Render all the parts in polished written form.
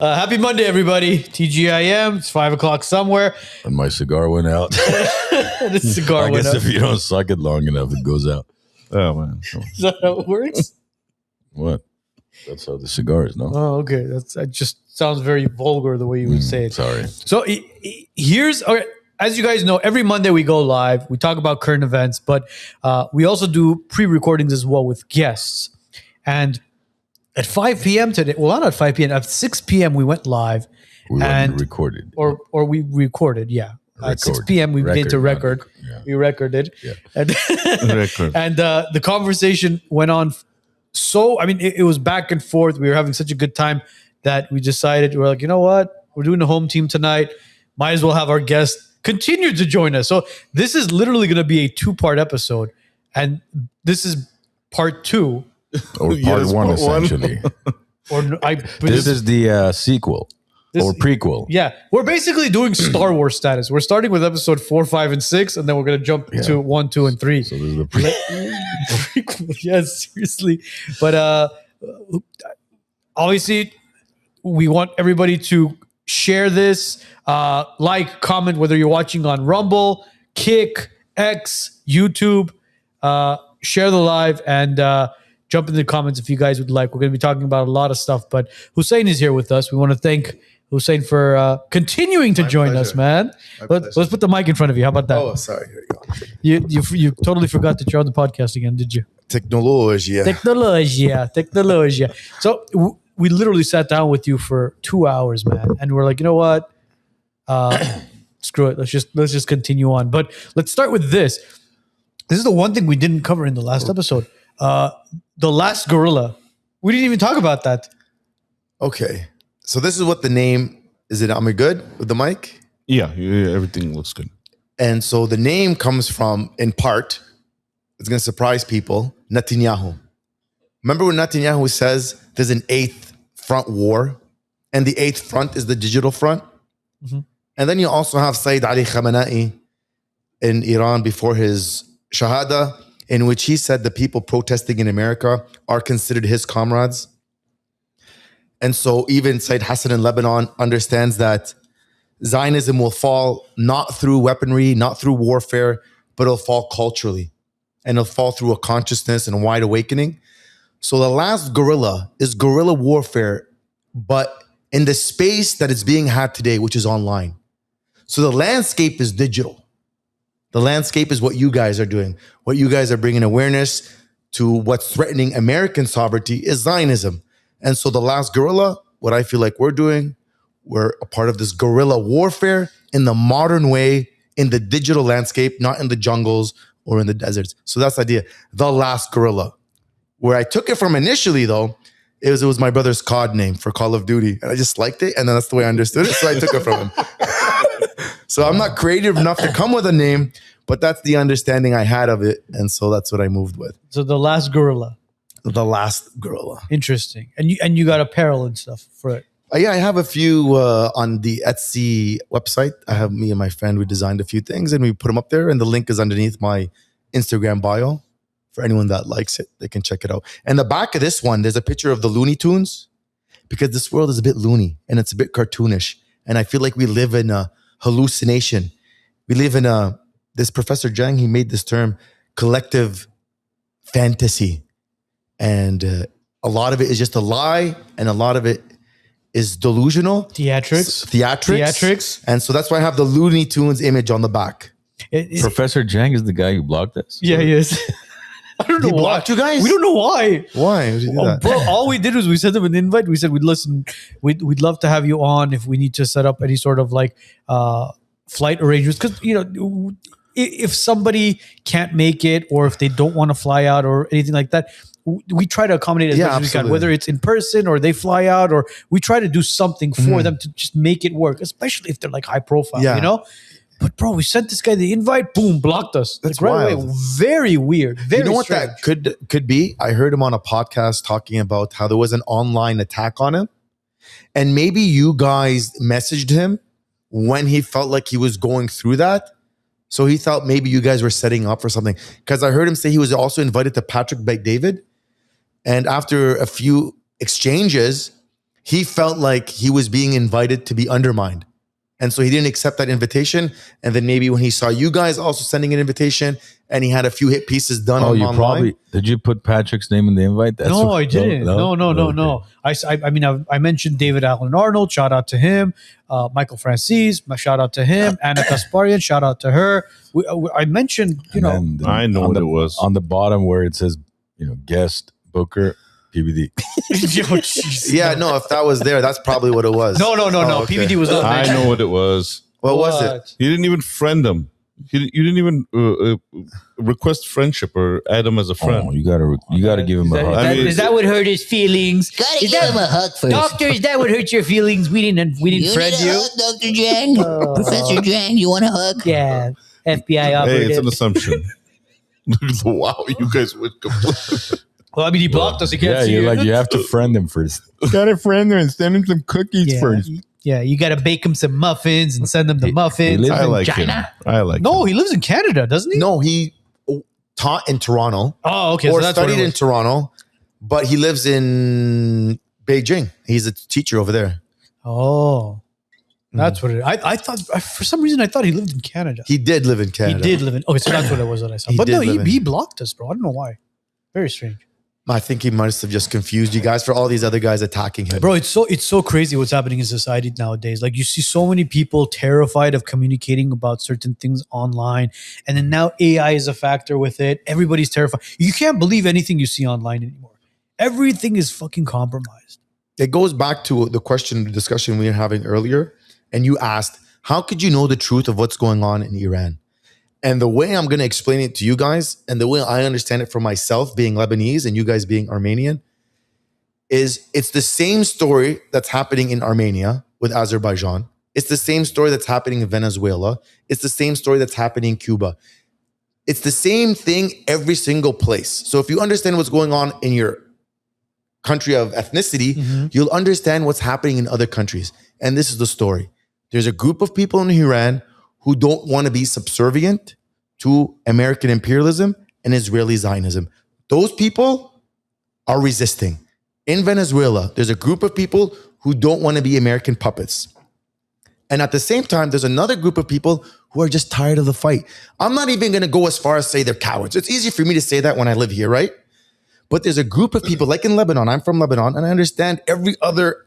Happy Monday, everybody. TGIM. It's 5 o'clock somewhere. And my cigar went out. The cigar I went guess out. if you don't suck it long enough, it goes out. Oh, man. Is that how it works? What? That's how the cigar is, no? Oh, okay. That just sounds very vulgar the way you would say it. Sorry. So here's, okay, as you guys know, every Monday we go live. We talk about current events, but we also do pre-recordings as well with guests. And at 5 p.m. today, well, not at 5 p.m., at 6 p.m. we went live. We recorded. Or we recorded, yeah. At 6 p.m. we made to record. Yeah. We recorded. Yeah. And, Record. and the conversation went on it was back and forth. We were having such a good time that we decided, we're like, you know what? We're doing the home team tonight. Might as well have our guest continue to join us. So this is literally going to be a 2-part episode. And this is part 2. Or part one, essentially. This is the sequel or prequel. Yeah. We're basically doing Star Wars status. We're starting with episode 4, 5, and 6, and then we're going to jump to 1, 2, and 3. So this is the Prequel. Yes, seriously. But obviously, we want everybody to share this, like, comment, whether you're watching on Rumble, Kick, X, YouTube. Share the live and jump in the comments if you guys would like. We're going to be talking about a lot of stuff, but Hussein is here with us. We want to thank Hussein for continuing to join us, man. Let's put the mic in front of you. How about that? Oh, sorry. Here you go. You totally forgot that you're on the podcast again, did you? Technology. Technology. So we literally sat down with you for 2 hours, man, and we're like, you know what? Screw it. Let's just continue on. But let's start with this. This is the one thing we didn't cover in the last episode. The last Guerrilla. We didn't even talk about that. Okay. So this is what the name, is it, am I good with the mic? Yeah, everything looks good. And so the name comes from, in part, it's going to surprise people, Netanyahu. Remember when Netanyahu says there's an 8th front war, and the 8th front is the digital front? Mm-hmm. And then you also have Sayyid Ali Khamenei in Iran before his Shahada, in which he said the people protesting in America are considered his comrades. And so even Sayyid Hassan in Lebanon understands that Zionism will fall not through weaponry, not through warfare, but it'll fall culturally. And it'll fall through a consciousness and a wide awakening. So the last guerrilla is guerrilla warfare, but in the space that is being had today, which is online. So the landscape is digital. The landscape is what you guys are doing. What you guys are bringing awareness to what's threatening American sovereignty is Zionism. And so the last guerrilla, what I feel like we're doing, we're a part of this guerrilla warfare in the modern way, in the digital landscape, not in the jungles or in the deserts. So that's the idea. The last guerrilla. Where I took it from initially, though, it was my brother's COD name for Call of Duty. And I just liked it. And then that's the way I understood it. So I took it from him. So I'm not creative enough to come with a name, but that's the understanding I had of it. And so that's what I moved with. So the last Guerrilla. The last guerrilla. Interesting. And you got apparel and stuff for it. Yeah, I have a few on the Etsy website. I have me and my friend, we designed a few things and we put them up there. And the link is underneath my Instagram bio. For anyone that likes it, they can check it out. And the back of this one, there's a picture of the Looney Tunes because this world is a bit loony and it's a bit cartoonish. And I feel like we live in a hallucination. We live in this Professor Zhang, he made this term, collective fantasy. And a lot of it is just a lie, and a lot of it is delusional. Theatrics. And so that's why I have the Looney Tunes image on the back. Professor Zhang is the guy who blocked us? Yeah, he is. I don't know why. Blocked you guys? We don't know why. Why? Would you do that? Bro, all we did was we sent them an invite. We said, we'd love to have you on if we need to set up any sort of like flight arrangements. Because, if somebody can't make it or if they don't want to fly out or anything like that, we try to accommodate as much as we can, whether it's in person or they fly out, or we try to do something for them to just make it work, especially if they're like high profile, But bro, we sent this guy the invite, boom, blocked us. That's like, wild. Right away. Very weird. Very you know what strange. that could be? I heard him on a podcast talking about how there was an online attack on him. And maybe you guys messaged him when he felt like he was going through that. So he thought maybe you guys were setting up for something. Because I heard him say he was also invited to Patrick Bet David. And after a few exchanges, he felt like he was being invited to be undermined. And so he didn't accept that invitation. And then maybe when he saw you guys also sending an invitation and he had a few hit pieces done online. Did you put Patrick's name in the invite? I didn't. No. I mentioned David Allen Arnold. Shout out to him. Michael Francis. Shout out to him. Anna Kasparian. Shout out to her. I mentioned, I know what it was. On the bottom where it says, guest booker. PBD. Yeah, no, if that was there, that's probably what it was. No. Okay. PBD was not. I know what it was. What was it? You didn't even friend him. You didn't even request friendship or add him as a friend. Oh, you gotta give him a hug. Is that what hurt his feelings? Gotta give him a hug first. Doctor, is that what hurt your feelings? We didn't friend you. Hug, Dr. Jang. Professor Jang, you want a hug? Yeah. FBI operative. Hey, it's an assumption. Wow, you guys would complain. Well, I mean, he blocked us. He can't see you have to friend him first. Gotta friend him and send him some cookies first. Yeah, you got to bake him some muffins and send him the muffins. I like him. No, he lives in Canada, doesn't he? No, he taught in Toronto. Oh, okay. Or studied in Toronto, but he lives in Beijing. He's a teacher over there. Oh, that's what it is. I thought, for some reason, I thought he lived in Canada. He did live in Canada. Okay, so that's what it was that I saw. But no, he blocked us, bro. I don't know why. Very strange. I think he must have just confused you guys for all these other guys attacking him. Bro, it's so crazy what's happening in society nowadays. Like, you see so many people terrified of communicating about certain things online. And then now AI is a factor with it. Everybody's terrified. You can't believe anything you see online anymore. Everything is fucking compromised. It goes back to the discussion we were having earlier. And you asked, how could you know the truth of what's going on in Iran? And the way I'm going to explain it to you guys, and the way I understand it for myself, being Lebanese and you guys being Armenian, is it's the same story that's happening in Armenia with Azerbaijan. It's the same story that's happening in Venezuela. It's the same story that's happening in Cuba. It's the same thing every single place. So if you understand what's going on in your country of ethnicity, you'll understand what's happening in other countries. And this is the story. There's a group of people in Iran who don't want to be subservient to American imperialism and Israeli Zionism. Those people are resisting. In Venezuela, there's a group of people who don't want to be American puppets. And at the same time, there's another group of people who are just tired of the fight. I'm not even going to go as far as say they're cowards. It's easy for me to say that when I live here, right? But there's a group of people, like in Lebanon, I'm from Lebanon, and I understand every other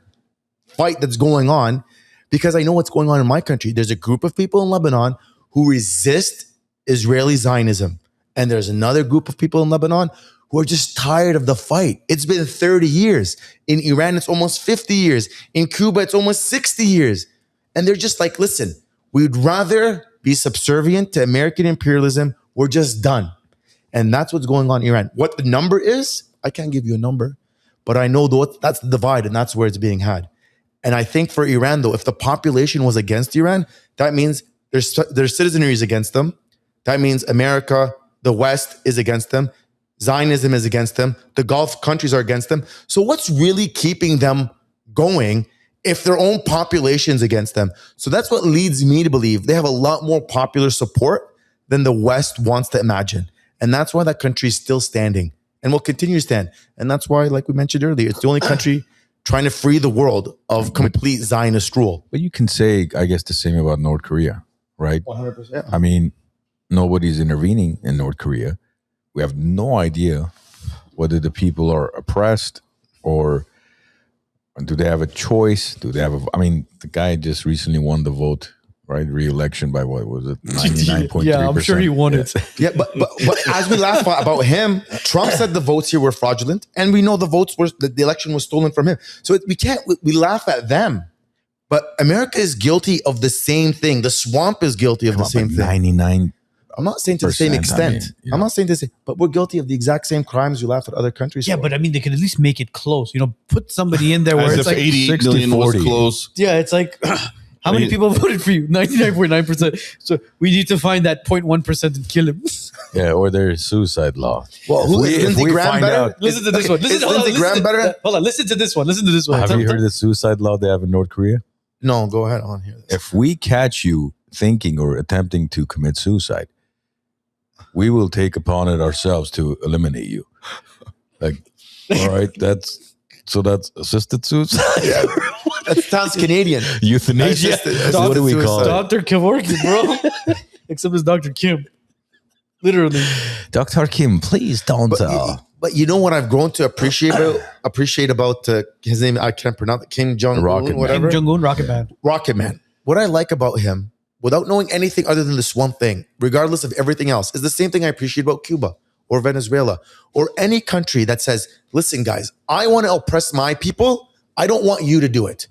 fight that's going on because I know what's going on in my country. There's a group of people in Lebanon who resist Israeli Zionism. And there's another group of people in Lebanon who are just tired of the fight. It's been 30 years. In Iran, it's almost 50 years. In Cuba, it's almost 60 years. And they're just like, listen, we'd rather be subservient to American imperialism. We're just done. And that's what's going on in Iran. What the number is, I can't give you a number, but I know that's the divide and that's where it's being had. And I think for Iran, though, if the population was against Iran, that means their citizenry is against them. That means America, the West is against them. Zionism is against them. The Gulf countries are against them. So what's really keeping them going if their own population's against them? So that's what leads me to believe they have a lot more popular support than the West wants to imagine. And that's why that country is still standing and will continue to stand. And that's why, like we mentioned earlier, it's the only country trying to free the world of complete Zionist rule. But you can say, I guess, the same about North Korea, right? 100%. I mean, nobody's intervening in North Korea. We have no idea whether the people are oppressed or do they have a choice? Do they have the guy just recently won the vote, right? Re-election by what was it? 99.3%. Yeah, I'm sure he won it. Yeah, but as we laugh about him, Trump said the votes here were fraudulent, and we know the election was stolen from him. So we laugh at them. But America is guilty of the same thing. The swamp is guilty of the same thing. 99. I'm not saying to the same extent. I'm not saying to say, but we're guilty of the exact same crimes you laugh at other countries. Yeah, for. but I mean, they can at least make it close. Put somebody in there where As it's if like 88 million was close. Yeah, it's like how many people voted for you? 99.9%. So we need to find that 0.1% and kill him. Yeah, or there's suicide law. Well, who is Lindsey Graham better? Listen to this one. Is Lindsey Graham better? Hold on, listen to this one. Listen to this one. Have you heard of the suicide law they have in North Korea? No, go ahead on here. If we catch you thinking or attempting to commit suicide, we will take upon it ourselves to eliminate you. Like, all right, that's So that's assisted suicide. That sounds Canadian. Euthanasia. Assisted What do we call it? Dr. Kevorkian, bro. Except it's Dr. Kim. Literally. Dr. Kim, please don't. But you know what I've grown to appreciate about his name? I can't pronounce it. Kim Jong Rocket Un, Man. whatever. Kim Jong-un, Rocket Man. Rocket Man. What I like about him, without knowing anything other than this one thing, regardless of everything else, is the same thing I appreciate about Cuba or Venezuela or any country that says, listen, guys, I want to oppress my people. I don't want you to do it.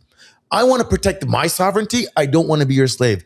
I want to protect my sovereignty. I don't want to be your slave.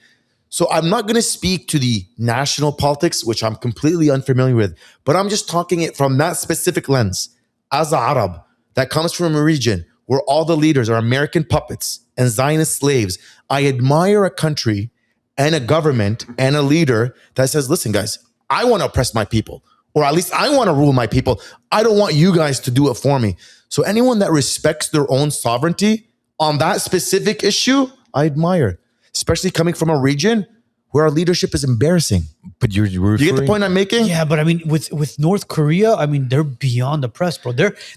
So I'm not going to speak to the national politics, which I'm completely unfamiliar with, but I'm just talking it from that specific lens. As an Arab that comes from a region where all the leaders are American puppets and Zionist slaves, I admire a country and a government and a leader that says, listen, guys, I want to oppress my people, or at least I want to rule my people. I don't want you guys to do it for me. So anyone that respects their own sovereignty on that specific issue, I admire, especially coming from a region where our leadership is embarrassing. But you're referring, You get the point I'm making? Yeah, but I mean, with North Korea, I mean, they're beyond the press, bro.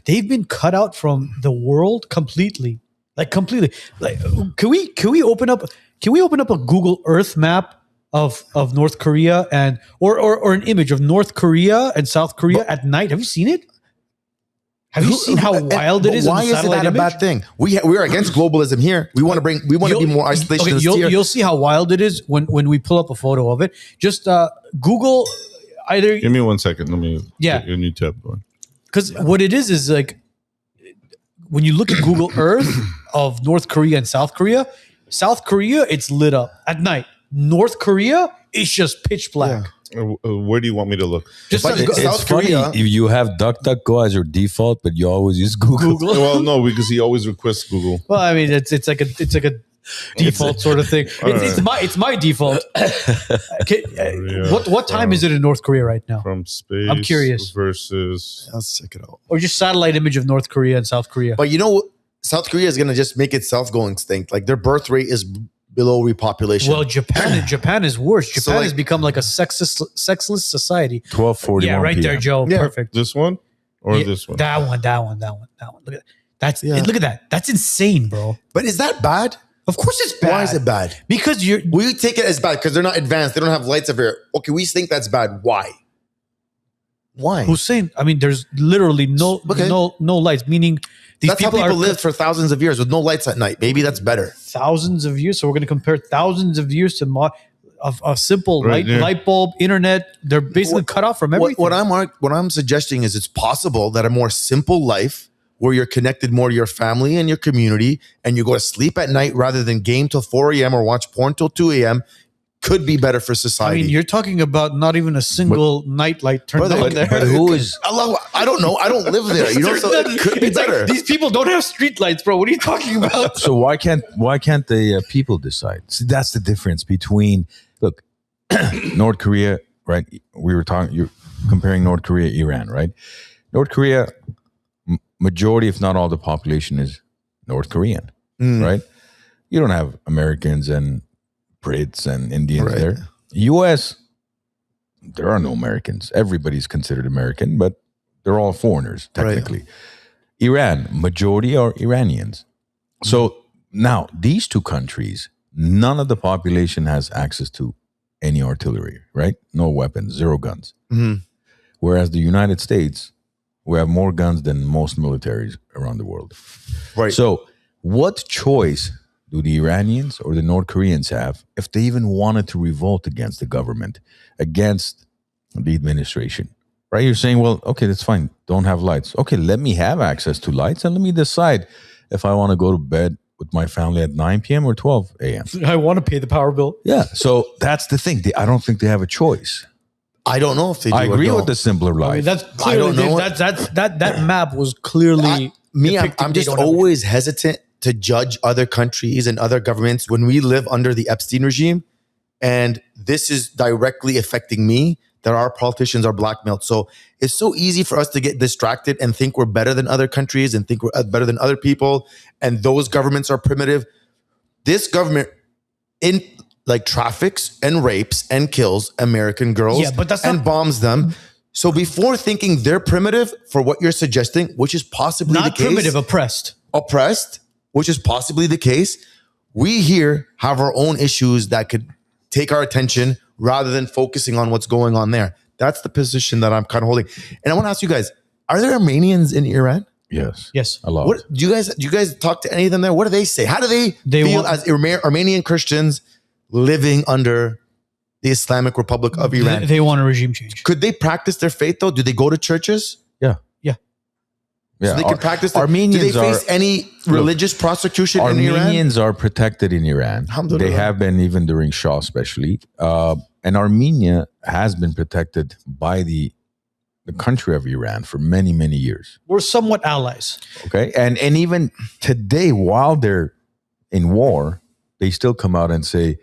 They've been cut out from the world completely, like completely. Like, can we open up a Google Earth map of North Korea and or an image of North Korea and South Korea at night? Have you seen it? Have you seen how wild it is? Why in the is it satellite that a image? bad thing? We're against globalism here. We want to be more isolationist here. You'll see how wild it is when we pull up a photo of it. Just Google either. Give me 1 second. Let me Yeah. get your new tab going. Because what it is like when you look at Google Earth of North Korea and South Korea, it's lit up at night. North Korea, it's just pitch black. Yeah. Where do you want me to look? Just But like, it's it's South funny Korea- you have DuckDuckGo as your default, but you always use Google. Well, no, because he always requests Google. well, I mean, it's like a default sort of thing. It's my default. Okay, what time is it in North Korea right now? From space. I'm curious. Versus. Let's check it out. Or just satellite image of North Korea and South Korea? But you know, South Korea is going to just make itself go extinct. Like their birth rate is below repopulation. Well, Japan is worse. Japan So, like- has become like a sexless society. 12:41 Yeah, right there, PM. Joe. Yeah. Perfect. This one or Yeah, this one? That one. Look at that. Yeah. Look at that. That's insane, bro. But is that bad? Of course it's bad. Why is it bad? Because you're We take it as bad because they're not advanced. They don't have lights everywhere. Okay, we think that's bad. Why? Why? Hussein. I mean, there's literally no lights. Meaning these That's how people people are lived for thousands of years with no lights at night. Maybe that's better. thousands of years. So we're going to compare thousands of years to a simple Right there. light bulb, internet. They're basically cut off from everything. What I'm suggesting is it's possible that a more simple life where you're connected more to your family and your community and you go to sleep at night rather than game till 4 a.m. or watch porn till 2 a.m. could be better for I society. mean, you're talking about not even a single night light turned Brother, on there. But who is Allah, I don't know. I don't live there. You know, so it could be It's like, better. these people don't have street lights, bro. What are you talking about? so why can't the people decide? See, that's the difference between look, North Korea, right? You're comparing North Korea, Iran, right? North Korea, majority, if not all, the population is North Korean, right? You don't have Americans and Brits and Indians Right. there. U.S., there are no Americans. Everybody's considered American, but they're all foreigners technically. Iran, majority are Iranians. So now these two countries, none of the population has access to any artillery, right? No weapons, zero guns. Mhm. Whereas the United States, we have more guns than most militaries around the world. Right. So what choice do the Iranians or the North Koreans have if they even wanted to revolt against the government, against the administration? Right? You're saying, well, okay, that's fine. Don't have lights. Okay, let me have access to lights and let me decide if I want to go to bed with my family at 9 p.m. or 12 a.m. I want to pay the power bill. Yeah. So that's the thing. I don't think they have a choice. I don't know if they do I or agree don't. with the simpler I mean, life. that's I don't clearly know. that map was clearly depicting I'm they just don't have- always hesitant to judge other countries and other governments when we live under the Epstein regime. And this is directly affecting me, that our politicians are blackmailed. So it's so easy for us to get distracted and think we're better than other countries and think we're better than other people. And those governments are primitive. This government in like traffics and rapes and kills American girls Yeah, but that's and not- bombs them. So before thinking they're primitive for what you're suggesting, which is possibly the Not case, primitive, oppressed. which is possibly the case, we here have our own issues that could take our attention rather than focusing on what's going on there. That's the position that I'm kind of holding. And I want to ask you guys, are there Armenians in Iran? Yes. Yes. A lot. What do you guys talk to any of them there? What do they say? How do they feel as Armenian Christians living under the Islamic Republic of Iran? They want a regime change. Could they practice their faith though? Do they go to churches? Yeah. Yeah. Yeah. So they can practice. Armenians do they face are, any religious prosecution in Iran? Armenians are protected in Iran. Alhamdulillah. They have been even during Shah, especially. And Armenia has been protected by the country of Iran for many, many years. We're somewhat allies. Okay. And even today, while they're in war, they still come out and say,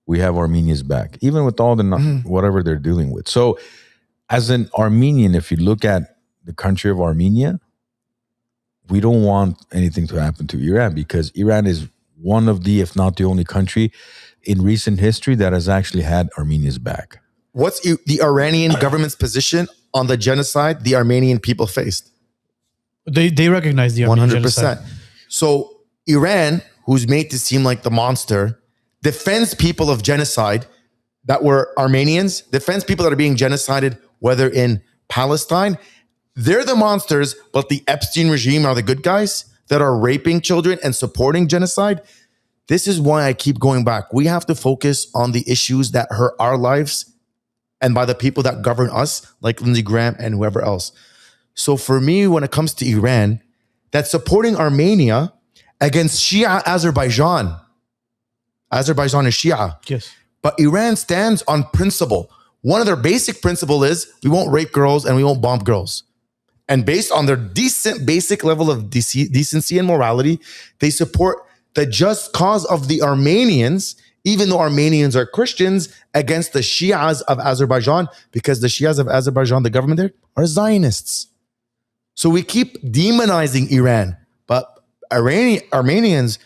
we have Armenia's back, even with all the whatever they're dealing with. So as an Armenian, if you look at the country of Armenia, we don't want anything to happen to Iran because Iran is one of the, if not the only country in recent history that has actually had Armenia's back. What's the Iranian government's position on the genocide the Armenian people faced? They recognize the Armenian 100%. genocide. So Iran, who's made to seem like the monster, defends people of genocide that were Armenians, defends people that are being genocided, whether in Palestine. They're the monsters, but the Epstein regime are the good guys that are raping children and supporting genocide. This is why I keep going back. We have to focus on the issues that hurt our lives and by the people that govern us, like Lindsey Graham and whoever else. So for me, when it comes to Iran, that's supporting Armenia against Shia Azerbaijan. Azerbaijan is Shia. Yes. But Iran stands on principle. One of their basic principle is we won't rape girls and we won't bomb girls. And based on their decent, basic level of decency and morality, they support the just cause of the Armenians, even though Armenians are Christians, against the Shias of Azerbaijan, because the Shias of Azerbaijan, the government there, are Zionists. So we keep demonizing Iran, but Armenians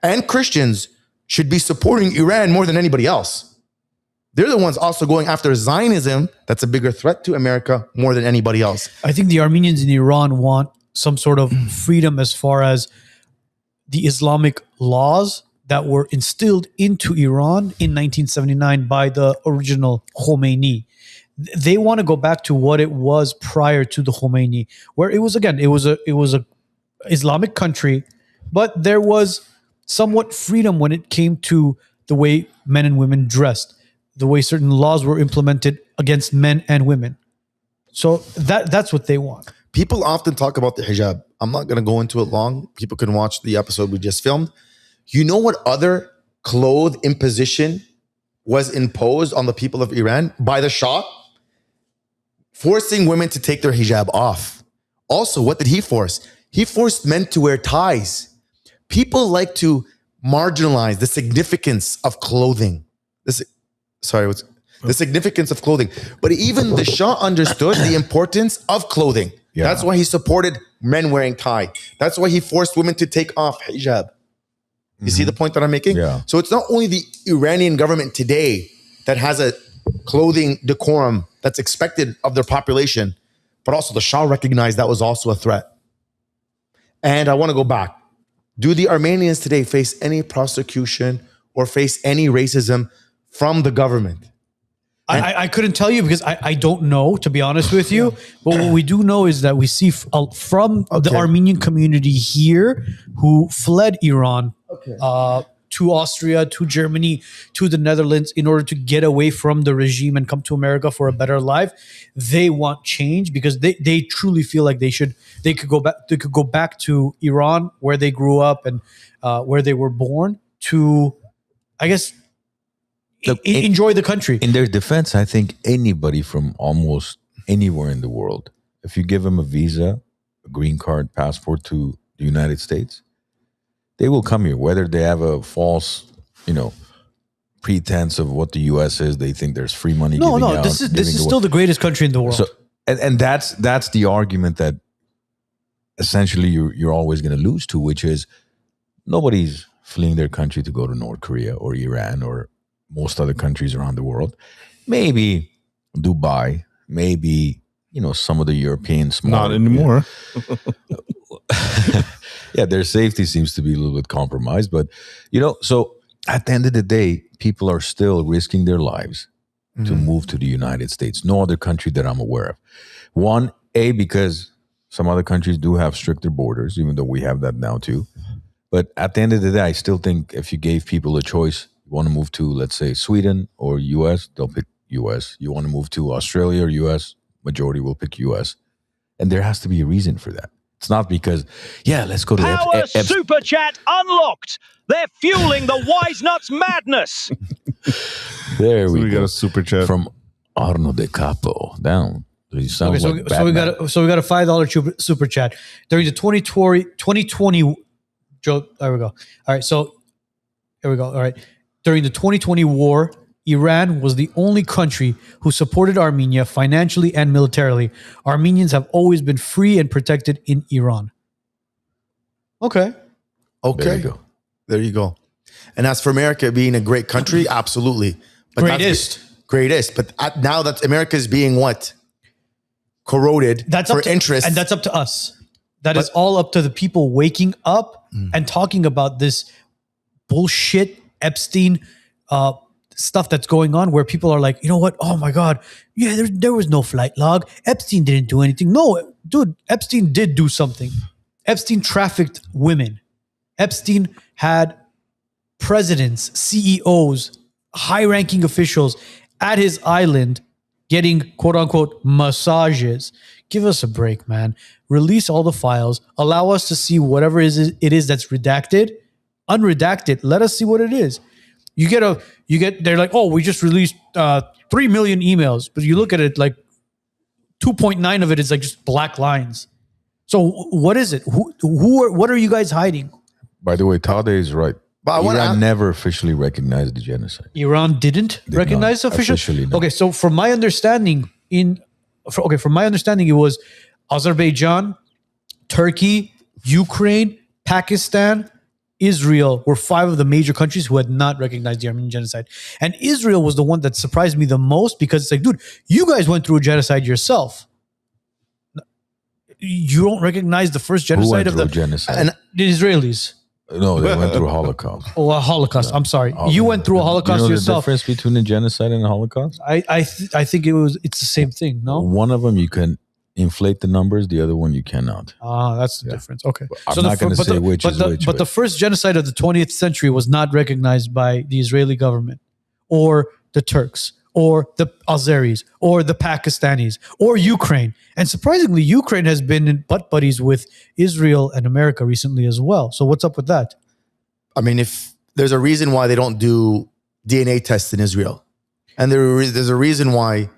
and Christians should be supporting Iran more than anybody else. They're the ones also going after Zionism. That's a bigger threat to America more than anybody else. I think the Armenians in Iran want some sort of freedom as far as the Islamic laws that were instilled into Iran in 1979 by the original Khomeini. They want to go back to what it was prior to the Khomeini, where it was a Islamic country, but there was somewhat freedom when it came to the way men and women dressed, the way certain laws were implemented against men and women. So that's what they want. People often talk about the hijab. I'm not going to go into it long. People can watch the episode we just filmed. You know what other clothes imposition was imposed on the people of Iran by the Shah? Forcing women to take their hijab off. Also, what did he force? He forced men to wear ties. People like to marginalize the significance of clothing. The significance of clothing. But even the Shah understood the importance of clothing. Yeah. That's why he supported men wearing tie. That's why he forced women to take off hijab. You see the point that I'm making? Yeah. So it's not only the Iranian government today that has a clothing decorum that's expected of their population, but also the Shah recognized that was also a threat. And I want to go back. Do the Armenians today face any prosecution or face any racism from the government? I couldn't tell you because I don't know, to be honest with you. But what we do know is that we see from the Armenian community here who fled Iran to Austria, to Germany, to the Netherlands in order to get away from the regime and come to America for a better life. They want change because they truly feel like they could go back to Iran where they grew up and where they were born to, I guess, enjoy the country. In their defense, I think anybody from almost anywhere in the world, if you give them a visa, a green card, passport to the United States, they will come here, whether they have a false, pretense of what the U.S. is. They think there's free money. No, this is still the greatest country in the world. So, and that's the argument that essentially you're always going to lose to, which is nobody's fleeing their country to go to North Korea or Iran or most other countries around the world. Maybe Dubai, maybe, some of the Europeans more. Not anymore. Yeah, their safety seems to be a little bit compromised. But, so at the end of the day, people are still risking their lives to move to the United States. No other country that I'm aware of. One, because some other countries do have stricter borders, even though we have that now too. But at the end of the day, I still think if you gave people a choice, you want to move to, let's say, Sweden or US, they'll pick US. You want to move to Australia or US, majority will pick US. And there has to be a reason for that. It's not because, let's go to Power Super Chat unlocked. They're fueling the WiseNuts madness. There So we we go. got a super chat. From Arno De Capo down. He sounds Okay, like so we Batman. got a $5 super chat during the 2020. Joe, there we go. All right, so here we go. All right, during the 2020 war, Iran was the only country who supported Armenia financially and militarily. Armenians have always been free and protected in Iran. Okay. Okay. There you go. There you go. And as for America being a great country, absolutely. But greatest. But now that America is being what? Corroded That's for up to, interest. and that's up to us. That is all up to the people waking up and talking about this bullshit Epstein stuff that's going on, where people are like, you know what? Oh my God. Yeah, there was no flight log. Epstein didn't do anything. No, dude, Epstein did do something. Epstein trafficked women. Epstein had presidents, CEOs, high-ranking officials at his island getting quote-unquote massages. Give us a break, man. Release all the files. Allow us to see whatever it is that's redacted. Unredacted. Let us see what it is. They're like, oh, we just released 3 million emails. But you look at it, like 2.9 of it is like just black lines. So what is it? What are you guys hiding? By the way, Tade is right. But Iran never officially recognized the genocide. Iran did recognize not officially, no. Okay, so from my understanding, it was Azerbaijan, Turkey, Ukraine, Pakistan, Israel were 5 of the major countries who had not recognized the Armenian genocide. And Israel was the one that surprised me the most, because it's like, dude, you guys went through a genocide yourself. You don't recognize the first genocide of the genocide? And the Israelis. No, they went through Holocaust. Oh, a Holocaust. I'm sorry. You went through a Holocaust the yourself. difference between a genocide and a Holocaust? I think it's the same thing. No. One of them you can inflate the numbers. The other one you cannot. That's the difference. Okay. I'm not going to say which is which. But the first genocide of the 20th century was not recognized by the Israeli government or the Turks or the Azeris or the Pakistanis or Ukraine. And surprisingly, Ukraine has been in butt buddies with Israel and America recently as well. So what's up with that? I mean, if there's a reason why they don't do DNA tests in Israel, and there's a reason why.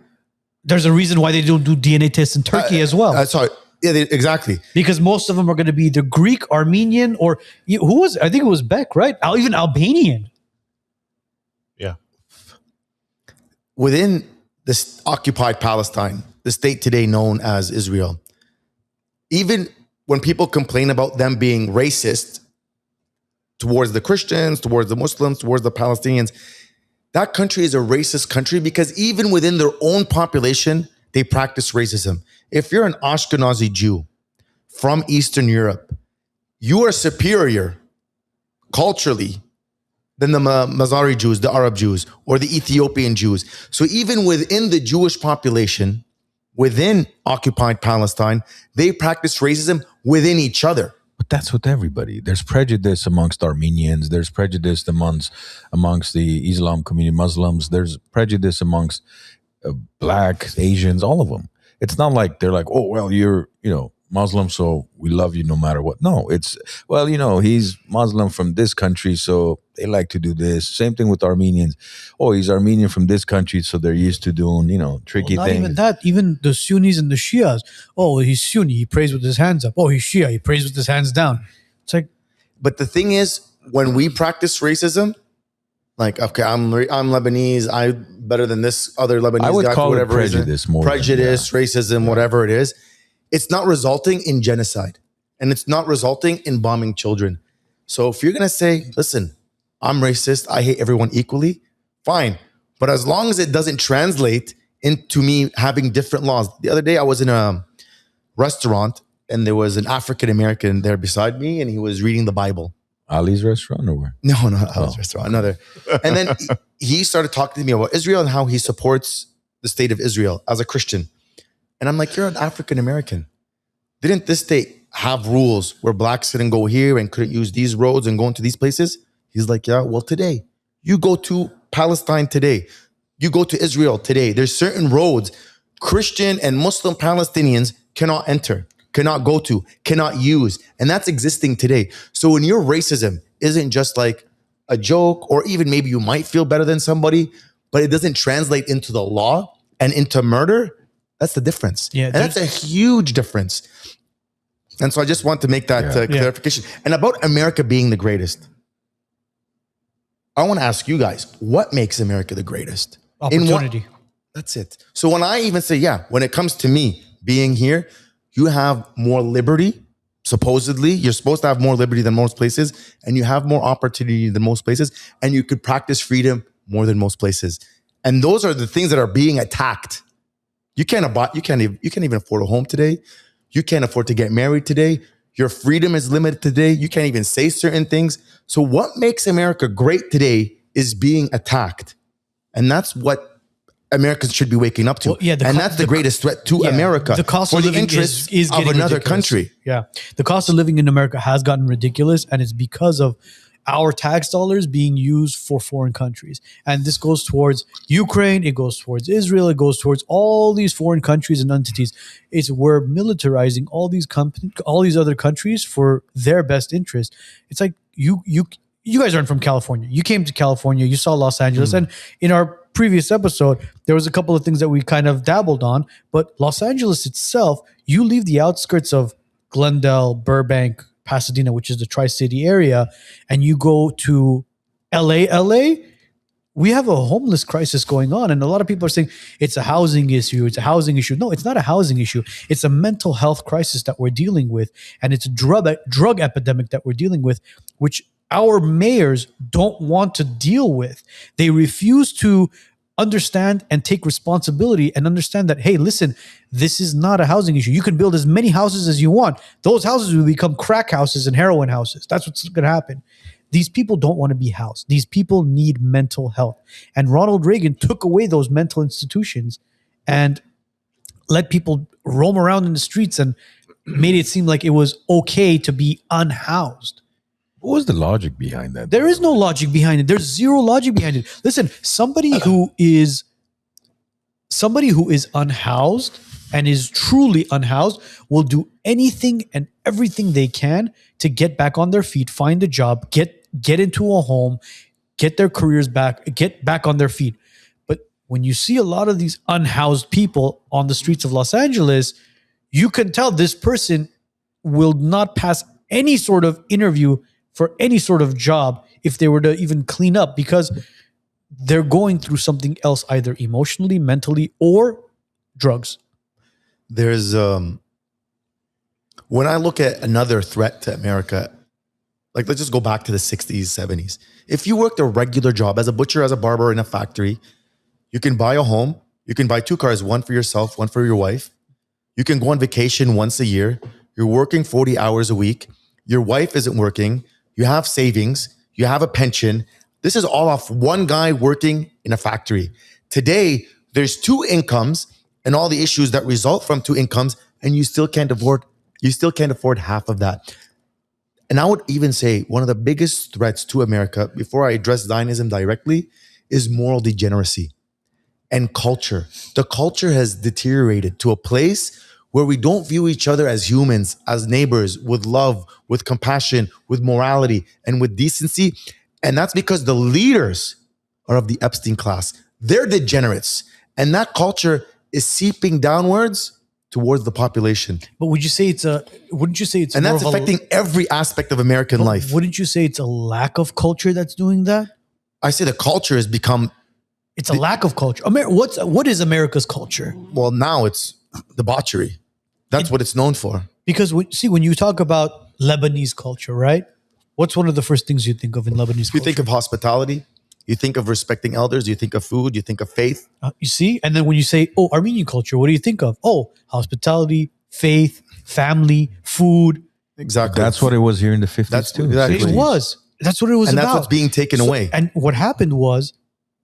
There's a reason why they don't do DNA tests in Turkey as well. Sorry. Yeah, exactly. Because most of them are going to be either Greek, Armenian, or I think it was Beck, right? Even Albanian. Yeah. Within this occupied Palestine, the state today known as Israel, even when people complain about them being racist towards the Christians, towards the Muslims, towards the Palestinians, that country is a racist country because even within their own population, they practice racism. If you're an Ashkenazi Jew from Eastern Europe, you are superior culturally than the Mazari Jews, the Arab Jews, or the Ethiopian Jews. So even within the Jewish population, within occupied Palestine, they practice racism within each other. But that's with everybody. There's prejudice amongst Armenians. There's prejudice amongst the Islam community, Muslims. There's prejudice amongst Blacks, Asians, all of them. It's not like they're like, oh, well, you're, Muslim, so we love you no matter what. No, it's, well, he's Muslim from this country, so they like to do this. Same thing with Armenians. Oh, he's Armenian from this country, so they're used to doing, tricky not things. Even that, even the Sunnis and the Shias. Oh, he's Sunni, he prays with his hands up. Oh, he's Shia, he prays with his hands down. It's like, but the thing is, when we practice racism, like, okay, I'm Lebanese, I'm better than this other Lebanese I would guy call for it whatever reason. prejudice more. Racism, whatever it is. It's not resulting in genocide, and it's not resulting in bombing children. So if you're going to say, listen, I'm racist, I hate everyone equally, fine. But as long as it doesn't translate into me having different laws. The other day I was in a restaurant and there was an African American there beside me and he was reading the Bible. Ali's restaurant or where? No, not Ali's restaurant, another. And then he started talking to me about Israel and how he supports the state of Israel as a Christian. And I'm like, you're an African American. Didn't this state have rules where blacks couldn't go here and couldn't use these roads and go into these places? He's like, yeah, well, today, you go to Palestine today. You go to Israel today. There's certain roads Christian and Muslim Palestinians cannot enter, cannot go to, cannot use. And that's existing today. So when your racism isn't just like a joke, or even maybe you might feel better than somebody, but it doesn't translate into the law and into murder, that's the difference. Yeah, and that's a huge difference. And so I just want to make that clarification. And about America being the greatest, I want to ask you guys, what makes America the greatest? Opportunity. That's it. So when I even say, when it comes to me being here, you have more liberty. Supposedly, you're supposed to have more liberty than most places, and you have more opportunity than most places, and you could practice freedom more than most places. And those are the things that are being attacked. You can't even afford a home today. You can't afford to get married today. Your freedom is limited today. You can't even say certain things. So what makes America great today is being attacked. And that's what Americans should be waking up to. Well, that's the greatest threat to America. The cost for of the living interests is of getting another ridiculous. country. Yeah. The cost of living in America has gotten ridiculous, and it's because of our tax dollars being used for foreign countries. And this goes towards Ukraine, it goes towards Israel, it goes towards all these foreign countries and entities. We're militarizing all these other countries for their best interest. It's like you guys aren't from California. You came to California, you saw Los Angeles, and in our previous episode, there was a couple of things that we kind of dabbled on, but Los Angeles itself, you leave the outskirts of Glendale, Burbank, Pasadena, which is the Tri-City area, and you go to LA, we have a homeless crisis going on. And a lot of people are saying it's a housing issue. No, it's not a housing issue. It's a mental health crisis that we're dealing with. And it's a drug epidemic that we're dealing with, which our mayors don't want to deal with. They refuse to understand and take responsibility and understand that, hey, listen, this is not a housing issue. You can build as many houses as you want. Those houses will become crack houses and heroin houses. That's what's going to happen. These people don't want to be housed. These people need mental health. And Ronald Reagan took away those mental institutions and let people roam around in the streets and made it seem like it was okay to be unhoused. What was the logic behind that? There is no logic behind it. There's zero logic behind it. Listen, somebody who is unhoused and is truly unhoused will do anything and everything they can to get back on their feet, find a job, get into a home, get their careers back, get back on their feet. But when you see a lot of these unhoused people on the streets of Los Angeles, you can tell this person will not pass any sort of interview for any sort of job if they were to even clean up, because they're going through something else, either emotionally, mentally, or drugs. There's when I look at another threat to America, like let's just go back to the 60s, 70s. If you worked a regular job as a butcher, as a barber in a factory, you can buy a home, you can buy 2 cars, one for yourself, one for your wife. You can go on vacation once a year. You're working 40 hours a week. Your wife isn't working. You have savings. You have a pension. This is all off one guy working in a factory. Today, there's 2 incomes and all the issues that result from 2 incomes, and you still can't afford half of that. And I would even say one of the biggest threats to America, before I address Zionism directly, is moral degeneracy and culture. The culture has deteriorated to a place where we don't view each other as humans, as neighbors, with love, with compassion, with morality, and with decency. And that's because the leaders are of the Epstein class. They're degenerates. And that culture is seeping downwards towards the population. But wouldn't you say it's and that's affecting every aspect of American life. Wouldn't you say it's a lack of culture that's doing that? I say the culture has become... It's a lack of culture. What is America's culture? Well, now it's debauchery. That's what it's known for. Because when you talk about Lebanese culture, right? What's one of the first things you think of in Lebanese culture? You think of hospitality, You think of respecting elders. You think of food. You think of faith. You see? And then when you say, oh, Armenian culture, what do you think of? Oh, hospitality, faith, family, food. Exactly. That's what it was here in the 50s That's too. exactly. It was. That's what it was And about. that's what's being taken away. And what happened was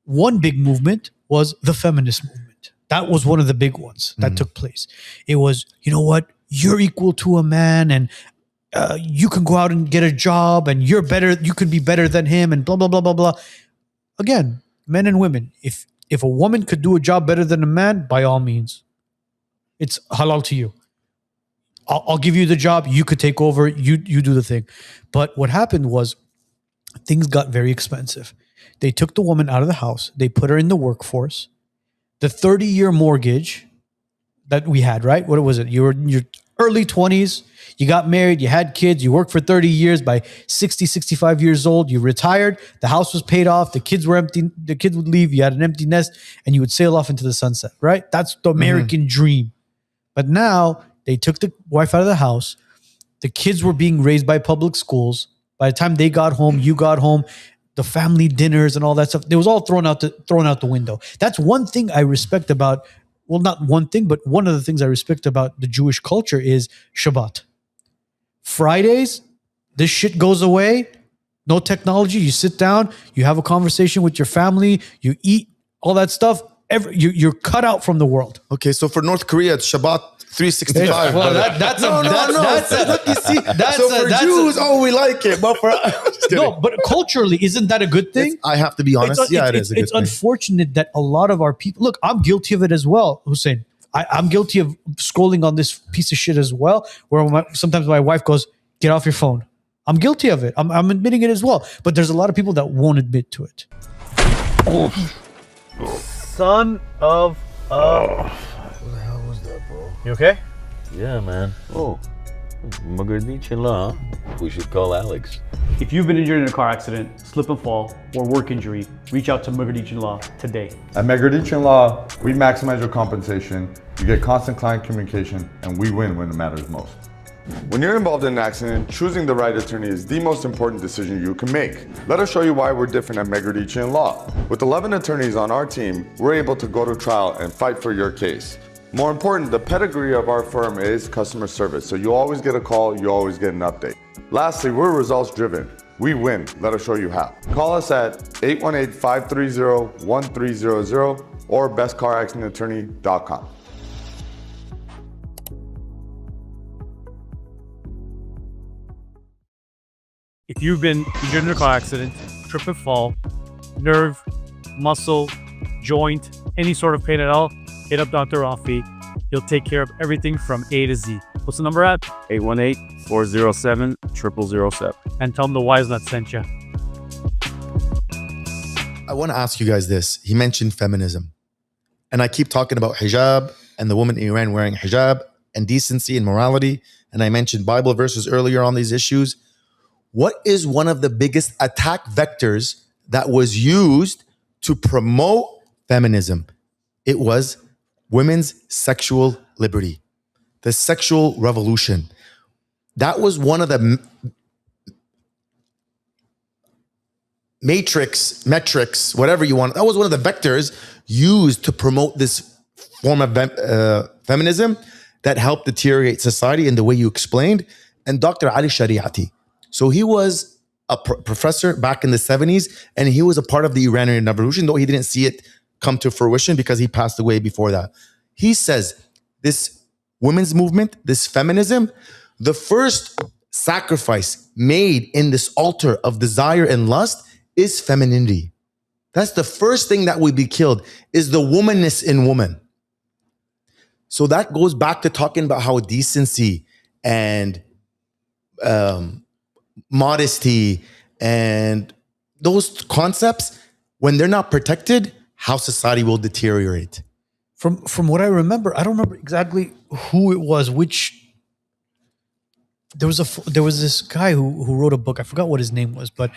one big movement was the feminist movement. That was one of the big ones that took place. It was, you know what? You're equal to a man and you can go out and get a job and you're better. You could be better than him and blah, blah, blah, blah, blah. Again, men and women, if a woman could do a job better than a man, by all means, it's halal to you. I'll give you the job. You could take over. You do the thing. But what happened was things got very expensive. They took the woman out of the house. They put her in the workforce. The 30-year mortgage that we had, right? What was it? You were in your early 20s. You got married. You had kids. You worked for 30 years. By 60, 65 years old, you retired. The house was paid off. The kids were empty. The kids would leave. You had an empty nest and you would sail off into the sunset, right? That's the American dream. But now they took the wife out of the house. The kids were being raised by public schools. By the time they got home, you got home, the family dinners and all that stuff, it was all thrown out the window. That's one thing I respect about, well, not one thing, but one of the things I respect about the Jewish culture is Shabbat. Fridays, this shit goes away. No technology. You sit down, you have a conversation with your family, you eat, all that stuff. You're cut out from the world. Okay, so for North Korea, it's Shabbat 365. Well, but- that's no. you see, So for Jews, we like it. But for no, but culturally, isn't that a good thing? I have to be honest. It is. It's unfortunate that a lot of our people. Look, I'm guilty of it as well, Hussein. I'm guilty of scrolling on this piece of shit as well. Where sometimes my wife goes, "Get off your phone." I'm guilty of it. I'm admitting it as well. But there's a lot of people that won't admit to it. Son of a. What the hell was that, bro? You okay? Yeah, man. Oh, Megeredchian Law. We should call Alex. If you've been injured in a car accident, slip and fall, or work injury, reach out to Megeredchian Law today. At Megeredchian Law, we maximize your compensation, you get constant client communication, and we win when it matters most. When you're involved in an accident, choosing the right attorney is the most important decision you can make. Let us show you why we're different at Megeredchian Law. With 11 attorneys on our team, we're able to go to trial and fight for your case. More important, the pedigree of our firm is customer service, so you always get a call, you always get an update. Lastly, we're results driven. We win. Let us show you how. Call us at 818-530-1300 or bestcaraccidentattorney.com. If you've been injured in a car accident, trip and fall, nerve, muscle, joint, any sort of pain at all, hit up Dr. Rafi. He'll take care of everything from A to Z. What's the number at? 818-407-0007. And tell him the WiseNuts sent you. I want to ask you guys this. He mentioned feminism. And I keep talking about hijab and the woman in Iran wearing hijab and decency and morality. And I mentioned Bible verses earlier on these issues. What is one of the biggest attack vectors that was used to promote feminism? It was women's sexual liberty, the sexual revolution. That was one of the metrics, whatever you want. That was one of the vectors used to promote this form of feminism that helped deteriorate society in the way you explained. And Dr. Ali Shariati. So he was a professor back in the 70s, and he was a part of the Iranian Revolution, though he didn't see it come to fruition because he passed away before that. He says this women's movement, this feminism, the first sacrifice made in this altar of desire and lust is femininity. That's the first thing that will be killed, is the womanness in woman. So that goes back to talking about how decency and modesty and those concepts, when they're not protected, how society will deteriorate. From what I remember, I don't remember exactly who it was. There was this guy who wrote a book. I forgot what his name was, but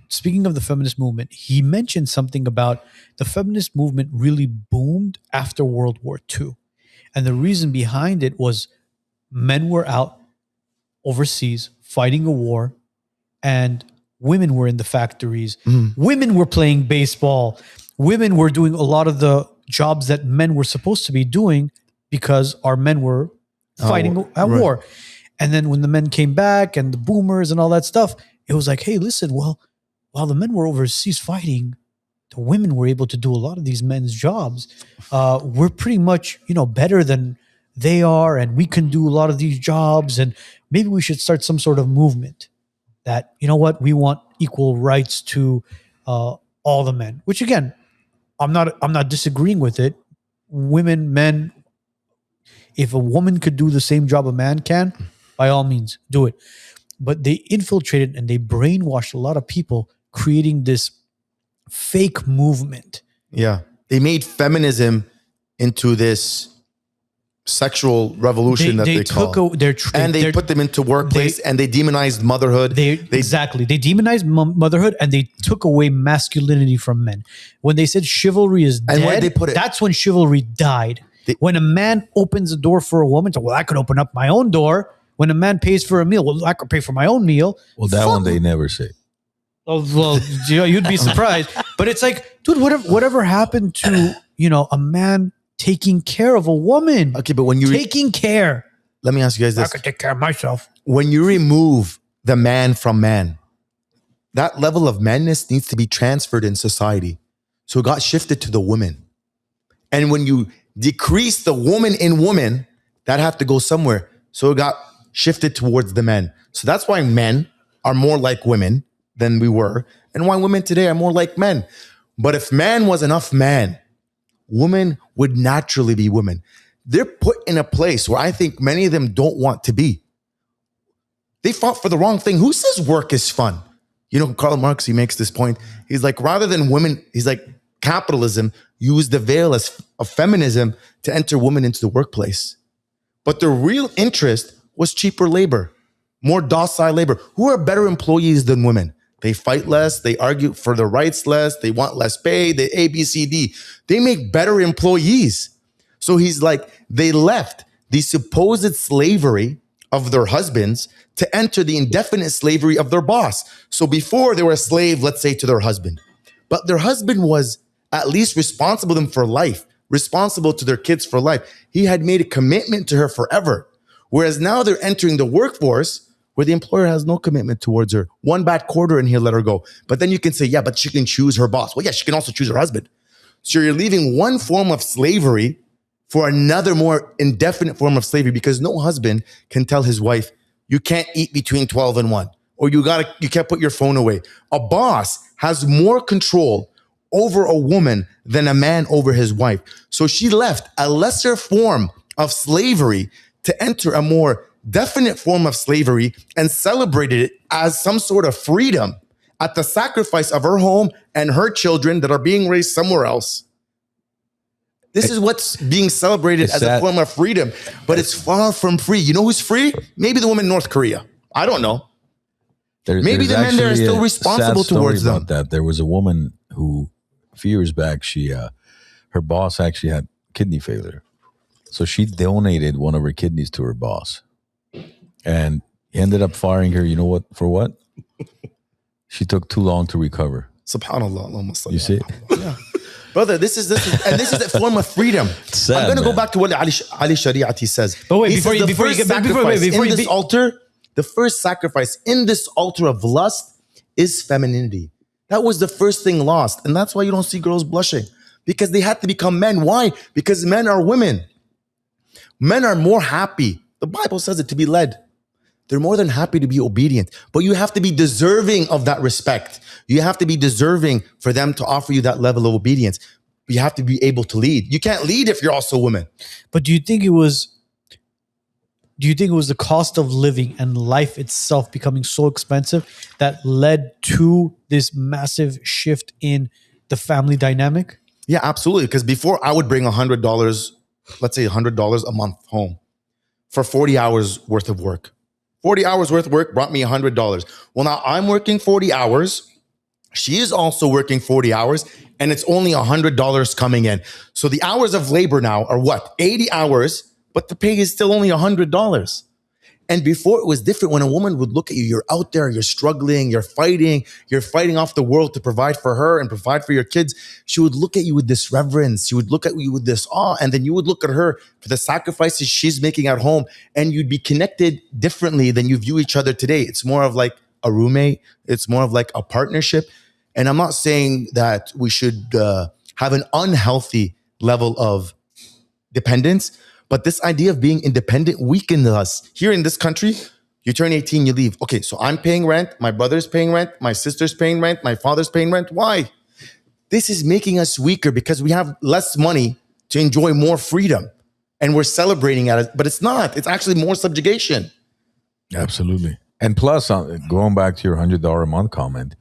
speaking of the feminist movement, he mentioned something about the feminist movement really boomed after World War II, and the reason behind it was men were out overseas fighting a war, and women were in the factories. Women were playing baseball. Women were doing a lot of the jobs that men were supposed to be doing because our men were fighting at war. And then when the men came back and the boomers and all that stuff, it was like, hey, listen, well, while the men were overseas fighting, the women were able to do a lot of these men's jobs. We're pretty much, better than they are, and we can do a lot of these jobs. And maybe we should start some sort of movement that, we want equal rights to all the men. Which again, I'm not disagreeing with it. Women, men, if a woman could do the same job a man can, by all means, do it. But they infiltrated and they brainwashed a lot of people, creating this fake movement. Yeah. They made feminism into this sexual revolution they call. They put them into workplace and they demonized motherhood. Exactly. They demonized motherhood and they took away masculinity from men. When they said chivalry is dead, where they put it? That's when chivalry died. When a man opens a door for a woman, so, well, I could open up my own door. When a man pays for a meal, well, I could pay for my own meal. Well, that one they never say. Oh, well, you'd be surprised. But it's like, dude, whatever happened to, a man taking care of a woman? Okay, but when you taking care. Let me ask you guys this. I could take care of myself. When you remove the man from man, that level of manness needs to be transferred in society. So it got shifted to the woman. And when you decrease the woman in woman, that have to go somewhere. So it got shifted towards the men. So that's why men are more like women than we were, and why women today are more like men. But if man was enough man, women would naturally be women. They're put in a place where I think many of them don't want to be. They fought for the wrong thing. Who says work is fun? Karl Marx, he makes this point. He's like, rather than women, he's like, capitalism used the veil of feminism to enter women into the workplace. But the real interest was cheaper labor, more docile labor. Who are better employees than women? They fight less. They argue for their rights less. They want less pay. They A, B, C, D. They make better employees. So he's like, they left the supposed slavery of their husbands to enter the indefinite slavery of their boss. So before they were a slave, let's say, to their husband. But their husband was at least responsible to them for life, responsible to their kids for life. He had made a commitment to her forever. Whereas now they're entering the workforce where the employer has no commitment towards her. One bad quarter and he'll let her go. But then you can say, yeah, but she can choose her boss. Well, yeah, she can also choose her husband. So you're leaving one form of slavery for another more indefinite form of slavery, because no husband can tell his wife, you can't eat between 12 and 1, or you can't put your phone away. A boss has more control over a woman than a man over his wife. So she left a lesser form of slavery to enter a more definite form of slavery and celebrated it as some sort of freedom at the sacrifice of her home and her children that are being raised somewhere else. This is what's being celebrated as a form of freedom, but it's far from free. You know who's free? Maybe the women in North Korea. I don't know. Maybe the men there are still responsible towards them. That there was a woman who, a few years back, her boss actually had kidney failure. So she donated one of her kidneys to her boss. And he ended up firing her, you know what, for what? She took too long to recover. Subhanallah. Almost. You see? Yeah. Brother, this is a form of freedom. Sad, I'm going to go back to what Ali Shariati says. But wait, before you get back, the first sacrifice in this altar of lust is femininity. That was the first thing lost. And that's why you don't see girls blushing, because they had to become men. Why? Because men are women. Men are more happy. The Bible says it, to be led. They're more than happy to be obedient, but you have to be deserving of that respect. You have to be deserving for them to offer you that level of obedience. You have to be able to lead. You can't lead if you're also a woman. But do you think it was the cost of living and life itself becoming so expensive that led to this massive shift in the family dynamic? Yeah, absolutely. Because before, I would bring $100, let's say $100 a month home for 40 hours worth of work. 40 hours worth of work brought me $100. Well, now I'm working 40 hours. She is also working 40 hours, and it's only $100 coming in. So the hours of labor now are what? 80 hours, but the pay is still only $100. And before it was different. When a woman would look at you, you're out there, you're struggling, you're fighting off the world to provide for her and provide for your kids. She would look at you with this reverence. She would look at you with this awe. And then you would look at her for the sacrifices she's making at home. And you'd be connected differently than you view each other today. It's more of like a roommate. It's more of like a partnership. And I'm not saying that we should have an unhealthy level of dependence, but this idea of being independent weakens us. Here in this country, you turn 18, you leave. Okay, so I'm paying rent, my brother's paying rent, my sister's paying rent, my father's paying rent. Why? This is making us weaker because we have less money to enjoy more freedom. And we're celebrating at it, but it's not. It's actually more subjugation. Absolutely. And plus, going back to your $100 a month comment,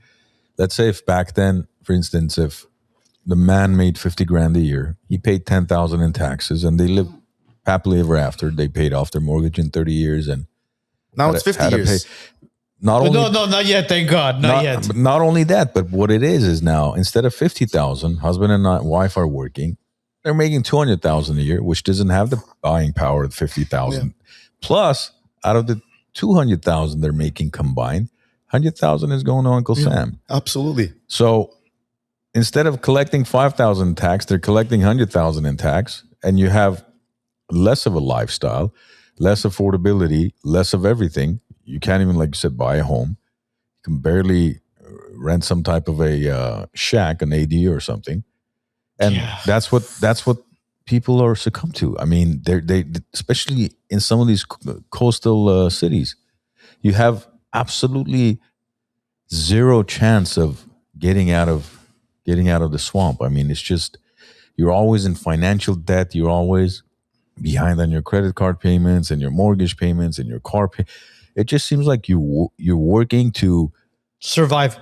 let's say if back then, for instance, if the man made 50 grand a year, he paid 10,000 in taxes, and they lived happily ever after. They paid off their mortgage in 30 years, and now it's 50 years. No, not yet. Thank God, not yet. But not only that, but what it is now, instead of 50,000, husband and wife are working. They're making 200,000 a year, which doesn't have the buying power of 50,000. Yeah. Plus, out of the 200,000 they're making combined, 100,000 is going to Uncle Sam. Absolutely. So instead of collecting 5,000 in tax, they're collecting 100,000 in tax, and you have less of a lifestyle, less affordability, less of everything. You can't even, like you said, buy a home. You can barely rent some type of a shack, an AD or something. And that's what people are succumb to. I mean, they especially in some of these coastal cities, you have absolutely zero chance of getting out of the swamp. I mean, it's just, you're always in financial debt. You're always behind on your credit card payments and your mortgage payments and your car It just seems like you're working to survive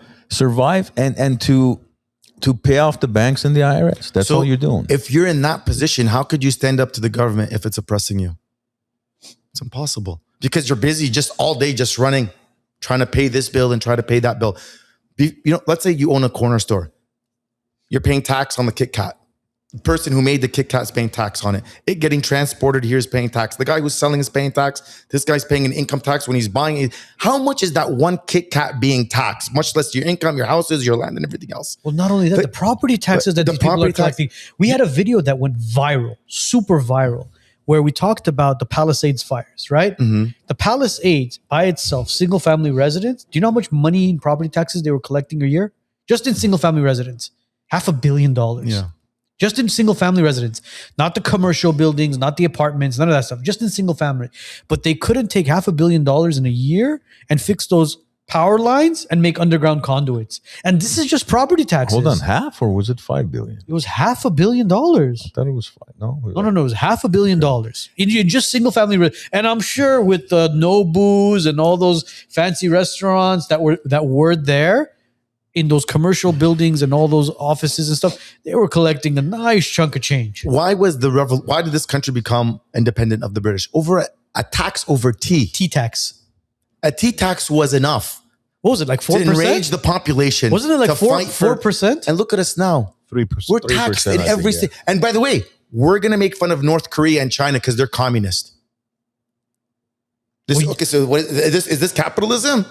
and to pay off the banks and the IRS. That's all you're doing. If you're in that position, how could you stand up to the government if it's oppressing you? It's impossible, because you're busy just all day, just running, trying to pay this bill and try to pay that bill. Let's say you own a corner store. You're paying tax on the Kit Kat. The person who made the Kit Kat is paying tax on it. It getting transported here is paying tax. The guy who's selling is paying tax. This guy's paying an income tax when he's buying it. How much is that one Kit Kat being taxed? Much less your income, your houses, your land, and everything else. Well, not only that, the property taxes that these people are collecting. We had a video that went viral, super viral, where we talked about the Palisades fires, right? Mm-hmm. The Palisades by itself, single family residents, do you know how much money in property taxes they were collecting a year? Just in single family residents, $500 million. Yeah. Just in single family residents, not the commercial buildings, not the apartments, none of that stuff, just in single family. But they couldn't take $500 million in a year and fix those power lines and make underground conduits. And this is just property taxes. Hold on, half, or was it $5 billion? It was $500 million. I thought it was $5. No, it was $500 million in just single family. And I'm sure with the Nobus and all those fancy restaurants that were there, in those commercial buildings and all those offices and stuff, they were collecting a nice chunk of change. Why did this country become independent of the British? Over a tax over tea. Tea tax. A tea tax was enough. What was it, like 4%? To enrage the population. Wasn't it like 4%? And look at us now. 3%. We're taxed in every state. And by the way, we're going to make fun of North Korea and China because they're communist. So is this capitalism?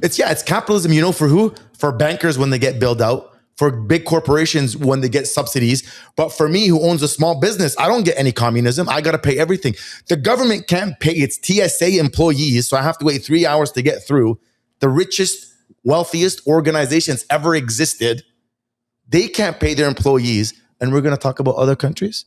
It's capitalism, for who? For bankers when they get bailed out, for big corporations when they get subsidies. But for me, who owns a small business, I don't get any communism. I got to pay everything. The government can't pay its TSA employees, so I have to wait 3 hours to get through. The richest, wealthiest organizations ever existed, they can't pay their employees. And we're going to talk about other countries?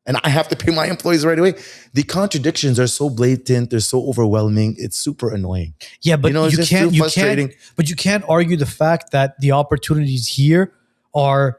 And I have to pay my employees right away. The contradictions are so blatant. They're so overwhelming. It's super annoying. Yeah, but you can't argue the fact that the opportunities here are,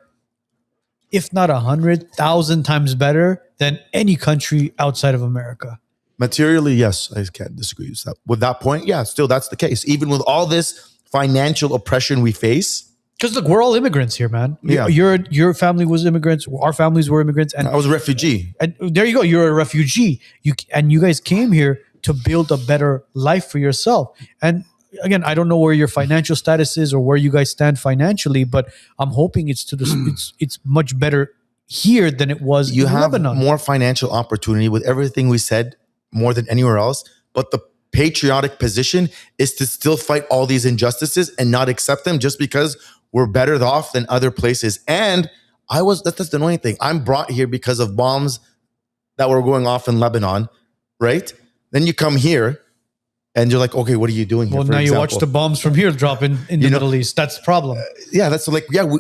if not 100,000 times better than any country outside of America. Materially, yes, I can't disagree with that point. Yeah, still that's the case. Even with all this financial oppression we face. Because look, we're all immigrants here, man. Yeah. Your family was immigrants. Our families were immigrants. And I was a refugee. And there you go. You're a refugee. You guys came here to build a better life for yourself. And again, I don't know where your financial status is or where you guys stand financially, but I'm hoping it's much better here than it was in Lebanon. You have more financial opportunity with everything we said, more than anywhere else. But the patriotic position is to still fight all these injustices and not accept them just because we're better off than other places. And that's the annoying thing. I'm brought here because of bombs that were going off in Lebanon, right? Then you come here and you're like, okay, what are you doing here? Well, now you watch the bombs from here drop in the Middle East. That's the problem.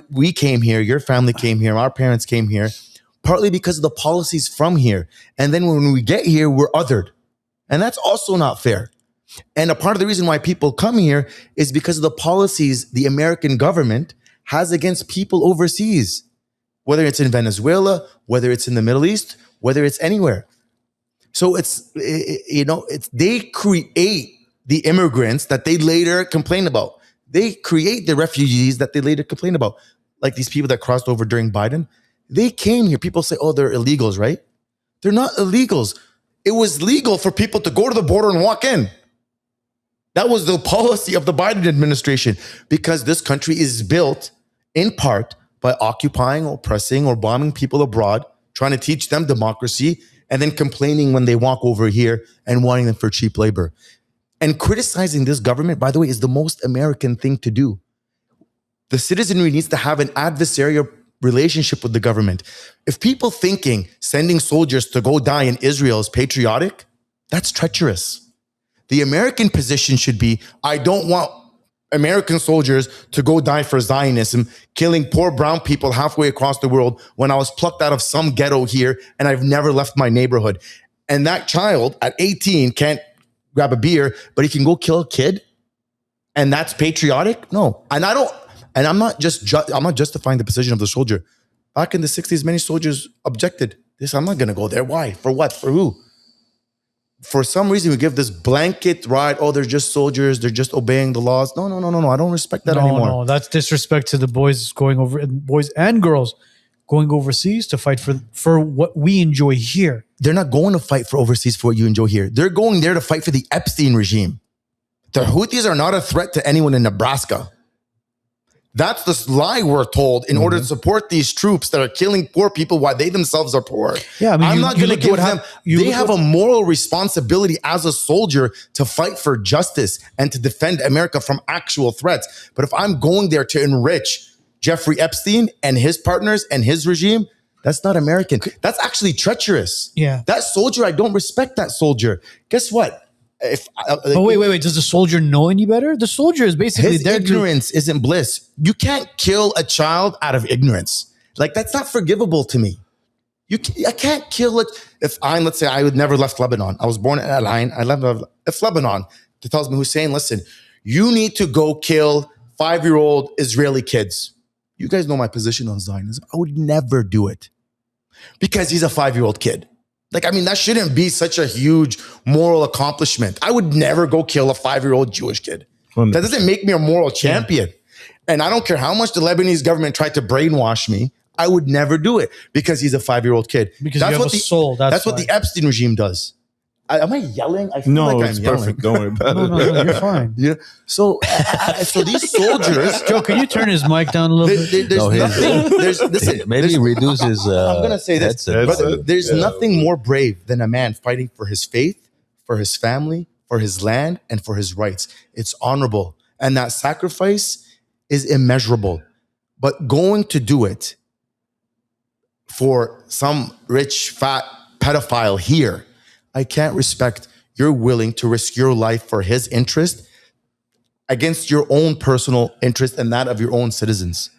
We came here, your family came here, our parents came here, partly because of the policies from here. And then when we get here, we're othered. And that's also not fair. And a part of the reason why people come here is because of the policies the American government has against people overseas, whether it's in Venezuela, whether it's in the Middle East, whether it's anywhere. So they create the immigrants that they later complain about. They create the refugees that they later complain about. Like these people that crossed over during Biden, they came here. People say, oh, they're illegals, right? They're not illegals. It was legal for people to go to the border and walk in. That was the policy of the Biden administration, because this country is built in part by occupying, oppressing, or bombing people abroad, trying to teach them democracy, and then complaining when they walk over here and wanting them for cheap labor. And criticizing this government, by the way, is the most American thing to do. The citizenry needs to have an adversarial relationship with the government. If people thinking sending soldiers to go die in Israel is patriotic, that's treacherous. The American position should be, I don't want American soldiers to go die for Zionism, killing poor brown people halfway across the world when I was plucked out of some ghetto here and I've never left my neighborhood. And that child at 18 can't grab a beer, but he can go kill a kid? And that's patriotic? No. And I'm not justifying the position of the soldier. Back in the 60s, many soldiers objected. I'm not going to go there. Why? For what? For who? For some reason, we give this blanket right. Oh, they're just soldiers. They're just obeying the laws. No. I don't respect that anymore. No, that's disrespect to the boys and girls going overseas to fight for what we enjoy here. They're not going to fight for overseas for what you enjoy here. They're going there to fight for the Epstein regime. The Houthis are not a threat to anyone in Nebraska. That's the lie we're told in order to support these troops that are killing poor people while they themselves are poor. Yeah, I mean, I'm not going to give them. They have a moral responsibility as a soldier to fight for justice and to defend America from actual threats. But if I'm going there to enrich Jeffrey Epstein and his partners and his regime, that's not American. That's actually treacherous. Yeah. That soldier, I don't respect that soldier. Guess what? Wait. Does the soldier know any better? The soldier is basically his ignorance isn't bliss. You can't kill a child out of ignorance. Like, that's not forgivable to me. I can't kill it. Let's say I would never left Lebanon. I was born in Al-Ain. I left Lebanon. It tells me, Hussein, listen, you need to go kill 5-year-old Israeli kids. You guys know my position on Zionism. I would never do it because he's a 5-year-old kid. That shouldn't be such a huge moral accomplishment. I would never go kill a 5-year-old Jewish kid. 100%. That doesn't make me a moral champion. And I don't care how much the Lebanese government tried to brainwash me. I would never do it because he's a 5-year-old kid. Because you have a soul. That's what the Epstein regime does. Am I yelling? I feel like I'm it's yelling. Perfect. Don't worry about it. No, you're fine. Yeah. So these soldiers. Joe, can you turn his mic down a little bit? Maybe reduce his. I'm gonna say this, brother. There's nothing more brave than a man fighting for his faith, for his family, for his land, and for his rights. It's honorable, and that sacrifice is immeasurable. But going to do it for some rich, fat pedophile here, I can't respect. You're willing to risk your life for his interest against your own personal interest and that of your own citizens.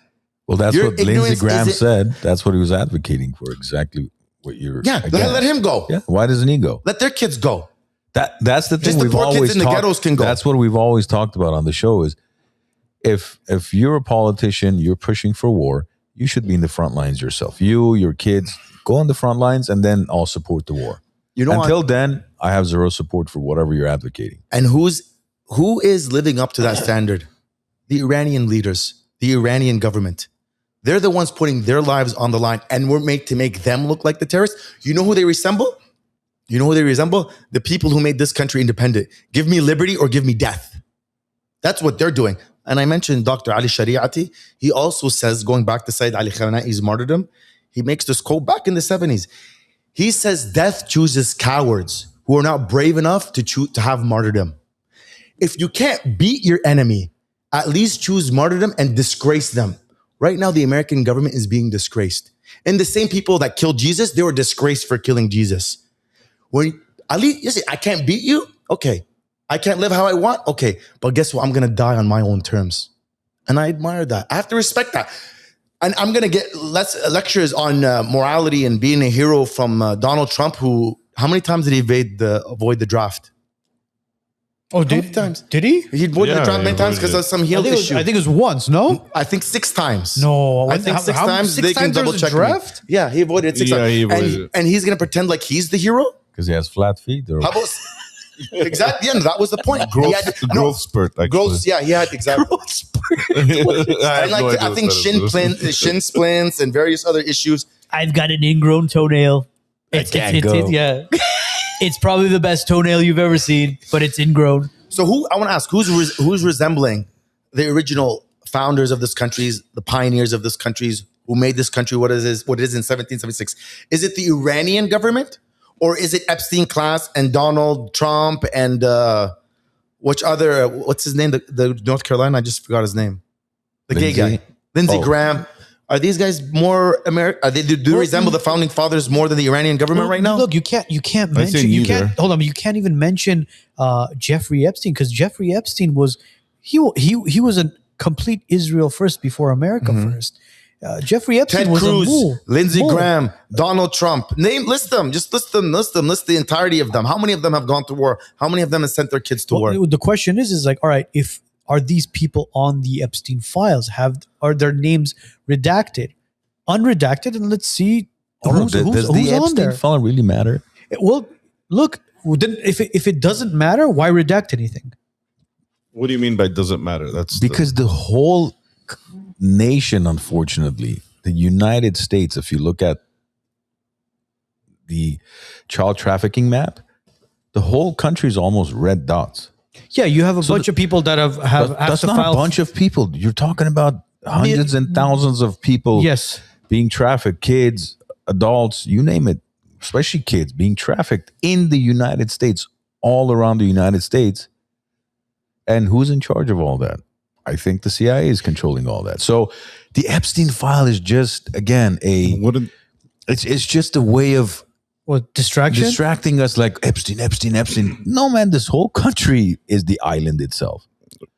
Well, that's what Lindsey Graham said. That's what he was advocating for. Exactly what you're. Yeah, let him go. Yeah. Why doesn't he go? Let their kids go. That's the thing. Just the poor kids in the ghettos can go. That's what we've always talked about on the show. Is if you're a politician, you're pushing for war, you should be in the front lines yourself. You, your kids, go on the front lines, and then I'll support the war. Until then, I have zero support for whatever you're advocating. And who is living up to that standard? The Iranian leaders, the Iranian government. They're the ones putting their lives on the line, and we're made to make them look like the terrorists. You know who they resemble? The people who made this country independent. Give me liberty or give me death. That's what they're doing. And I mentioned Dr. Ali Shariati. He also says, going back to Sayyid Ali Khamenei's martyrdom, he makes this quote back in the 70s. He says, death chooses cowards who are not brave enough to choose to have martyrdom. If you can't beat your enemy, at least choose martyrdom and disgrace them. Right now, the American government is being disgraced. And the same people that killed Jesus, they were disgraced for killing Jesus. When at least you say, I can't beat you? Okay. I can't live how I want? Okay. But guess what? I'm going to die on my own terms. And I admire that. I have to respect that. And I'm going to get lectures on morality and being a hero from Donald Trump, who, how many times did he avoid the draft? Oh, How many times? Did he? He avoided the draft many times because of some health issue. I think it was once, no? I think 6 times. No. I think 6 times. Six They can times there double was a check me. draft? Yeah, he avoided it 6 times. he avoided it. And he's going to pretend like he's the hero? Because he has flat feet. Or How about... Exactly. Yeah, that was the point. Growth spurt, actually. Growth, yeah, he had exactly. Growth spurt. I think shin splints and various other issues. I've got an ingrown toenail. Yeah. It's probably the best toenail you've ever seen, but it's ingrown. So I want to ask, who's resembling the original founders of this country, the pioneers of this country, who made this country what it is in 1776? Is it the Iranian government? Or is it Epstein class and Donald Trump and what's his name? The North Carolina, I just forgot his name. The gay guy. Lindsey Graham. Are these guys more American? Do they resemble the founding fathers more than the Iranian government right now? Look, you can't mention, you can't even mention Jeffrey Epstein, because Jeffrey Epstein was he was a complete Israel first before America first. Jeffrey Epstein Ted was Cruz, a mole. Lindsey Graham, Donald Trump. List them. Just list them. List the entirety of them. How many of them have gone to war? How many of them have sent their kids to war? The question is like, all right, are these people on the Epstein files? Are their names redacted, unredacted, and let's see who's does the on Epstein there. file really matter? Well, look, then if it doesn't matter, why redact anything? What do you mean by doesn't matter? That's Because the whole nation, unfortunately, the United States, if you look at the child trafficking map, the whole country is almost red dots. Yeah, you have a bunch of people that have That's to not file a bunch of people. You're talking about hundreds and thousands of people being trafficked, kids, adults, you name it, especially kids being trafficked in the United States, all around the United States. And who's in charge of all that? I think the CIA is controlling all that. So the Epstein file is just, again, it's just a way of distracting us, like Epstein. No, man, this whole country is the island itself.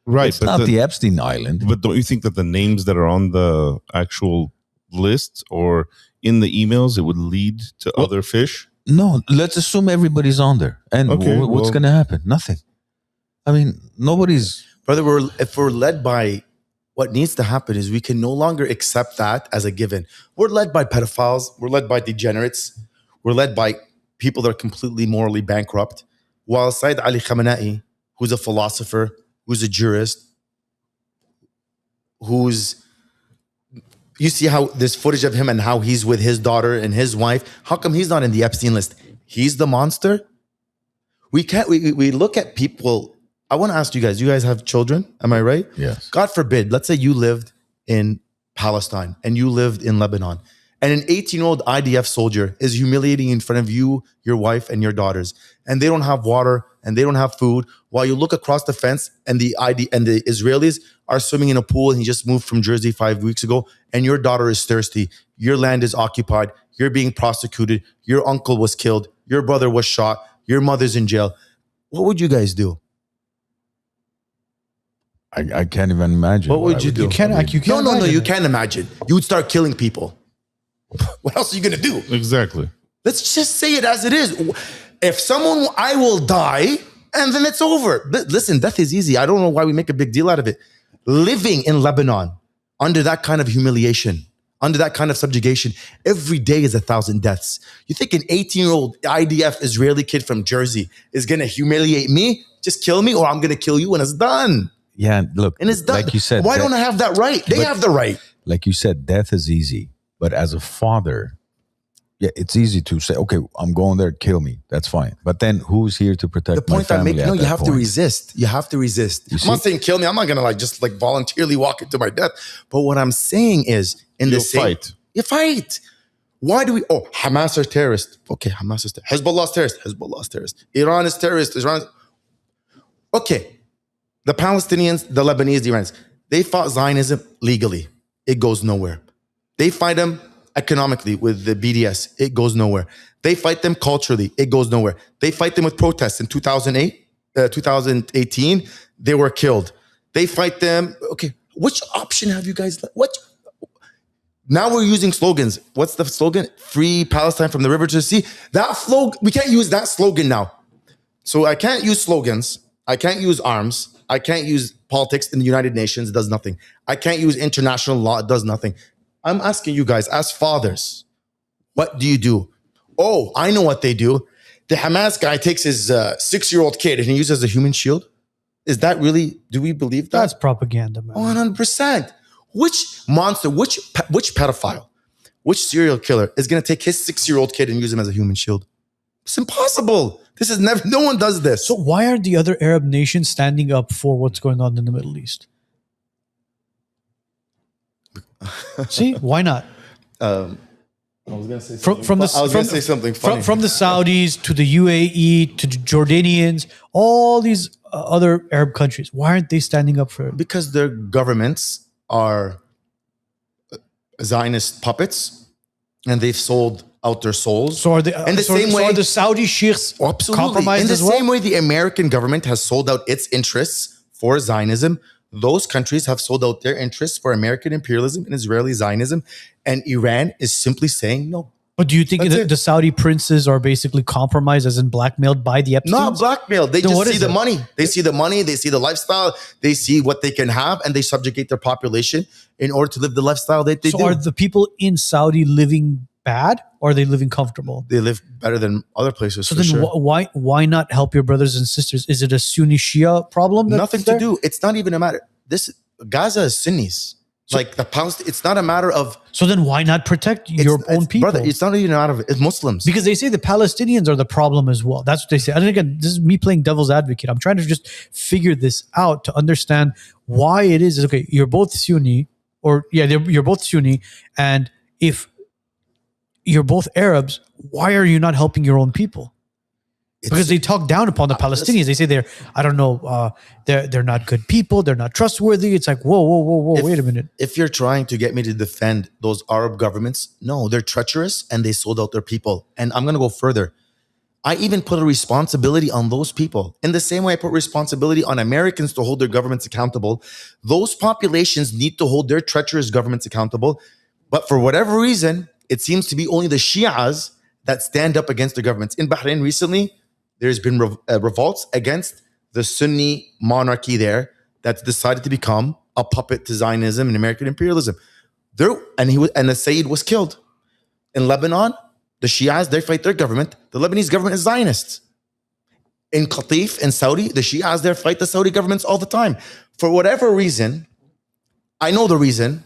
Right. It's not the Epstein island. But don't you think that the names that are on the actual list or in the emails, it would lead to other fish? No, let's assume everybody's on there. And what's going to happen? Nothing. I mean, nobody's... Brother, if we're led by what needs to happen is we can no longer accept that as a given. We're led by pedophiles. We're led by degenerates. We're led by people that are completely morally bankrupt. While Sayyid Ali Khamenei, who's a philosopher, who's a jurist, you see how this footage of him and how he's with his daughter and his wife. How come he's not in the Epstein list? He's the monster. We look at people. I want to ask you guys have children? Am I right? Yes. God forbid, let's say you lived in Palestine and you lived in Lebanon, and an 18-year-old IDF soldier is humiliating in front of you, your wife, and your daughters, and they don't have water and they don't have food, while you look across the fence and the Israelis are swimming in a pool, and he just moved from Jersey 5 weeks ago, and your daughter is thirsty, your land is occupied, you're being prosecuted, your uncle was killed, your brother was shot, your mother's in jail. What would you guys do? I can't even imagine. What would you do? You can't No, you can't imagine. You would start killing people. What else are you going to do? Exactly. Let's just say it as it is. I will die, and then it's over. Listen, death is easy. I don't know why we make a big deal out of it. Living in Lebanon under that kind of humiliation, under that kind of subjugation, every day is 1,000 deaths. You think an 18-year-old IDF Israeli kid from Jersey is going to humiliate me? Just kill me, or I'm going to kill you when it's done. Yeah, look, and it's done. Like you said, why don't I have that right? They have the right. Like you said, death is easy. But as a father, yeah, it's easy to say, okay, I'm going there, kill me. That's fine. But then who's here to protect the point my I'm family? making? No, you have to resist. You have to resist. I'm not saying kill me. I'm not going to just voluntarily walk into my death. But what I'm saying is, you fight. Why do we? Oh, Hamas are terrorists. Okay, Hamas is terrorist. Hezbollah is terrorist. Hezbollah is terrorist. Iran is terrorist. Iran. Okay, the Palestinians, the Lebanese, the Iranians, they fought Zionism legally. It goes nowhere. They fight them economically with the BDS. It goes nowhere. They fight them culturally. It goes nowhere. They fight them with protests in 2018. They were killed. They fight them. Okay, which option have you guys? What? Now we're using slogans. What's the slogan? Free Palestine from the river to the sea. That slogan, we can't use that slogan now. So I can't use slogans. I can't use arms. I can't use politics in the United Nations. It does nothing. I can't use international law. It does nothing. I'm asking you guys, as fathers, what do you do? Oh, I know what they do. The Hamas guy takes his 6-year-old kid and he uses a human shield. Is that really, do we believe that? That's propaganda, man. 100%. Which monster, which pedophile, which serial killer is going to take his 6-year-old kid and use him as a human shield? It's impossible. This is never, no one does this. So why aren't the other Arab nations standing up for what's going on in the Middle East? See, why not? I was going to say something funny. From the Saudis to the UAE to the Jordanians, all these other Arab countries, why aren't they standing up for it? Because their governments are Zionist puppets and they've sold out their souls. So are they? In the same way, are the Saudi sheikhs compromised as well? In the same way, the American government has sold out its interests for Zionism. Those countries have sold out their interests for American imperialism and Israeli Zionism, and Iran is simply saying no. But do you think the Saudi princes are basically compromised, as in blackmailed by the Epstein? Not blackmailed. They just see the money. They see the money. They see the lifestyle. They see what they can have, and they subjugate their population in order to live the lifestyle that they do. So are the people in Saudi living bad, or are they living comfortable? They live better than other places. So then why not help your brothers and sisters? Is it a Sunni Shia problem? Nothing to do. It's not even a matter. Gaza is Sunnis. Like the Palestinians, it's not a matter of. So then why not protect your own people? Brother, it's not even a matter of, it's Muslims. Because they say the Palestinians are the problem as well. That's what they say. And again, this is me playing devil's advocate. I'm trying to just figure this out to understand why it is. Okay, you're both Sunni, you're both Sunni. And if you're both Arabs, why are you not helping your own people? Because they talk down upon the Palestinians. They say they're not good people. They're not trustworthy. It's like, whoa, wait a minute. If you're trying to get me to defend those Arab governments, no, they're treacherous and they sold out their people. And I'm going to go further. I even put a responsibility on those people. In the same way I put responsibility on Americans to hold their governments accountable, those populations need to hold their treacherous governments accountable. But for whatever reason, it seems to be only the Shias that stand up against the governments. In Bahrain recently, there's been revolts against the Sunni monarchy there that's decided to become a puppet to Zionism and American imperialism. And the Sayyid was killed. In Lebanon, the Shias, they fight their government. The Lebanese government is Zionists. In Qatif, in Saudi, the Shias there fight the Saudi governments all the time. For whatever reason, I know the reason.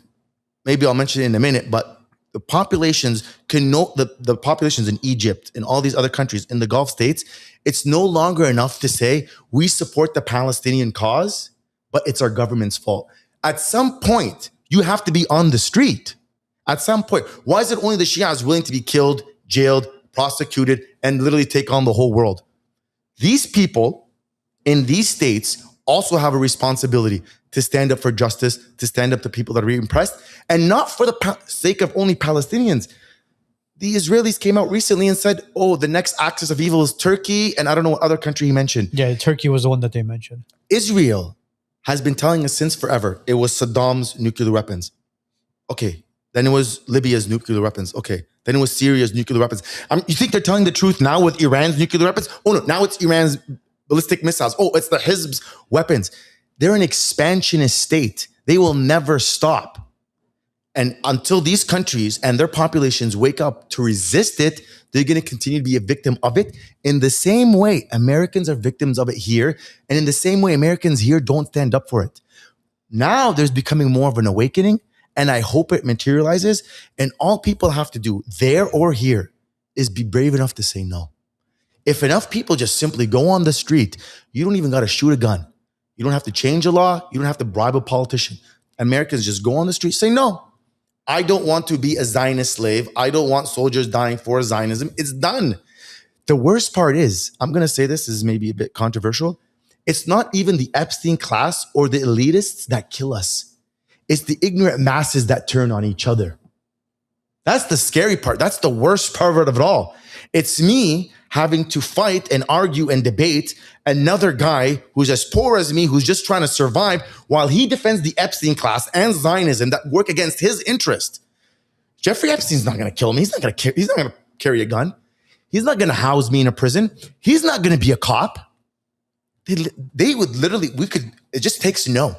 Maybe I'll mention it in a minute, but the populations can know the populations in Egypt and all these other countries in the Gulf states. It's no longer enough to say we support the Palestinian cause, but it's our government's fault. At some point, you have to be on the street. At some point, why is it only the Shias willing to be killed, jailed, prosecuted, and literally take on the whole world? These people in these states also have a responsibility to stand up for justice, to stand up to people that are being oppressed, and not for the sake of only Palestinians. The Israelis came out recently and said, oh, the next axis of evil is Turkey, and I don't know what other country he mentioned. Yeah, Turkey was the one that they mentioned. Israel has been telling us since forever, it was Saddam's nuclear weapons. Okay, then it was Libya's nuclear weapons. Okay, then it was Syria's nuclear weapons. You think they're telling the truth now with Iran's nuclear weapons? Oh no, now it's Iran's ballistic missiles. Oh, it's the Hizb's weapons. They're an expansionist state. They will never stop. And until these countries and their populations wake up to resist it, they're going to continue to be a victim of it. In the same way, Americans are victims of it here. And in the same way, Americans here don't stand up for it. Now there's becoming more of an awakening, and I hope it materializes. And all people have to do there or here is be brave enough to say no. If enough people just simply go on the street, you don't even got to shoot a gun. You don't have to change a law. You don't have to bribe a politician. Americans just go on the street, say no. I don't want to be a Zionist slave. I don't want soldiers dying for Zionism. It's done. The worst part is, I'm going to say this is maybe a bit controversial. It's not even the Epstein class or the elitists that kill us. It's the ignorant masses that turn on each other. That's the scary part. That's the worst part of it all. It's me having to fight and argue and debate another guy who's as poor as me, who's just trying to survive while he defends the Epstein class and Zionism that work against his interest. Jeffrey Epstein's not going to kill me. He's not going to carry a gun. He's not going to house me in a prison. He's not going to be a cop. They would literally, it just takes no.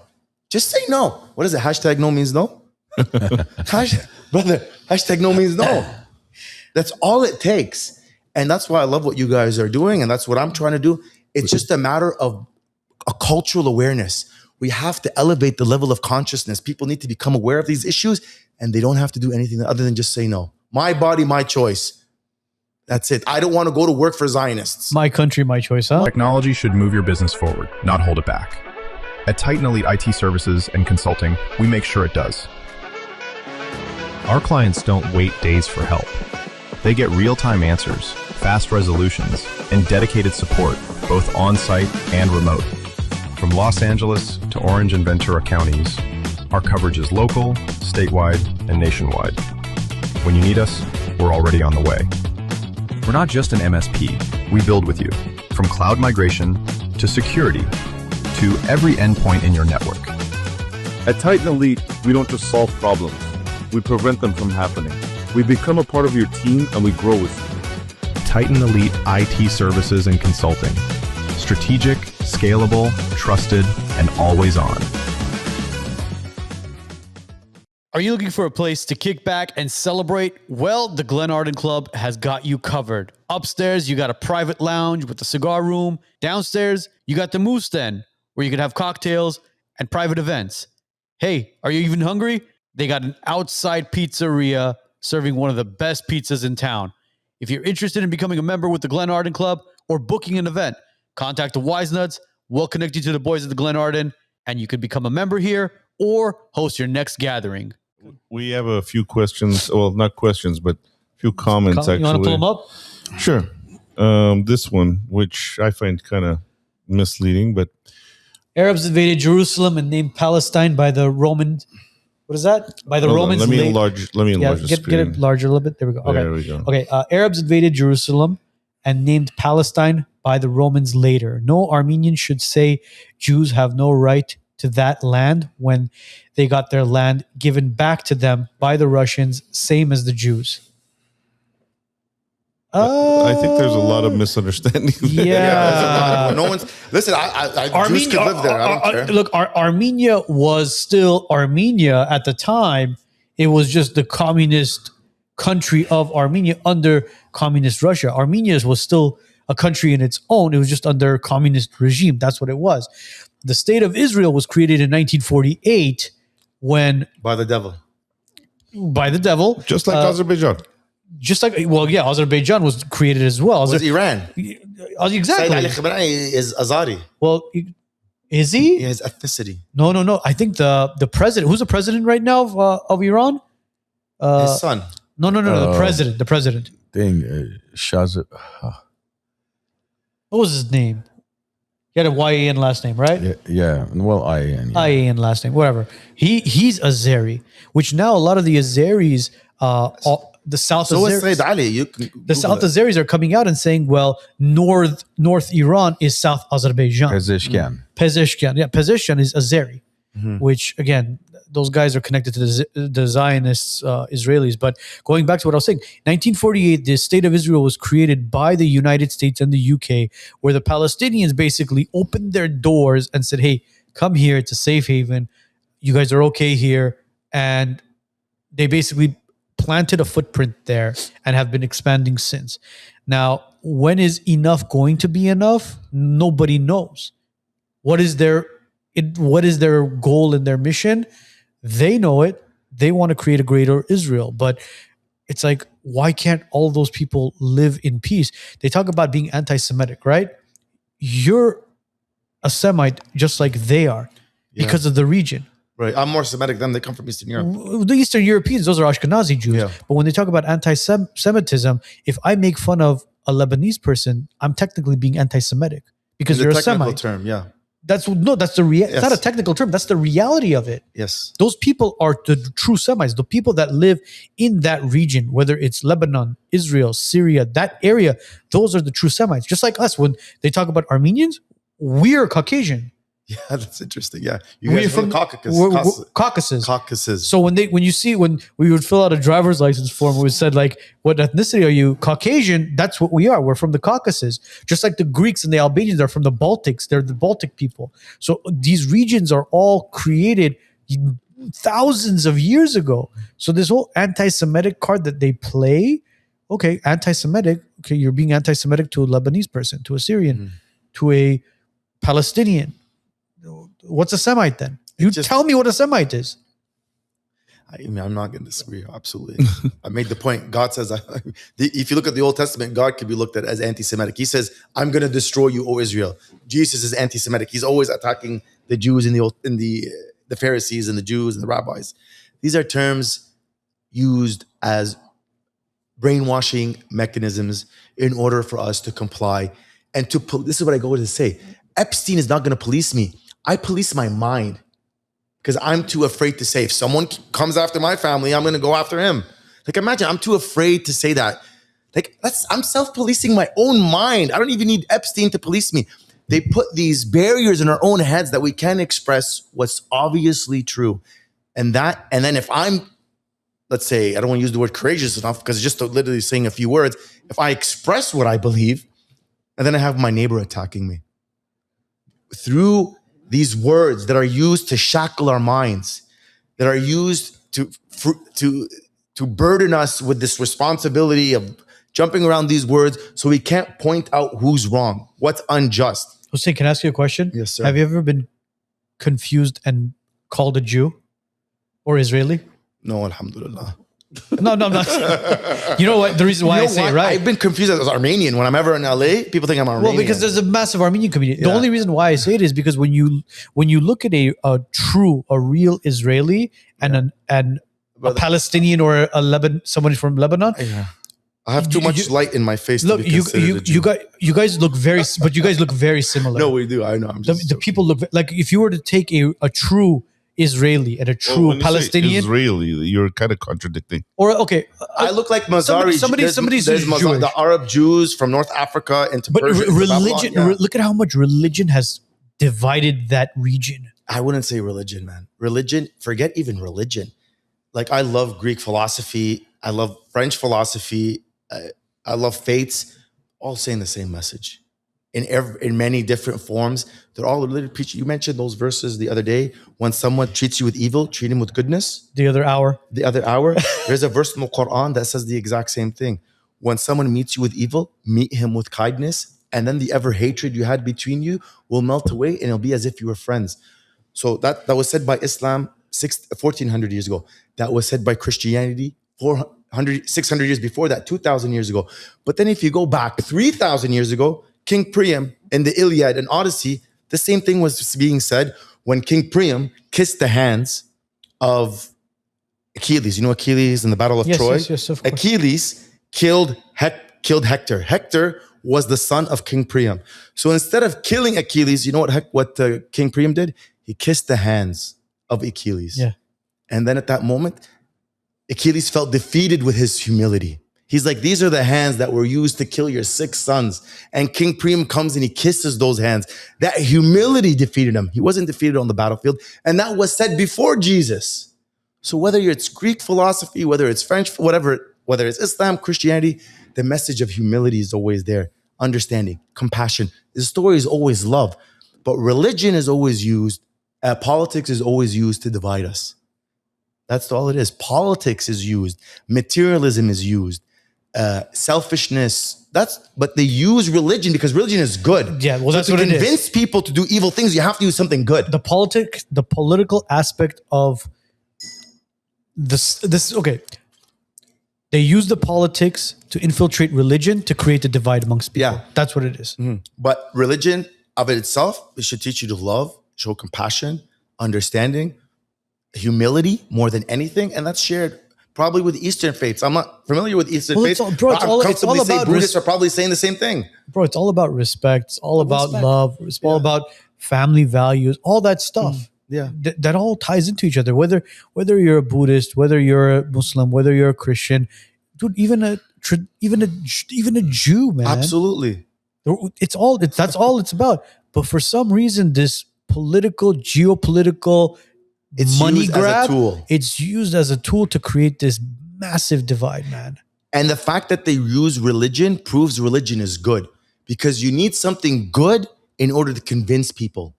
Just say no. What is it? Hashtag no means no? Hashtag no means no. That's all it takes. And that's why I love what you guys are doing. And that's what I'm trying to do. It's just a matter of a cultural awareness. We have to elevate the level of consciousness. People need to become aware of these issues, and they don't have to do anything other than just say no. My body, my choice. That's it. I don't want to go to work for Zionists. My country, my choice, huh? Technology should move your business forward, not hold it back. At Titan Elite IT Services and Consulting, we make sure it does. Our clients don't wait days for help. They get real-time answers, fast resolutions, and dedicated support, both on-site and remote. From Los Angeles to Orange and Ventura counties, our coverage is local, statewide, and nationwide. When you need us, we're already on the way. We're not just an MSP. We build with you, from cloud migration to security to every endpoint in your network. At Titan Elite, we don't just solve problems. We prevent them from happening. We become a part of your team and we grow with you. Titan Elite IT Services and Consulting. Strategic, scalable, trusted, and always on. Are you looking for a place to kick back and celebrate? Well, the Glenarden Club has got you covered. Upstairs, you got a private lounge with a cigar room. Downstairs, you got the Moose Den, where you can have cocktails and private events. Hey, are you even hungry? They got an outside pizzeria serving one of the best pizzas in town. If you're interested in becoming a member with the Glenarden Club or booking an event, contact the WiseNuts. We'll connect you to the boys at the Glenarden, and you can become a member here or host your next gathering. We have a few questions. Well, not questions, but a few comments, actually. You want to pull them up? Sure. This one, which I find kind of misleading, but Arabs invaded Jerusalem and named Palestine by the Romans. What is that? By the Romans. Let me enlarge the get screen. it larger a little bit. There we go. Okay. There we go. Okay. Arabs invaded Jerusalem and named Palestine by the Romans later. No Armenian should say Jews have no right to that land when they got their land given back to them by the Russians, same as the Jews. I think there's a lot of misunderstanding there. Yeah. No one's listen. Jews could live there. I don't care. Look, Armenia was still Armenia at the time. It was just the communist country of Armenia under communist Russia. Armenia was still a country in its own. It was just under communist regime. That's what it was. The state of Israel was created in 1948 when by the devil. Just like Azerbaijan. Just like, well, yeah, Azerbaijan was created as well. Was Iran. Exactly. Sayyid Ali Khamenei is Azari. Well, is he? He has ethnicity. No. I think the president, who's the president right now of Iran? His son. No. The president. Shazad. What was his name? He had a Y-A-N last name, right? Yeah. Well, I-A-N. Yeah. I-A-N last name, whatever. He's Azeri, which now a lot of the Azeris, the South Azeris, the South Azeris are coming out and saying, well, North Iran is South Azerbaijan. Pezeshkian. Yeah, Pezeshkian is Azeri, which again, those guys are connected to the Zionists, Israelis. But going back to what I was saying, 1948, the state of Israel was created by the United States and the UK, where the Palestinians basically opened their doors and said, hey, come here, it's a safe haven. You guys are okay here. And they basically planted a footprint there and have been expanding since. Now, when is enough going to be enough? Nobody knows. What is their goal and their mission? They know it. They want to create a greater Israel. But it's like, why can't all those people live in peace? They talk about being anti-Semitic, right? You're a Semite just like they are because of the region. Right. I'm more Semitic than they come from Eastern Europe. The Eastern Europeans, those are Ashkenazi Jews. Yeah. But when they talk about anti-Semitism, if I make fun of a Lebanese person, I'm technically being anti-Semitic because you're a technical Semite. term, yeah. That's the it's not a technical term. That's the reality of it. Yes. Those people are the true Semites, the people that live in that region, whether it's Lebanon, Israel, Syria, that area, those are the true Semites. Just like us, when they talk about Armenians, we're Caucasian. Yeah, that's interesting. Yeah. You We're guys from Caucasus. Caucasus. So when we would fill out a driver's license form, we said like, what ethnicity are you? Caucasian. That's what we are. We're from the Caucasus. Just like the Greeks and the Albanians are from the Baltics. They're the Baltic people. So these regions are all created thousands of years ago. So this whole anti-Semitic card that they play, okay, anti-Semitic. Okay, you're being anti-Semitic to a Lebanese person, to a Syrian, to a Palestinian. What's a Semite then? You tell me what a Semite is. I mean, I'm not going to disagree. Absolutely. I made the point. God says, if you look at the Old Testament, God can be looked at as anti-Semitic. He says, I'm going to destroy you, O Israel. Jesus is anti-Semitic. He's always attacking the Jews and the Pharisees and the Jews and the rabbis. These are terms used as brainwashing mechanisms in order for us to comply. And this is what I go to say. Epstein is not going to police me. I police my mind because I'm too afraid to say, if someone comes after my family, I'm going to go after him. Like, imagine, I'm too afraid to say that. Like, I'm self-policing my own mind. I don't even need Epstein to police me. They put these barriers in our own heads that we can't express what's obviously true. And then if I'm, let's say, I don't want to use the word courageous enough because it's just literally saying a few words. If I express what I believe, and then I have my neighbor attacking me. Through these words that are used to shackle our minds, that are used to burden us with this responsibility of jumping around these words so we can't point out who's wrong, what's unjust. Hussein, can I ask you a question? Yes, sir. Have you ever been confused and called a Jew or Israeli? No, alhamdulillah. No, I'm not. You know what? The reason why I say it, right? I've been confused as Armenian. When I'm ever in LA, people think I'm Armenian. Well, because there's a massive Armenian community. The only reason why I say it is because when you look at a real Israeli and a Palestinian or a Lebanon, somebody from Lebanon, I have too much light in my face. Look, to be considered a Jew. you guys look but you guys look very similar. No, we do. I know. The people look like if you were to take a true Israeli and a true Palestinian. Israeli, you're kind of contradicting. Or okay, I look like Mazari. Somebody's There's Jewish. the Arab Jews from North Africa into But Persia. religion. Babylon, Look at how much religion has divided that region. I wouldn't say religion, man. Religion. Forget even religion. Like, I love Greek philosophy. I love French philosophy. I love faiths. All saying the same message. In many different forms. They're all literally preaching. You mentioned those verses the other day. When someone treats you with evil, treat him with goodness. The other hour. There's a verse in the Quran that says the exact same thing. When someone meets you with evil, meet him with kindness. And then the ever hatred you had between you will melt away and it'll be as if you were friends. So that was said by Islam 1,400 years ago. That was said by Christianity 600 years before that, 2,000 years ago. But then if you go back 3,000 years ago, King Priam in the Iliad and Odyssey, the same thing was being said when King Priam kissed the hands of Achilles. You know Achilles in the Battle of Troy? Yes, of course. Achilles killed Hector. Hector was the son of King Priam. So instead of killing Achilles, you know what King Priam did? He kissed the hands of Achilles. Yeah. And then at that moment, Achilles felt defeated with his humility. He's like, these are the hands that were used to kill your 6 sons. And King Priam comes and he kisses those hands. That humility defeated him. He wasn't defeated on the battlefield. And that was said before Jesus. So whether it's Greek philosophy, whether it's French, whatever, whether it's Islam, Christianity, the message of humility is always there. Understanding, compassion. The story is always love. But religion is always used, politics is always used to divide us. That's all it is. Politics is used. Materialism is used. Selfishness. But they use religion because religion is good. Yeah, well, so that's to what it is. convince people to do evil things, you have to use something good. The political aspect of this. Okay, they use the politics to infiltrate religion to create a divide amongst people. Yeah, that's what it is. Mm-hmm. But religion of itself, it should teach you to love, show compassion, understanding. humility more than anything, and that's shared probably with Eastern faiths. I'm not familiar with Eastern faiths, it's but I'm all comfortably say about Buddhists are probably saying the same thing. Bro, it's all about respect. It's all about love. It's all about family values, all that stuff. Yeah. That all ties into each other. Whether you're a Buddhist, whether you're a Muslim, whether you're a Christian, dude, even a Jew, man. Absolutely. That's all it's about. But for some reason, this geopolitical money used grab, as a tool. it's used as a tool to create this massive divide, man. And the fact that they use religion proves religion is good, because you need something good in order to convince people.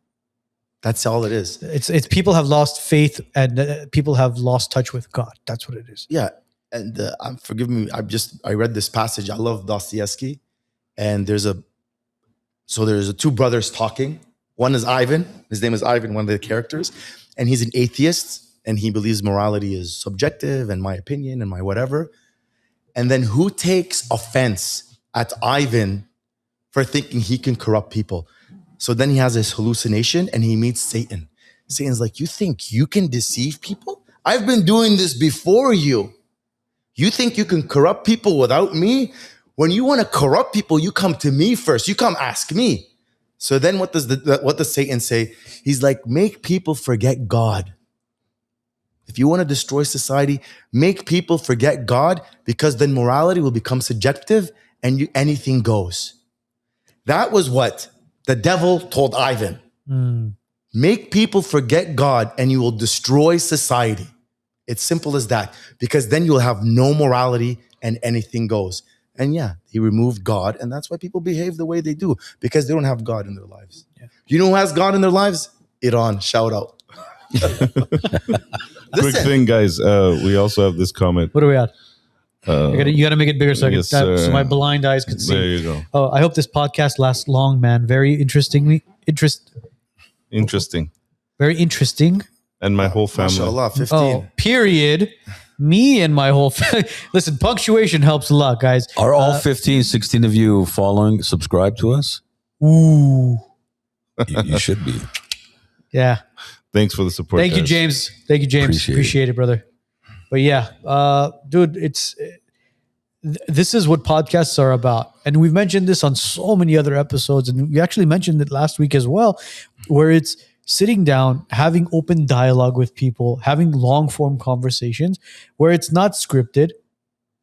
That's all it is. It's people have lost faith and people have lost touch with God. That's what it is. Yeah. And forgive me, I read this passage. I love Dostoevsky. And there's two brothers talking. One is Ivan. His name is Ivan, one of the characters. And he's an atheist. And he believes morality is subjective and my opinion and my whatever. And then who takes offense at Ivan for thinking he can corrupt people? So then he has this hallucination and he meets Satan. Satan's like, you think you can deceive people? I've been doing this before you. You think you can corrupt people without me? When you want to corrupt people, you come to me first. You come ask me. So then what does Satan say? He's like, make people forget God. If you want to destroy society, make people forget God, because then morality will become subjective and anything goes. That was what the devil told Ivan. Make people forget God and you will destroy society. It's simple as that, because then you'll have no morality and anything goes. And yeah, he removed God, and that's why people behave the way they do, because they don't have God in their lives. Yeah. You know who has God in their lives? Iran, shout out. Quick thing, guys. We also have this comment. What are we at? You got to make it bigger so, so my blind eyes can see. There you go. Oh, I hope this podcast lasts long, man. Very interesting. Very interesting. And my whole family. Mashallah, 15. Oh, period. Me and my whole family. Listen, punctuation helps a lot, guys. Are all 15, 16 of you subscribed to us? Ooh. You should be. Yeah. Thanks for the support. Thank you, James. Thank you, James. Appreciate it, brother. But yeah, dude, this is what podcasts are about. And we've mentioned this on so many other episodes. And we actually mentioned it last week as well, where it's sitting down, having open dialogue with people, having long form conversations where it's not scripted.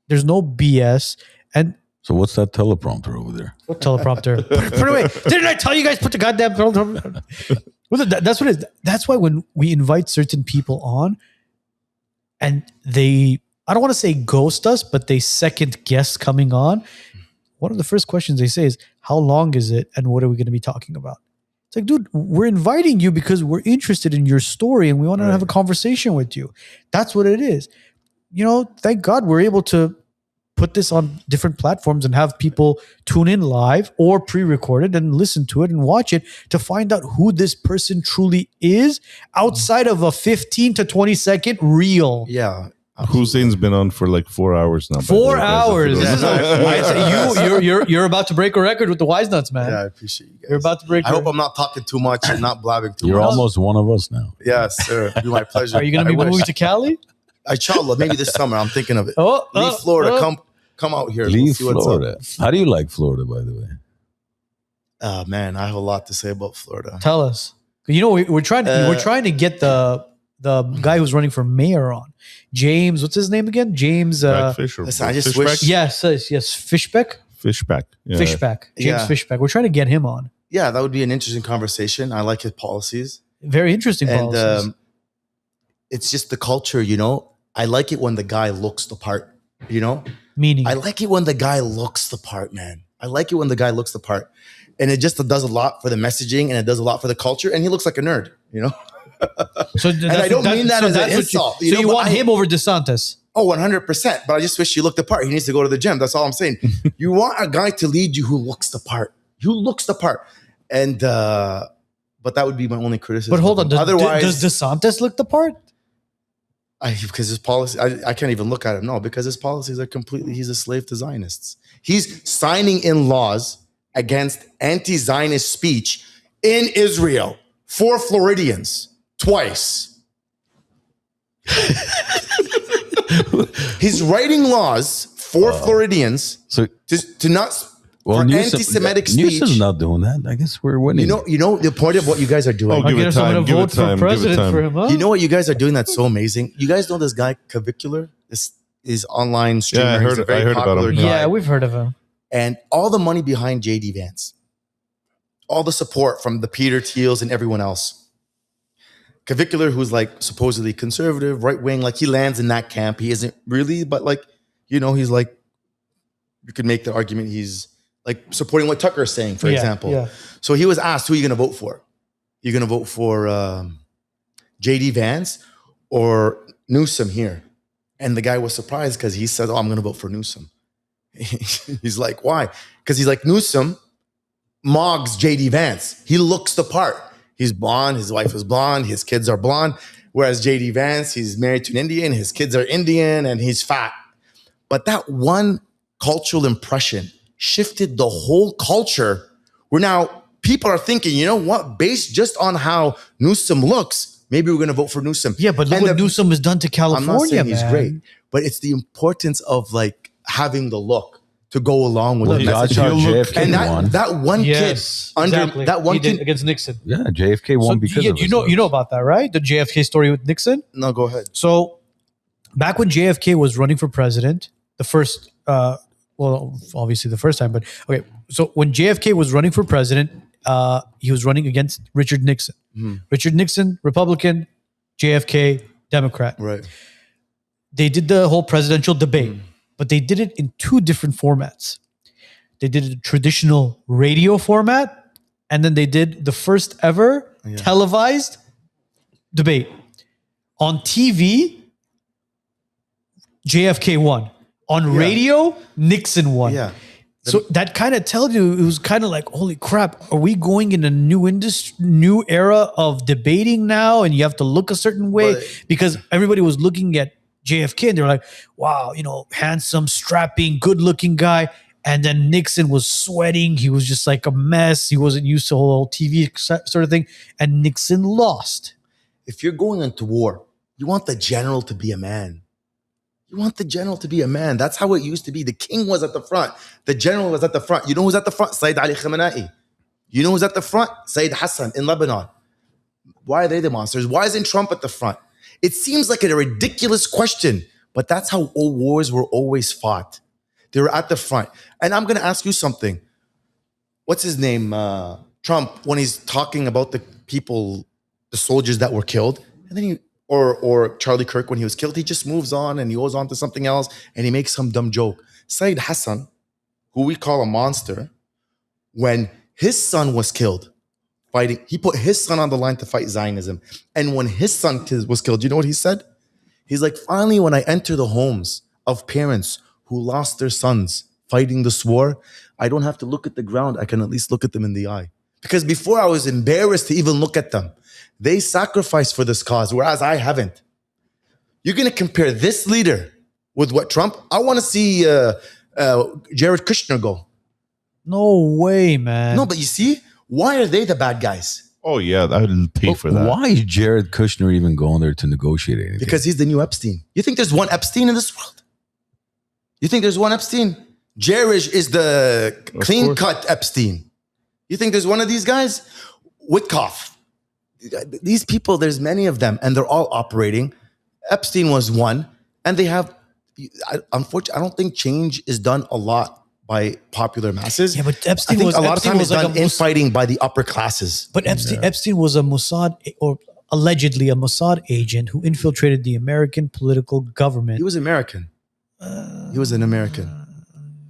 There's no BS. And so what's that teleprompter over there? What teleprompter? Put it away. Didn't I tell you guys put the goddamn teleprompter? That's what it is. That's why when we invite certain people on and I don't want to say ghost us, but they second guess coming on, one of the first questions they say is, how long is it and what are we going to be talking about? It's like, dude, we're inviting you because we're interested in your story and we want to have a conversation with you. That's what it is. You know, thank God we're able to put this on different platforms and have people tune in live or pre-recorded and listen to it and watch it to find out who this person truly is outside of a 15 to 20 second reel. Yeah. Hussein's been on for like 4 hours now. 4 hours. This is you're about to break a record with the WiseNuts, man. Yeah, I appreciate you guys. You're about to break. I hope I'm not talking too much and not blabbing too much. You're almost one of us now. Yes, sir. It'd be my pleasure. Are you going to be moving to Cali? Inshallah, maybe this summer. I'm thinking of it. Leave Florida. Come out here. Leave see what's Florida. up. How do you like Florida, by the way? Man, I have a lot to say about Florida. Tell us. You know, we're trying to get the guy who's running for mayor on. James, what's his name again? James. Listen, I just wish. Yes, Fishbeck. Fishback. Yeah. Fishback. James Fishbeck. We're trying to get him on. Yeah, that would be an interesting conversation. I like his policies. Very interesting policies. And it's just the culture, you know. I like it when the guy looks the part, you know. Meaning? I like it when the guy looks the part, man. I like it when the guy looks the part. And it just does a lot for the messaging and it does a lot for the culture. And he looks like a nerd, you know. So and I don't mean that as an insult. So you want him over DeSantis? Oh, 100%. But I just wish he looked the part. He needs to go to the gym. That's all I'm saying. You want a guy to lead you who looks the part. Who looks the part. And but that would be my only criticism. But hold on. Otherwise, does DeSantis look the part? Because his policy, I can't even look at him. No, because his policies are he's a slave to Zionists. He's signing in laws against anti-Zionist speech in Israel for Floridians twice. He's writing laws for Floridians to not for anti-Semitic speech. Newsom's not doing that. I guess we're winning. You know the point of what you guys are doing. Oh, give it time. Give it time. Give it time. You know what you guys are doing that's so amazing? You guys know this guy, Cavicular? This is online streamer. Yeah, He's a very I heard about him. guy. Yeah, we've heard of him. And all the money behind JD Vance. All the support from the Peter Thiels and everyone else. Cavicular, who's like supposedly conservative, right wing, like he lands in that camp. He isn't really, but like, you know, he's like, you could make the argument he's like supporting what Tucker is saying, for example. Yeah. So he was asked, who are you going to vote for? You're going to vote for JD Vance or Newsom here? And the guy was surprised because he said, I'm going to vote for Newsom. He's like, why? Because he's like, Newsom mogs JD Vance. He looks the part. He's blonde. His wife is blonde. His kids are blonde. Whereas JD Vance, he's married to an Indian. His kids are Indian and he's fat. But that one cultural impression shifted the whole culture where now people are thinking, you know what, based just on how Newsom looks, maybe we're going to vote for Newsom. Yeah, but look what Newsom has done to California, I'm not saying he's man. great, but it's the importance of like having the look to go along with the that's message. how JFK won. That one kid exactly. that one He did kid against Nixon. Yeah, JFK won because of you know about that, right? The JFK story with Nixon. No, go ahead. So back when JFK was running for president, the first, well, obviously the first time, but okay. So when JFK was running for president, he was running against Richard Nixon. Richard Nixon, Republican, JFK, Democrat. Right. They did the whole presidential debate, but they did it in two different formats. They did a traditional radio format, and then they did the first ever televised debate. On TV, JFK won. On radio, Nixon won. Yeah. So that kind of tells you, it was kind of like, holy crap, are we going in a new industry, new era of debating now? And you have to look a certain way because everybody was looking at JFK and they were like, wow, you know, handsome, strapping, good looking guy. And then Nixon was sweating. He was just like a mess. He wasn't used to the whole TV sort of thing. And Nixon lost. If you're going into war, you want the general to be a man. You want the general to be a man. That's how it used to be. The king was at the front. The general was at the front. You know who's at the front? Sayyid Ali Khamenei. You know who's at the front? Sayyid Hassan in Lebanon. Why are they the monsters? Why isn't Trump at the front? It seems like a ridiculous question, but that's how all wars were always fought. They were at the front. And I'm going to ask you something. What's his name? Trump, when he's talking about the people, the soldiers that were killed, and then or Charlie Kirk when he was killed, he just moves on and he goes on to something else and he makes some dumb joke. Sayyid Hassan, who we call a monster, when his son was killed fighting, he put his son on the line to fight Zionism. And when his son was killed, you know what he said? He's like, finally, when I enter the homes of parents who lost their sons fighting this war, I don't have to look at the ground. I can at least look at them in the eye. Because before I was embarrassed to even look at them. They sacrificed for this cause, whereas I haven't. You're going to compare this leader with what Trump? I want to see Jared Kushner go. No way, man. No, but you see, why are they the bad guys? Oh, yeah, I'd pay for that. Why is Jared Kushner even going there to negotiate anything? Because he's the new Epstein. You think there's one Epstein in this world? You think there's one Epstein? Jared is the clean-cut Epstein. You think there's one of these guys? Witkoff. These people, there's many of them, and they're all operating. Epstein was one, and they have, unfortunately, I don't think change is done a lot by popular masses. Yeah, but Epstein I think was a lot of time is like done infighting by the upper classes. But Epstein was a Mossad, or allegedly a Mossad agent who infiltrated the American political government. He was American. He was an American.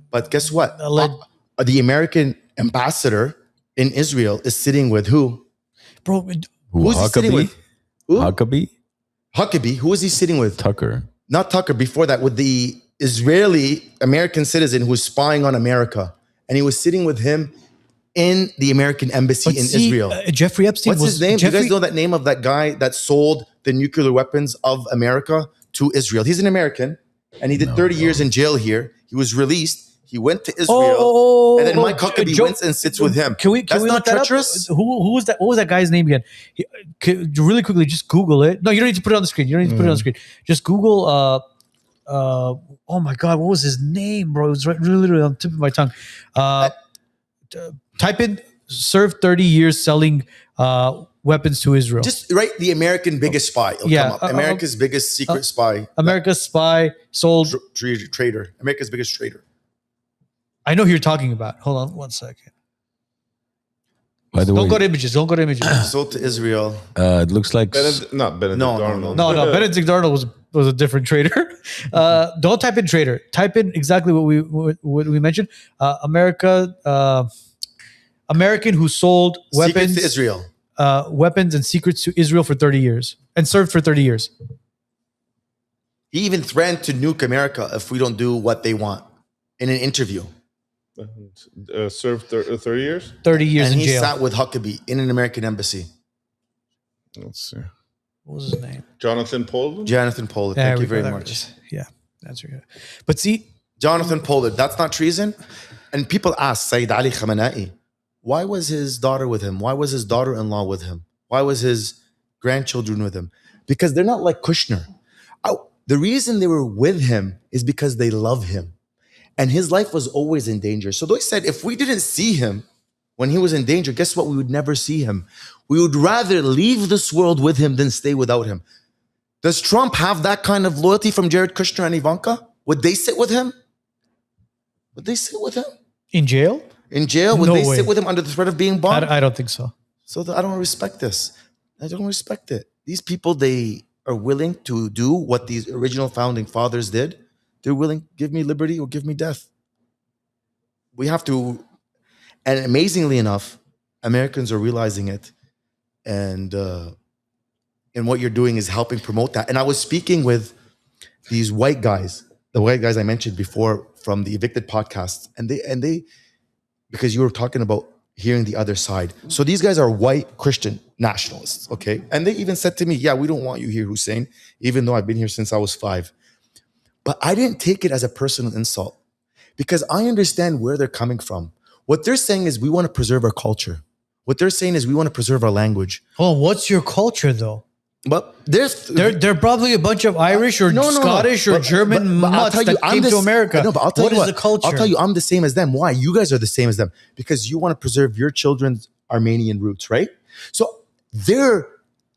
But guess what? The American ambassador in Israel is sitting with who? Bro, who's he sitting with? Who? Huckabee. Who is he sitting with? Tucker. Not Tucker. Before that, with the Israeli American citizen who was spying on America. And he was sitting with him in the American embassy in Israel. Jeffrey Epstein. What's his name? Do you guys know that name of that guy that sold the nuclear weapons of America to Israel? He's an American. And he did 30 years in jail here. He was released. He went to Israel, and then Mike Huckabee Joe- went and sits with him. That's we not look that up? treacherous? Who was that? What was that guy's name again? Really quickly, just Google it. No, you don't need to put it on the screen. You don't need to put it on the screen. Just Google. Oh my God, what was his name, bro? It was literally on the tip of my tongue. Type in served 30 years selling weapons to Israel. Just write the American biggest spy. It'll come up. America's biggest secret spy. America's spy sold Trader. America's biggest trader. I know who you're talking about. Hold on 1 second. By the Don't way, go to images. Don't go to images. Sold to Israel. it looks like Not Benedict Arnold. No, Benedict Arnold was a different trader. Don't type in trader. Type in exactly what we mentioned. American who sold weapons Secrets to Israel. Weapons and secrets to Israel for 30 years and served for 30 years. He even threatened to nuke America if we don't do what they want in an interview. Served 30 years? 30 years and in he jail. sat with Huckabee in an American embassy. Let's see. What was his name? Jonathan Pollard? Jonathan Pollard. There Thank we you go, very there much. it is. Yeah, that's right. But see, Jonathan Pollard, that's not treason? And people ask Sayyid Ali Khamenei, why was his daughter with him? Why was his daughter-in-law with him? Why was his grandchildren with him? Because they're not like Kushner. The reason they were with him is because they love him. And his life was always in danger. So they said, if we didn't see him when he was in danger, guess what? We would never see him. We would rather leave this world with him than stay without him. Does Trump have that kind of loyalty from Jared Kushner and Ivanka? Would they sit with him? Would they sit with him? in jail? In jail? Would No they way. sit with him under the threat of being bombed? I don't think so. So I don't respect this. I don't respect it. These people, they are willing to do what these original founding fathers did. They're willing, give me liberty or give me death. We have to, and amazingly enough, Americans are realizing it. And what you're doing is helping promote that. And I was speaking with these white guys, the white guys I mentioned before from the Evicted podcast, and they, because you were talking about hearing the other side. So these guys are white Christian nationalists, okay? And they even said to me, yeah, we don't want you here, Hussein, even though I've been here since I was 5. But I didn't take it as a personal insult because I understand where they're coming from. What they're saying is we want to preserve our culture. What they're saying is we want to preserve our language. Oh, what's your culture though? But they're probably a bunch of Irish or Scottish or German mutts that came to America. No, but I'll tell What you is the culture? I'll tell you, I'm the same as them. Why? You guys are the same as them because you want to preserve your children's Armenian roots, right? So their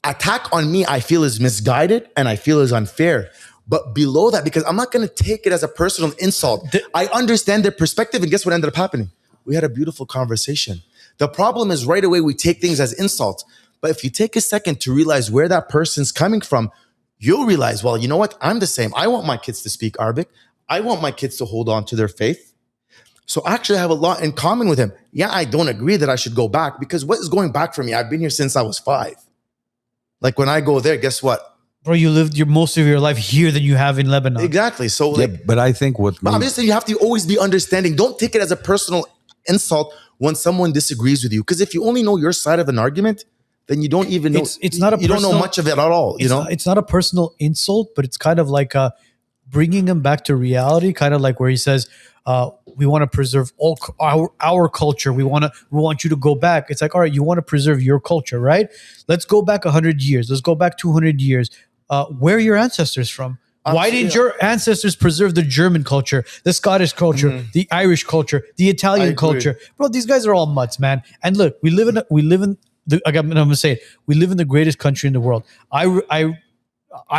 attack on me, I feel, is misguided and I feel is unfair. But below that, because I'm not going to take it as a personal insult. I understand their perspective, and guess what ended up happening? We had a beautiful conversation. The problem is right away we take things as insults. But if you take a second to realize where that person's coming from, you'll realize, well, you know what? I'm the same. I want my kids to speak Arabic. I want my kids to hold on to their faith. So actually I have a lot in common with him. Yeah, I don't agree that I should go back because what is going back for me? I've been here since I was 5. Like when I go there, guess what? Bro, you lived most of your life here than you have in Lebanon. Exactly. So like, but I think what I'm just saying you have to always be understanding. Don't take it as a personal insult when someone disagrees with you. Because if you only know your side of an argument, then you don't even know. It's not a you don't know much of it at all. You know, it's not a personal insult, but it's kind of like bringing him back to reality. Kind of like where he says, "We want to preserve all our culture. We want you to go back." It's like, all right, you want to preserve your culture, right? Let's go back 100 years. Let's go back 200 years. Where are your ancestors from? Why didn't your ancestors preserve the German culture, the Scottish culture, the Irish culture, the Italian culture? Bro, these guys are all mutts, man. And look, we live in I'm going to say it. We live in the greatest country in the world. I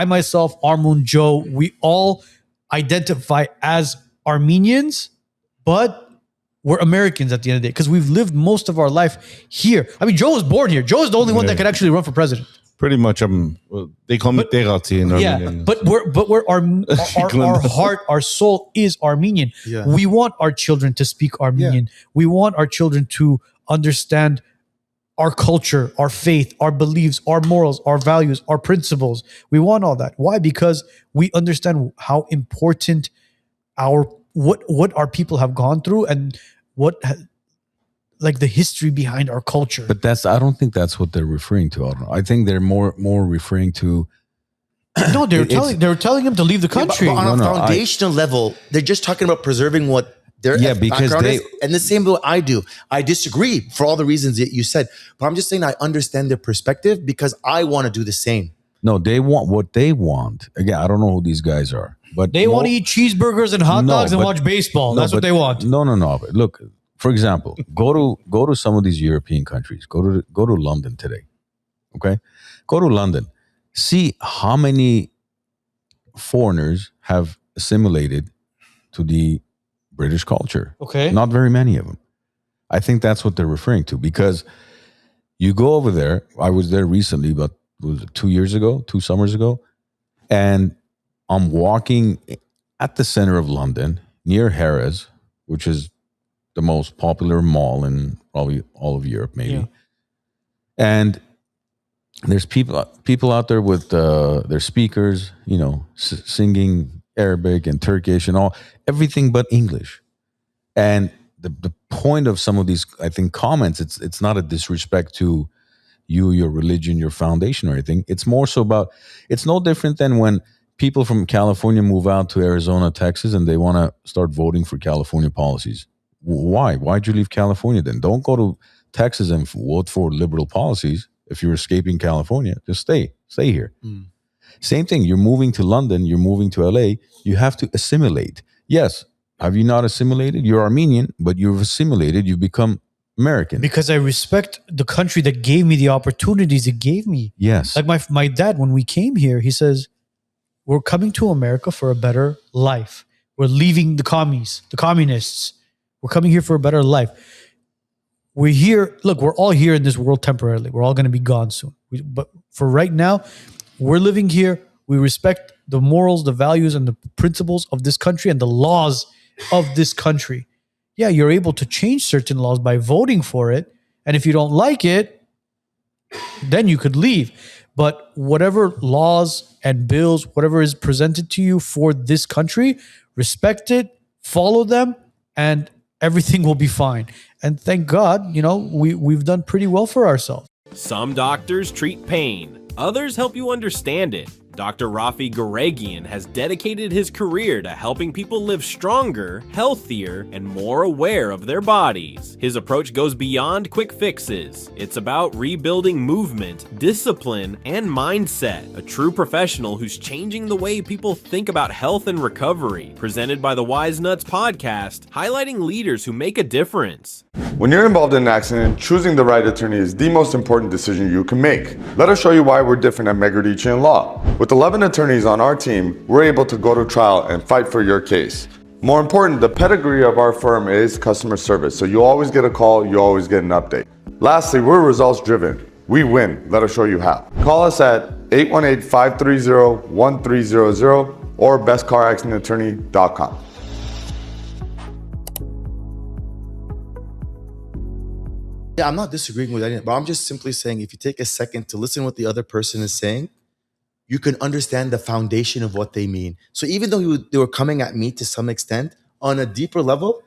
myself, Armun, Joe, we all identify as Armenians, but we're Americans at the end of the day because we've lived most of our life here. I mean, Joe was born here. Joe is the only one that could actually run for president. Pretty much, they call me Tegati in Armenian. But our heart, our soul is Armenian. Yeah. We want our children to speak Armenian. We want our children to understand our culture, our faith, our beliefs, our morals, our values, our principles. We want all that. Why? Because we understand how important what our people have gone through and like the history behind our culture. But I don't think that's what they're referring to. I don't know. I think they're more referring to. No, they were telling him to leave the country. But on a foundational level, they're just talking about preserving what their because background is, and the same way I do. I disagree for all the reasons that you said, but I'm just saying I understand their perspective because I want to do the same. No, they want what they want. Again, I don't know who these guys are, but They want to eat cheeseburgers and hot dogs and watch baseball. That's what they want. No. But look, for example, go to some of these European countries. Go to London today. Okay, go to London. See how many foreigners have assimilated to the British culture. Okay, not very many of them. I think that's what they're referring to, because you go over there. I was there recently, but was it 2 summers ago, and I'm walking at the center of London near Harrods, which is the most popular mall in probably all of Europe, maybe. Yeah. And there's people out there with their speakers, singing Arabic and Turkish and everything but English. And the point of some of these, I think, comments, it's not a disrespect to you, your religion, your foundation or anything. It's more so about, it's no different than when people from California move out to Arizona, Texas, and they want to start voting for California policies. Why? Why'd you leave California then? Don't go to Texas and vote for liberal policies. If you're escaping California, just stay here. Same thing. You're moving to London, you're moving to LA, you have to assimilate. Yes. Have you not assimilated? You're Armenian, but you've assimilated, you've become American. Because I respect the country that gave me the opportunities it gave me. Yes. Like my dad, when we came here, he says, we're coming to America for a better life. We're leaving the communists. We're coming here for a better life. We're here. Look, we're all here in this world temporarily. We're all going to be gone soon. But for right now, we're living here. We respect the morals, the values, and the principles of this country and the laws of this country. Yeah, you're able to change certain laws by voting for it. And if you don't like it, then you could leave. But whatever laws and bills, whatever is presented to you for this country, respect it, follow them, and everything will be fine. And thank God, we've done pretty well for ourselves. Some doctors treat pain. Others help you understand it. Dr. Rafi Gureghian has dedicated his career to helping people live stronger, healthier, and more aware of their bodies. His approach goes beyond quick fixes. It's about rebuilding movement, discipline, and mindset. A true professional who's changing the way people think about health and recovery. Presented by the WiseNuts podcast, highlighting leaders who make a difference. When you're involved in an accident, choosing the right attorney is the most important decision you can make. Let us show you why we're different at Megeredchian Law. With 11 attorneys on our team, we're able to go to trial and fight for your case. More important, the pedigree of our firm is customer service, so you always get a call, you always get an update. Lastly, we're results driven. We win. Let us show you how. Call us at 818-530-1300 or bestcaraccidentattorney.com. Yeah, I'm not disagreeing with anything, but I'm just simply saying if you take a second to listen to what the other person is saying, you can understand the foundation of what they mean. So even though they were coming at me to some extent, on a deeper level,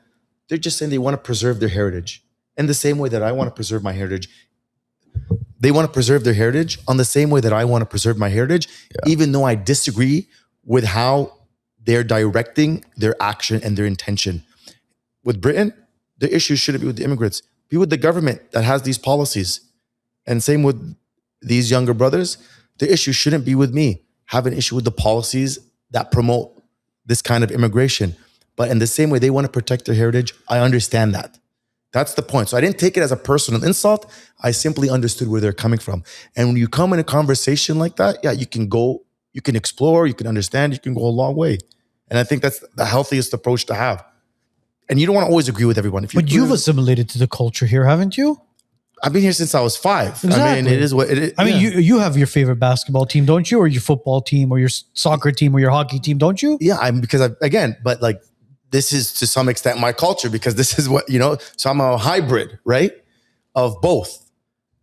they're just saying they want to preserve their heritage. In the same way that I want to preserve my heritage, they want to preserve their heritage on the same way that I want to preserve my heritage, even though I disagree with how they're directing their action and their intention. With Britain, the issue shouldn't be with the immigrants. Be with the government that has these policies. And same with these younger brothers. The issue shouldn't be with me. Have an issue with the policies that promote this kind of immigration. But in the same way they want to protect their heritage, I understand that. That's the point. So I didn't take it as a personal insult. I simply understood where they're coming from. And when you come in a conversation like that, yeah, you can explore, you can understand, you can go a long way. And I think that's the healthiest approach to have. And you don't want to always agree with everyone. But you've assimilated to the culture here, haven't you? I've been here since I was 5. Exactly. I mean, it is what it is. I mean, you have your favorite basketball team, don't you? Or your football team or your soccer team or your hockey team, don't you? Yeah, but like this is to some extent my culture because this is what, so I'm a hybrid, right? Of both.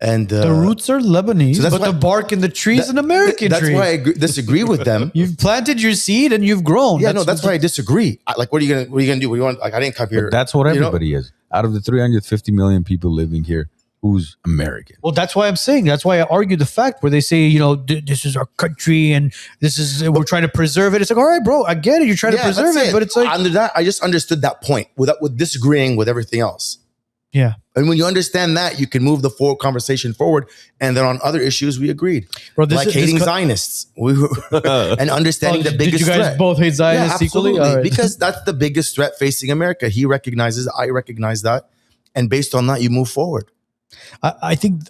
And the roots are Lebanese, but the bark in the tree is an American tree. That's why I disagree with them. You've planted your seed and you've grown. Yeah, that's why I disagree. What are you gonna do? What do you want? I didn't come here. But that's what everybody is. Out of the 350 million people living here, who's American. Well, that's why I'm saying. That's why I argue the fact where they say, this is our country and we're trying to preserve it. It's like, all right, bro, I get it. You're trying to preserve it, but it's like under that, I just understood that point with disagreeing with everything else. Yeah. And when you understand that, you can move the conversation forward. And then on other issues, we agreed. Bro, like hating Zionists and understanding the biggest threat. Did you guys both hate Zionists equally? Right. Because that's the biggest threat facing America. He recognizes, I recognize that. And based on that, you move forward. I think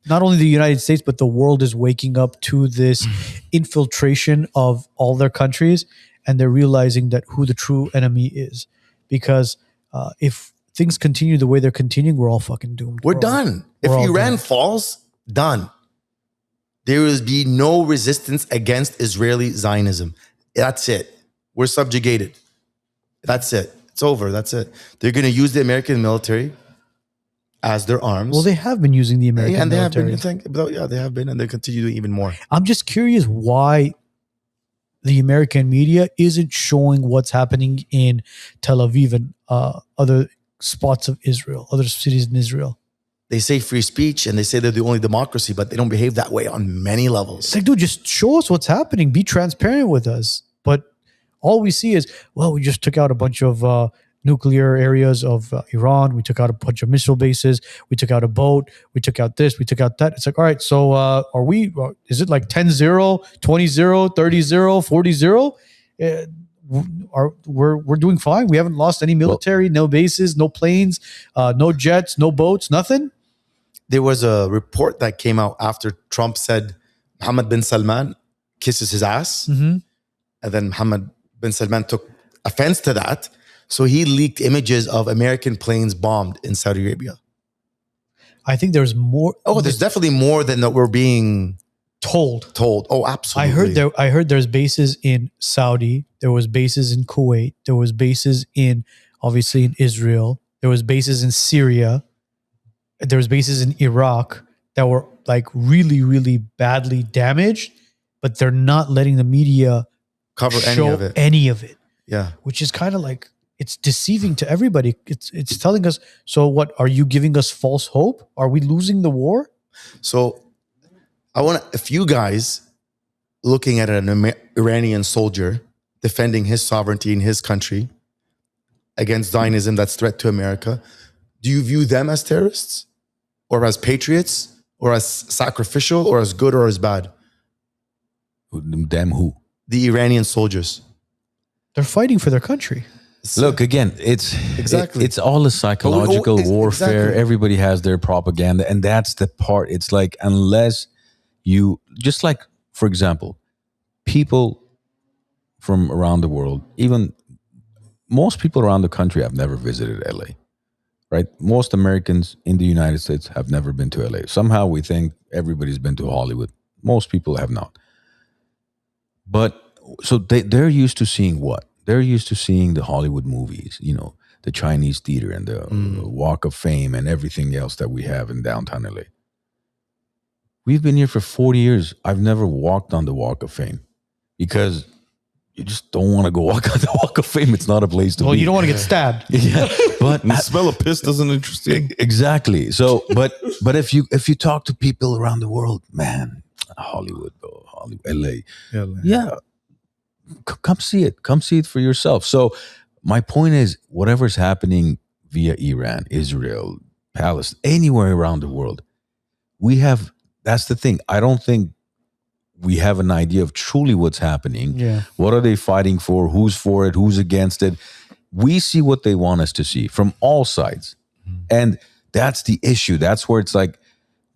not only the United States, but the world is waking up to this infiltration of all their countries. And they're realizing that who the true enemy is. Because if things continue the way they're continuing, we're all fucking doomed. We're done. If Iran falls, done. There will be no resistance against Israeli Zionism. That's it. We're subjugated. That's it. It's over. That's it. They're going to use the American military as their arms. Well, they have been using the American military. They have been, and they continue doing even more. I'm just curious why the American media isn't showing what's happening in Tel Aviv and other spots of Israel, other cities in Israel. They say free speech and they say they're the only democracy, but they don't behave that way on many levels. It's like, dude, just show us what's happening. Be transparent with us. But all we see is, well, we just took out a bunch of nuclear areas of Iran. We took out a bunch of missile bases. We took out a boat. We took out this. We took out that. It's like, all right, so is it like 10-0, 20-0, 30-0, 40-0? We're doing fine. We haven't lost any military, no bases, no planes, no jets, no boats, nothing. There was a report that came out after Trump said Mohammed bin Salman kisses his ass. Mm-hmm. And then Mohammed bin Salman took offense to that. So he leaked images of American planes bombed in Saudi Arabia. I think there's more. Oh, there's definitely more than that we're being told. Oh, absolutely. I heard there's bases in Saudi. There was bases in Kuwait. There was bases obviously in Israel. There was bases in Syria. There was bases in Iraq that were like really, really badly damaged, but they're not letting the media cover any of it. Yeah. Which is kind of like, it's deceiving to everybody. It's telling us, so what, are you giving us false hope? Are we losing the war? So I want a few guys looking at an Iranian soldier defending his sovereignty in his country against Zionism that's threat to America. Do you view them as terrorists or as patriots or as sacrificial or as good or as bad? Them who? The Iranian soldiers. They're fighting for their country. Look, again, it's all a psychological warfare. Exactly. Everybody has their propaganda. And that's the part. It's like, unless you, just like, for example, people from around the world, even most people around the country have never visited LA, right? Most Americans in the United States have never been to LA. Somehow we think everybody's been to Hollywood. Most people have not. But so they're used to seeing what? They're used to seeing the Hollywood movies, the Chinese theater and the Walk of Fame and everything else that we have in downtown LA. We've been here for 40 years. I've never walked on the Walk of Fame because you just don't want to go walk on the Walk of Fame. It's not a place to be. Well, you don't want to get stabbed. Yeah, but the smell of piss doesn't interest you. Exactly. So, but if you talk to people around the world, man, Hollywood, LA, yeah. Come see it. Come see it for yourself. So my point is, whatever's happening via Iran, Israel, Palestine, anywhere around the world, that's the thing. I don't think we have an idea of truly what's happening. Yeah. What are they fighting for? Who's for it? Who's against it? We see what they want us to see from all sides. And that's the issue. That's where it's like,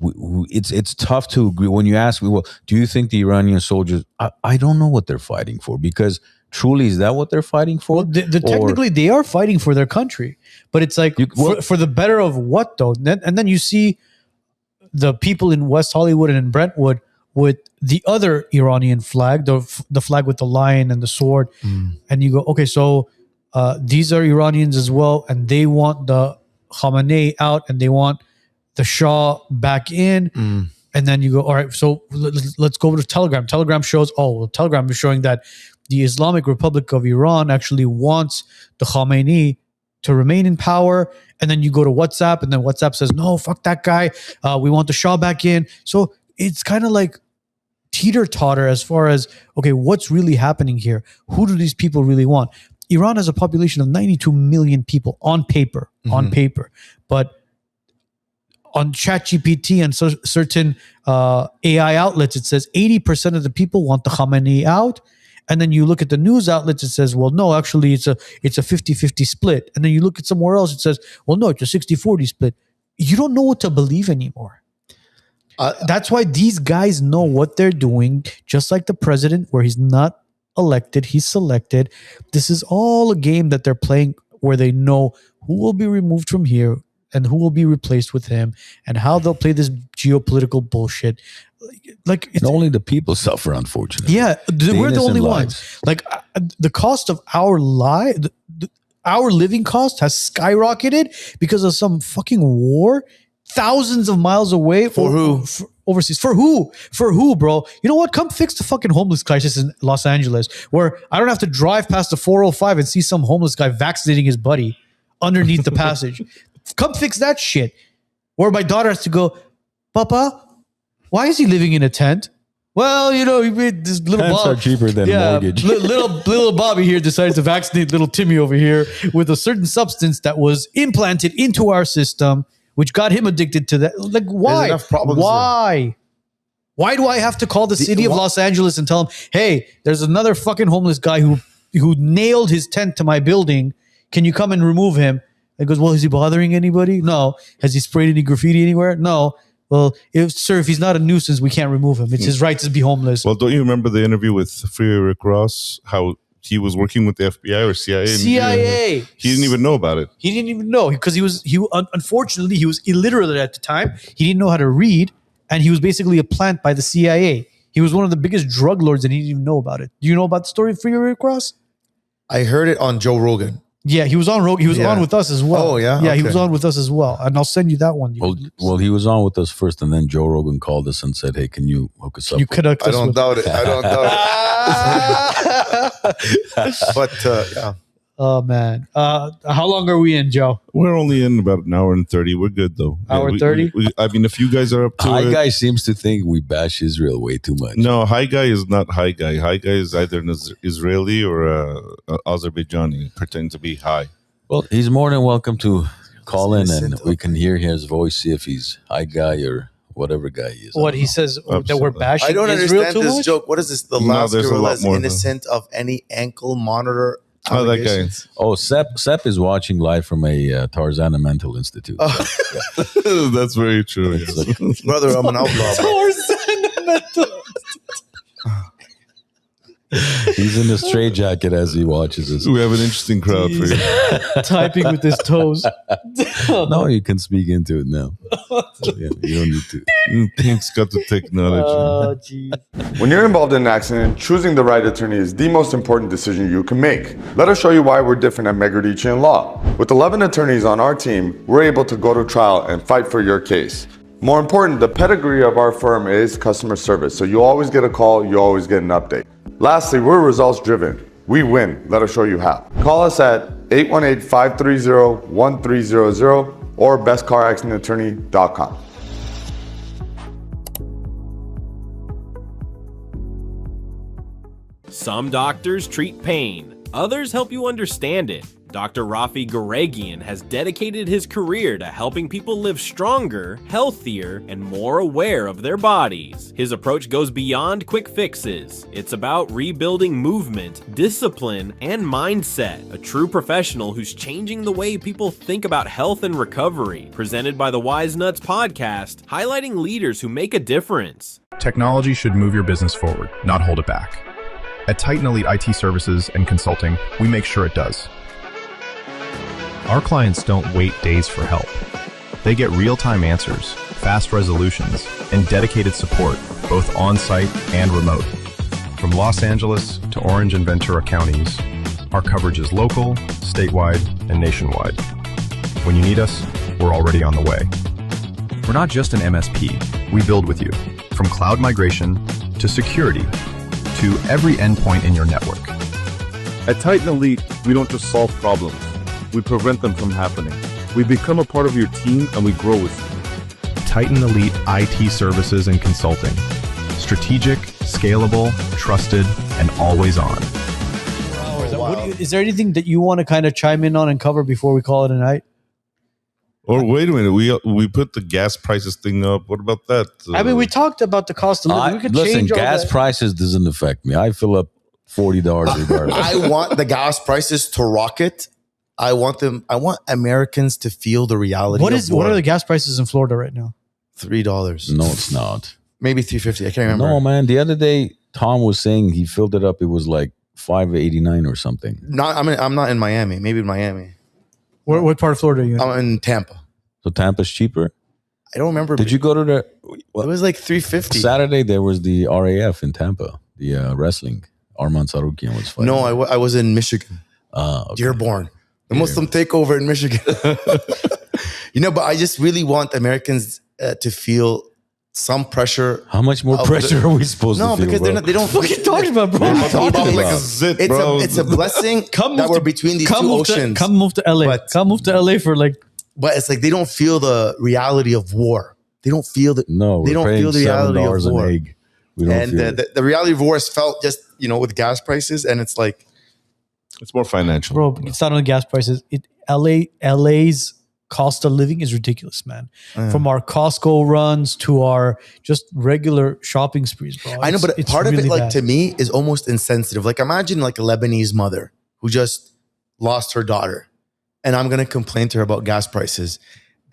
it's tough to agree. When you ask me, well, do you think the Iranian soldiers, I don't know what they're fighting for, because truly, is that what they're fighting for? Well, technically, they are fighting for their country, but it's like, for the better of what, though? And then you see the people in West Hollywood and in Brentwood with the other Iranian flag, the flag with the lion and the sword. And you go, okay, so these are Iranians as well, and they want the Khamenei out, and they want the Shah back in. And then you go, all right, so let's go over to Telegram. Telegram shows, Telegram is showing that the Islamic Republic of Iran actually wants the Khamenei to remain in power. And then you go to WhatsApp, and then WhatsApp says, no, fuck that guy. We want the Shah back in. So it's kind of like teeter-totter as far as, okay, what's really happening here? Who do these people really want? Iran has a population of 92 million people on paper, but on ChatGPT and certain AI outlets, it says 80% of the people want the Khamenei out. And then you look at the news outlets, it says, well, no, actually it's a 50-50 split. And then you look at somewhere else, it says, well, no, it's a 60-40 split. You don't know what to believe anymore. That's why these guys know what they're doing, just like the president, where he's not elected, he's selected. This is all a game that they're playing where they know who will be removed from here and who will be replaced with him and how they'll play this geopolitical bullshit. Like and only the people suffer, unfortunately. Yeah, we're the only ones. Like the cost of our our living cost has skyrocketed because of some fucking war thousands of miles away. For who? Overseas. For who? For who, bro? You know what? Come fix the fucking homeless crisis in Los Angeles, where I don't have to drive past the 405 and see some homeless guy vaccinating his buddy underneath the passage. Come fix that shit. Or my daughter has to go, Papa, why is he living in a tent? Well, you know, he made this little Tents Bob. are cheaper than a mortgage. little Bobby here decided to vaccinate little Timmy over here with a certain substance that was implanted into our system, which got him addicted to that. Like, why? enough problems Why? Why do I have to call the city of Los Angeles and tell them, hey, there's another fucking homeless guy who nailed his tent to my building. Can you come and remove him? He goes, well, is he bothering anybody? No. Has he sprayed any graffiti anywhere? No. Well, if he's not a nuisance, we can't remove him. It's his right to be homeless. Well, don't you remember the interview with Frederick Ross? How he was working with the FBI or CIA? CIA. He didn't even know about it. He didn't even know because unfortunately he was illiterate at the time. He didn't know how to read, and he was basically a plant by the CIA. He was one of the biggest drug lords, and he didn't even know about it. Do you know about the story of Frederick Ross? I heard it on Joe Rogan. Yeah, he was on Rogan. He was on with us as well. Oh, yeah? Yeah, he Okay. was on with us as well. And I'll send you that one. Well, he was on with us first, and then Joe Rogan called us and said, hey, can you hook us up? You connect us I don't with- doubt it. I don't doubt it. But yeah. Oh, man. How long are we in, Joe? We're only in about an hour and 30. We're good, though. Hour 30? I mean, if you guys are up to High it. Guy seems to think we bash Israel way too much. No, High Guy is not High Guy. High Guy is either an Israeli or Azerbaijani, pretending to be high. Well, he's more than welcome to call in, and we can hear his voice, see if he's High Guy or whatever guy he is. What he says that we're bashing I don't Israel understand too this much? joke. What is this? The No, last there's a gorilla lot is more, innocent of any ankle monitor. Oh, that guy. allegations. Oh, Sepp is watching live from a Tarzana Mental Institute. That's very true. Yes. Brother, I'm an outlaw. bro. He's in a straitjacket as he watches us. We have an interesting crowd for you. Typing with his toes. No, you can speak into it now. Yeah, you don't need to. Thanks, got the technology. Oh, geez. When you're involved in an accident, choosing the right attorney is the most important decision you can make. Let us show you why we're different at Megeredchian Law. With 11 attorneys on our team, we're able to go to trial and fight for your case. More important, the pedigree of our firm is customer service, so you always get a call, you always get an update. Lastly, we're results driven. We win. Let us show you how. Call us at 818-530-1300 or bestcaraccidentattorney.com. Some doctors treat pain, others help you understand it. Dr. Rafi Gureghian has dedicated his career to helping people live stronger, healthier, and more aware of their bodies. His approach goes beyond quick fixes. It's about rebuilding movement, discipline, and mindset. A true professional who's changing the way people think about health and recovery. Presented by the WiseNuts podcast, highlighting leaders who make a difference. Technology should move your business forward, not hold it back. At Titan Elite IT Services and Consulting, we make sure it does. Our clients don't wait days for help. They get real-time answers, fast resolutions, and dedicated support, both on-site and remote. From Los Angeles to Orange and Ventura counties, our coverage is local, statewide, and nationwide. When you need us, we're already on the way. We're not just an MSP. We build with you, from cloud migration to security to every endpoint in your network. At Titan Elite, we don't just solve problems. we prevent them from happening. We become a part of your team and we grow with you. Titan Elite IT Services and Consulting. Strategic, scalable, trusted, and always on. Is there anything that you want to kind of chime in on and cover before we call it a night? Or wait a minute, we put the gas prices thing up. What about that? I mean, we talked about the cost of living. We could Listen, change all gas that. prices doesn't affect me. I fill up $40 regardless. I want the gas prices to rocket. I want Americans to feel the reality What of war. are the gas prices in Florida right now? $3. No, it's not. Maybe $3.50. I can't remember. No, man. The other day, Tom was saying he filled it up. It was like $5.89 or something. I'm not in Miami. Maybe in Miami. What part of Florida are you in? I'm in Tampa. So Tampa's cheaper. I don't remember. Did you go to the? It was like $3.50. Saturday there was the RAF in Tampa, the wrestling. Arman Sarukian was fighting. No, I was in Michigan. Okay. Dearborn. The Muslim takeover in Michigan. But I just really want Americans to feel some pressure. How much more pressure are we supposed to feel? No, because they don't. What are you talking about, bro? It's a blessing that we're between these two oceans. Come move to LA. Come move to LA for like. But it's like they don't feel the reality of war. They don't feel the. No, they don't feel the reality of $7 war. an egg. We don't And feel the reality of war is felt just with gas prices, and it's like it's more financial, bro. It's not on gas prices. LA's cost of living is ridiculous, man. From our Costco runs to our just regular shopping sprees, bro. I know, but it's part of it, really like bad. to me, is almost insensitive. Like imagine like a Lebanese mother who just lost her daughter, and I'm gonna complain to her about gas prices.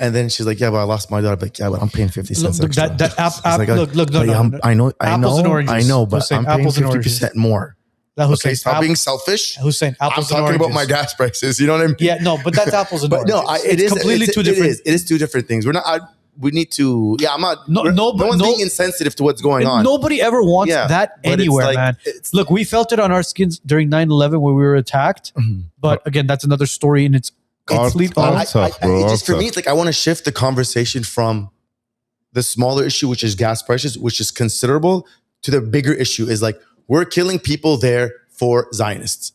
And then she's like, "Yeah, but I lost my daughter." But yeah, but I'm paying 50 cents Look, extra. look. I know, Apples and oranges. I know, but Hussein, I'm paying apples and 50% more. Hussein, Okay, stop being selfish. Hussein, I'm apples and talking about oranges. my gas prices. You know what I mean? Yeah, no, but that's apples and But oranges. no, it is completely two different. It is two different things. We're not. We need to. Yeah, I'm not. No one's being insensitive to what's going on. Nobody ever wants Yeah, that but it's anywhere, like- man. Look, we felt it on our skins during 9/11 when we were attacked. But again, that's another story in its complete own. For me, it's like I want to shift the conversation from the smaller issue, which is gas prices, which is considerable, to the bigger issue is like we're killing people there for Zionists.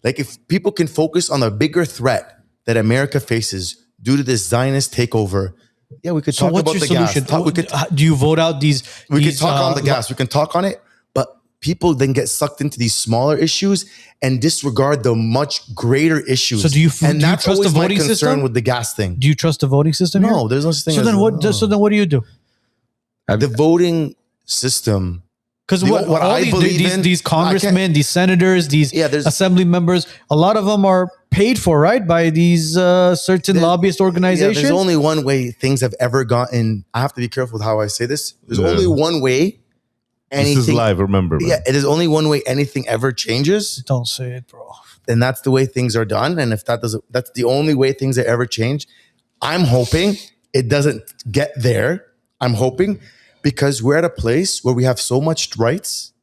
Like if people can focus on the bigger threat that America faces due to this Zionist takeover, yeah, we could So talk what's about your the solution? gas. Do you vote out these? We these, can talk on the gas. We can talk on it, but people then get sucked into these smaller issues and disregard the much greater issues. So do you and do you that's trust the always my voting concern system with the gas thing. Do you trust the voting system? No, here? there's no such thing. So as then what? So then what do you do? The voting system. Because what I believe in, these congressmen, these senators, these assembly members, a lot of them are paid for, right, by these certain lobbyist organizations. There's only one way things have ever gotten. I have to be careful with how I say this. There's only one way. This is live, remember. Man. Yeah, it is only one way anything ever changes. Don't say it, bro. And that's the way things are done. And if that's the only way things are ever change. I'm hoping it doesn't get there. I'm hoping because we're at a place where we have so much rights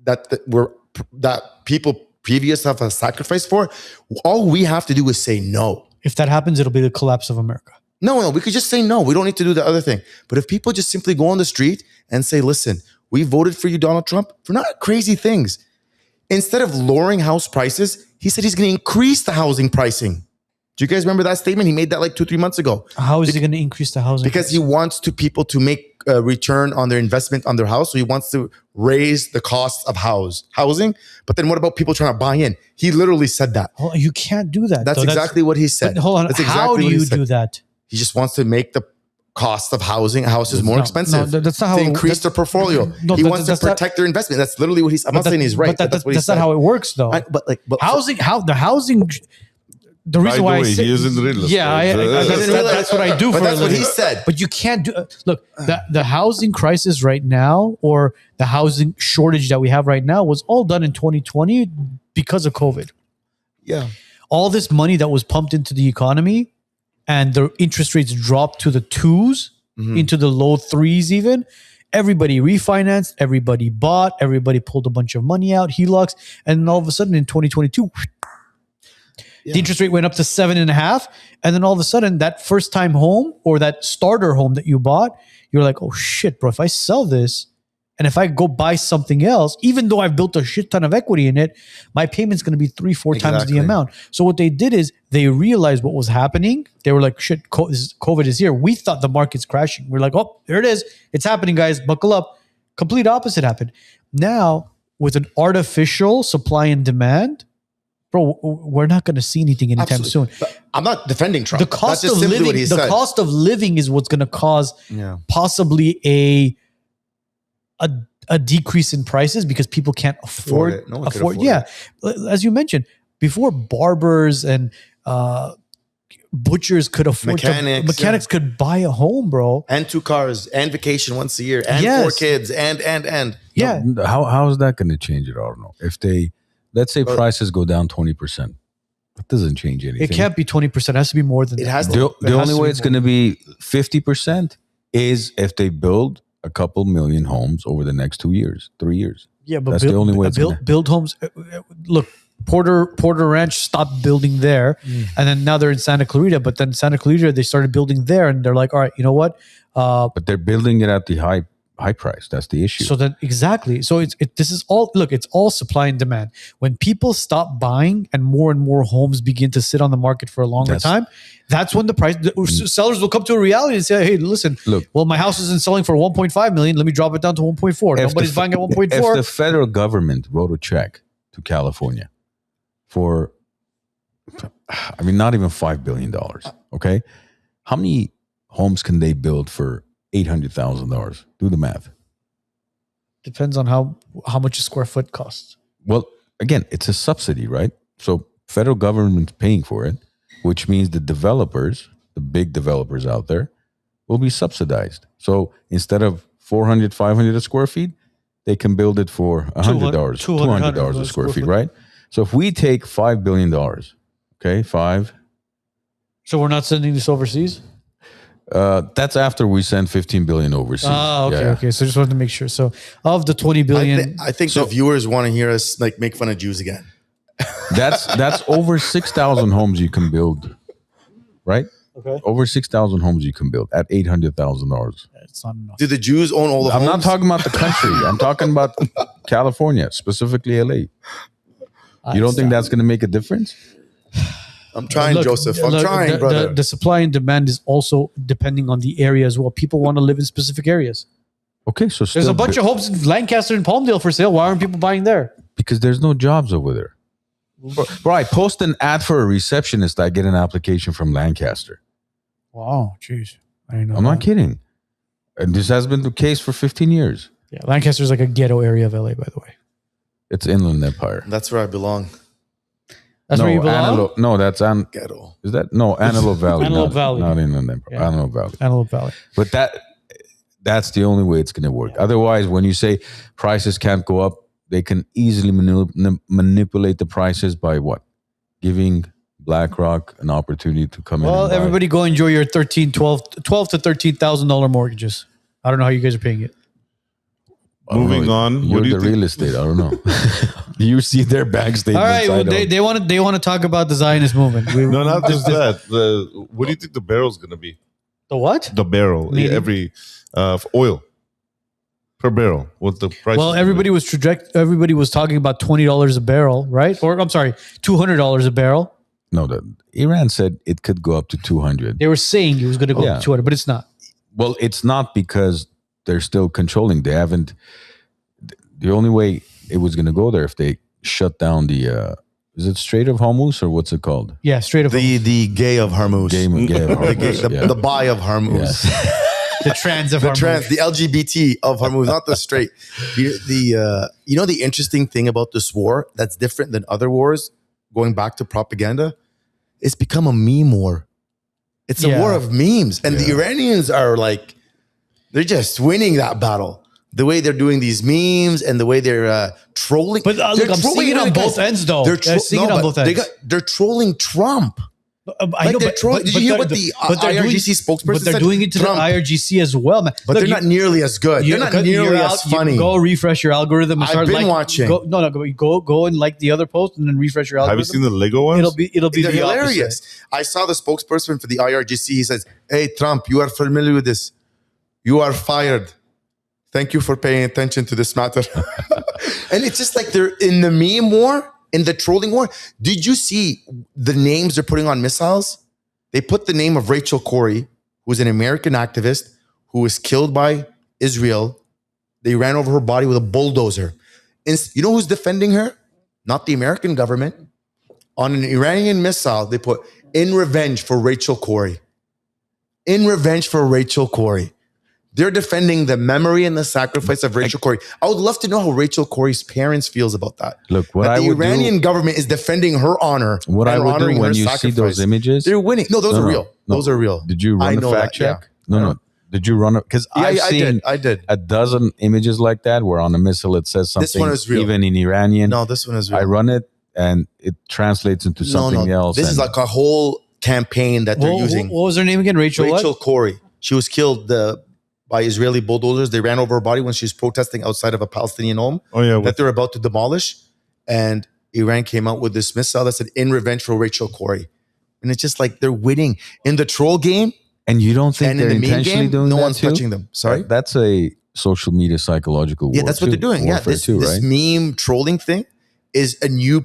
that people previous have a sacrifice for. All we have to do is say no. If that happens, it'll be the collapse of America. No, we could just say no. We don't need to do the other thing. But if people just simply go on the street and say, listen, we voted for you, Donald Trump, for not crazy things. Instead of lowering house prices, he said he's going to increase the housing pricing. Do you guys remember that statement? He made that like 2-3 months ago. How is he going to increase the housing? Because he wants people to make a return on their investment on their house. So he wants to raise the cost of housing. But then what about people trying to buy in? He literally said that. Oh, you can't do that. That's exactly what he said. But hold on. That's How exactly do what he you said. do that? He just wants to make the cost of houses more expensive. No, that's not how to increase their portfolio. He wants to protect their investment. That's literally what he's. I'm not saying he's right. But that's what he that's said. not how it works, though. But housing. The reason why I say, he is in real estate. that's what I do. But for that's a what living. he said. But you can't do. Look, the housing crisis right now, or the housing shortage that we have right now, was all done in 2020 because of COVID. Yeah, all this money that was pumped into the economy, and the interest rates dropped to the 2s, into the low 3s even. Everybody refinanced, everybody bought, everybody pulled a bunch of money out, HELOCs, and then all of a sudden in 2022, the interest rate went up to 7.5%, and then all of a sudden that first time home or that starter home that you bought, you're like, oh shit, bro, if I sell this, And if I go buy something else, even though I've built a shit ton of equity in it, my payment's going to be 3-4 times the amount. So what they did is they realized what was happening. They were like, shit, COVID is here. We thought the market's crashing. We're like, oh, there it is. It's happening, guys. Buckle up. Complete opposite happened. Now, with an artificial supply and demand, bro, we're not going to see anything anytime soon. But I'm not defending Trump. The cost of living, cost of living is what's going to cause possibly a decrease in prices because people can't afford it. No one can afford it. As you mentioned before, barbers and butchers could afford mechanics could buy a home, bro, and 2 cars and vacation once a year and 4 kids and no, how is that going to change it? I don't know. If they, let's say prices go down 20%, that doesn't change anything. It can't be 20%. It has to be more than that. It has to. The only way it's going to be 50% is if they build a couple million homes over the next 2 years, 3 years. Yeah, but that's the only way. Build homes. Look, Porter Ranch stopped building there, and then now they're in Santa Clarita. But then Santa Clarita, they started building there, and they're like, all right, you know what? But they're building it at the high price. That's the issue. So then exactly. So this is all. Look, it's all supply and demand. When people stop buying and more homes begin to sit on the market for a longer time, that's when the sellers will come to a reality and say, hey, listen, look, well, my house isn't selling for 1.5 million. Let me drop it down to 1.4. Nobody's buying at 1.4. If the federal government wrote a check to California for, I mean, not even $5 billion. Okay. How many homes can they build for $800,000? Do the math. Depends on how much a square foot costs. Well, again, it's a subsidy, right? So federal government's paying for it, which means the developers, the big developers out there, will be subsidized. So instead of 400, 500 a square feet, they can build it for $100, $200 a square feet, right? So if we take $5 billion, okay, 5. So we're not sending this overseas? That's after we send 15 billion overseas. Oh, okay, okay. So just wanted to make sure. So of the 20 billion, I think the viewers want to hear us like make fun of Jews again. That's over 6,000 homes you can build, right? Okay. Over 6,000 homes you can build at $800,000. It's not enough. Do the Jews own all the homes? I'm not talking about the country. I'm talking about California, specifically LA. You don't think that's going to make a difference? I'm trying, Joseph. I'm trying, brother. The supply and demand is also depending on the area as well. People want to live in specific areas. Okay, so there's a bunch of homes in Lancaster and Palmdale for sale. Why aren't people buying there? Because there's no jobs over there. Bro, I post an ad for a receptionist. I get an application from Lancaster. Wow, jeez. I know. I'm not kidding. And this has been the case for 15 years. Yeah, Lancaster is like a ghetto area of LA, by the way. It's Inland Empire. That's where I belong. That's where you belong? No, that's Ghetto. Is that? No, Antelope Valley. Antelope Valley. Not Inland Empire. Yeah. Antelope Valley. Antelope Valley. But that's the only way it's going to work. Yeah. Otherwise, when you say prices can't go up, they can easily manipulate the prices by what? Giving BlackRock an opportunity to come in. Well, everybody go enjoy your $12 to $13,000 mortgages. I don't know how you guys are paying it. Moving on. You're the real estate. I don't know. You see their bank statements. All right, well, they want to talk about the Zionist movement. No, not just that. What do you think the barrel's going to be? The what? The barrel. Meaning? Every oil per barrel. What the price? Well, everybody was talking about $20 a barrel, right? Or I'm sorry, $200 a barrel. No, Iran said it could go up to 200. They were saying it was going to go up to 200, but it's not. Well, it's not because they're still controlling. They haven't. The only way it was going to go there if they shut down the. Is it Strait of Hormuz or what's it called? Yeah, Strait of Hormuz. The gay of Hormuz. Gay of Hormuz. The bi of Hormuz. Yes. The trans of Hormuz. The LGBT of Hormuz, not the straight. The interesting thing about this war that's different than other wars, going back to propaganda, it's become a meme war. It's a war of memes. And the Iranians are like, they're just winning that battle. The way they're doing these memes and the way they're trolling. But look, I'm seeing it on both ends, though. They're seeing it on both ends. They're trolling Trump. I know, did you hear what the IRGC spokesperson said? But they're doing it to Trump. The IRGC as well, man. But they're not nearly as good. They're not nearly as funny. Go refresh your algorithm. And I've been watching. Go and like the other post and then refresh your algorithm. Have you seen the Lego ones? It'll be hilarious. I saw the spokesperson for the IRGC. He says, "Hey, Trump, you are familiar with this. You are fired. Thank you for paying attention to this matter. And it's just like they're in the meme war, in the trolling war. Did you see the names they're putting on missiles? They put the name of Rachel Corrie, who's an American activist who was killed by Israel. They ran over her body with a bulldozer. And you know who's defending her? Not the American government. On an Iranian missile, they put, in revenge for Rachel Corrie. In revenge for Rachel Corrie. They're defending the memory and the sacrifice of Rachel Corrie. I would love to know how Rachel Corrie's parents feels about that. Look, what that I the would Iranian do, government is defending her honor. what I and would do honoring when her you sacrifice. see those images, They're winning. No, those are real. Those are real. Did you I run a know fact that, yeah. check? No. Did you run it? Because I've seen I did. a dozen images like that where on a missile it says something. This one is real. Even in Iranian. No, this one is real. I run it and it translates into something else. This is like a whole campaign that they're using. What was her name again? Rachel Corrie. She was killed by Israeli bulldozers. They ran over her body when she was protesting outside of a Palestinian home that they're about to demolish. And Iran came out with this missile that said, in revenge for Rachel Corrie. And it's just like they're winning in the troll game. And you don't think they're intentionally doing that no one's too? touching them. Sorry? That's a social media psychological Yeah, war that's what they're doing. Yeah, this right? meme trolling thing is a new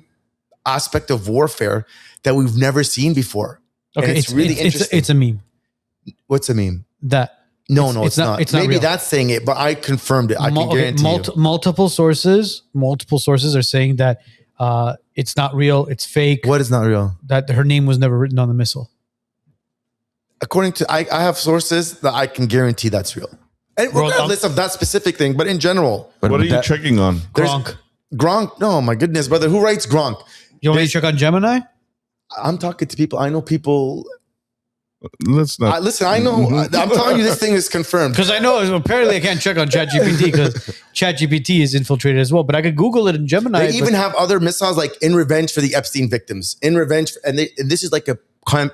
aspect of warfare that we've never seen before. Okay, And it's really interesting. It's a meme. What's a meme? That No, it's not. It's not Maybe real. that's saying it, but I confirmed it. I can guarantee you. Multiple sources are saying that it's not real. It's fake. What is not real? That her name was never written on the missile. According to, I have sources that I can guarantee that's real. And regardless of that specific thing, but in general. What are you checking on? Gronk. No, my goodness, brother. Who writes Gronk? You want me to check on Gemini? I'm talking to people. I know people. Let's not. Listen, I know. I'm telling you, this thing is confirmed. Because I know apparently I can't check on ChatGPT because ChatGPT is infiltrated as well. But I could Google it in Gemini. They even have other missiles like in revenge for the Epstein victims. In revenge, and this is like a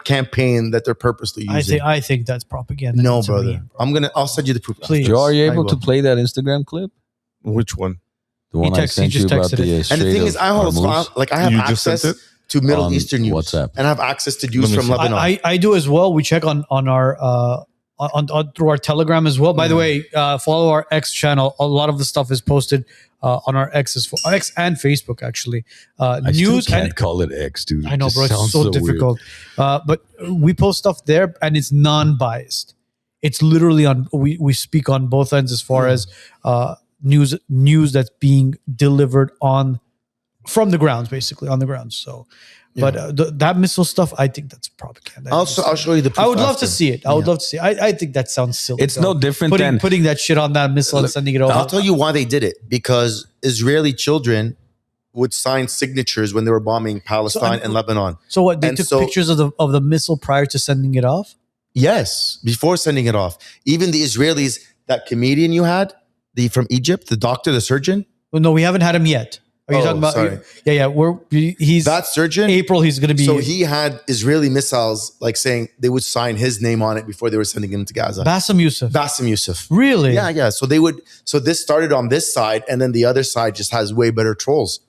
campaign that they're purposely using. I think that's propaganda. No, It's a brother. meme. I'll send you the proof. Please. Joe, are you I able will. to play that Instagram clip? Which one? The one I sent you about the And the thing is, I have You just sent access it? to Middle On Eastern news. WhatsApp. And I have access to news Let me from see. Lebanon. I do as well. We check on our on through our Telegram as well. By the way, follow our X channel. A lot of the stuff is posted on our X and Facebook actually. I News still can't and call it X, dude. I know, It just bro. It's sounds so weird. difficult. But we post stuff there, and it's non-biased. It's literally on. We speak on both ends as far as news that's being delivered from the grounds, basically on the grounds. So, but that missile stuff, I think that's propaganda. I'll show you the proof I would love after. to see it. I would love to see it. I think that sounds silly. It's no different than putting that shit on that missile and sending it over. I'll tell you why they did it. Because Israeli children would sign signatures when they were bombing Palestine and Lebanon. So what? They And took so- pictures of the missile prior to sending it off. Yes, before sending it off. Even the Israelis, that comedian you had, from Egypt, the doctor, the surgeon. Well, no, we haven't had him yet. Are you talking about? Sorry. Yeah. He's That surgeon. April. He's going to be. So he had Israeli missiles, like saying they would sign his name on it before they were sending him to Gaza. Bassem Youssef. Really? Yeah. So they would. So this started on this side, and then the other side just has way better trolls.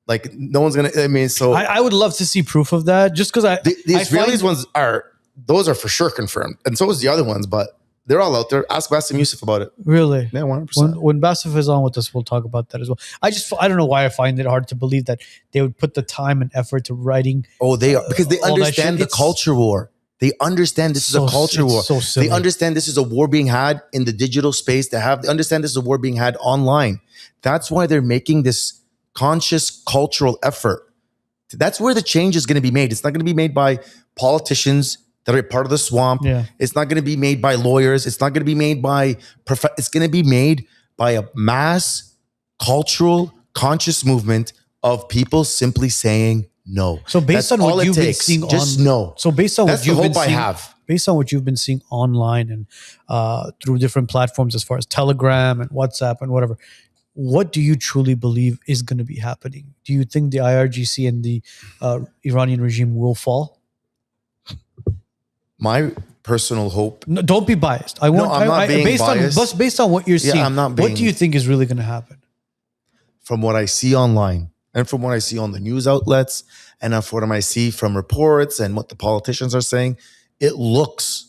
Like no one's gonna. I mean, so I would love to see proof of that. Just because the Israelis ones are for sure confirmed, and so is the other ones, but they're all out there. Ask Bassem Youssef about it. Really? Yeah, 100%. When Bassem is on with us, we'll talk about that as well. I don't know why I find it hard to believe that they would put the time and effort to writing. Oh, they are because they all that understand shit. the culture war. They understand this is a culture war. So silly. They understand this is a war being had in the digital space. They understand this is a war being had online. That's why they're making this conscious cultural effort. That's where the change is going to be made. It's not going to be made by politicians that are part of the swamp. Yeah. It's not going to be made by lawyers. It's not going to be made by it's going to be made by a mass cultural conscious movement of people simply saying no. So based on what you've been seeing just on no. So based on That's what you've the been hope I seeing, have. based on what you've been seeing online and through different platforms as far as Telegram and WhatsApp and whatever, what do you truly believe is going to be happening? Do you think the IRGC and the Iranian regime will fall? My personal hope. No, don't be biased. I'm not being biased. Based on what you're Yeah, seeing, I'm not what being- do you think is really going to happen? From what I see online and from what I see on the news outlets and from what I see from reports and what the politicians are saying, it looks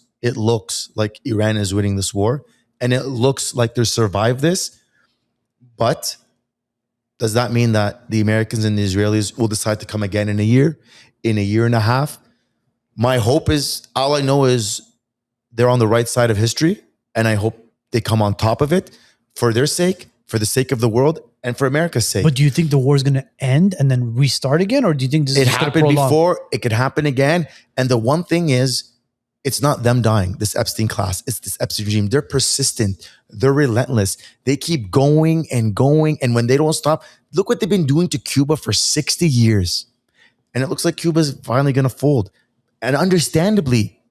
like Iran is winning this war. and it looks like they survived this. But does that mean that the Americans and the Israelis will decide to come again in a year and a half? My hope is, all I know is they're on the right side of history, and I hope they come on top of it for their sake, for the sake of the world, and for America's sake. But do you think the war is going to end and then restart again? Or do you think this is just happened before? It could happen again. And the one thing is, it's not them dying, this Epstein class. It's this Epstein regime. They're persistent. They're relentless. They keep going and going. And when they don't stop, look what they've been doing to Cuba for 60 years. And it looks like Cuba's finally going to fold. And understandably,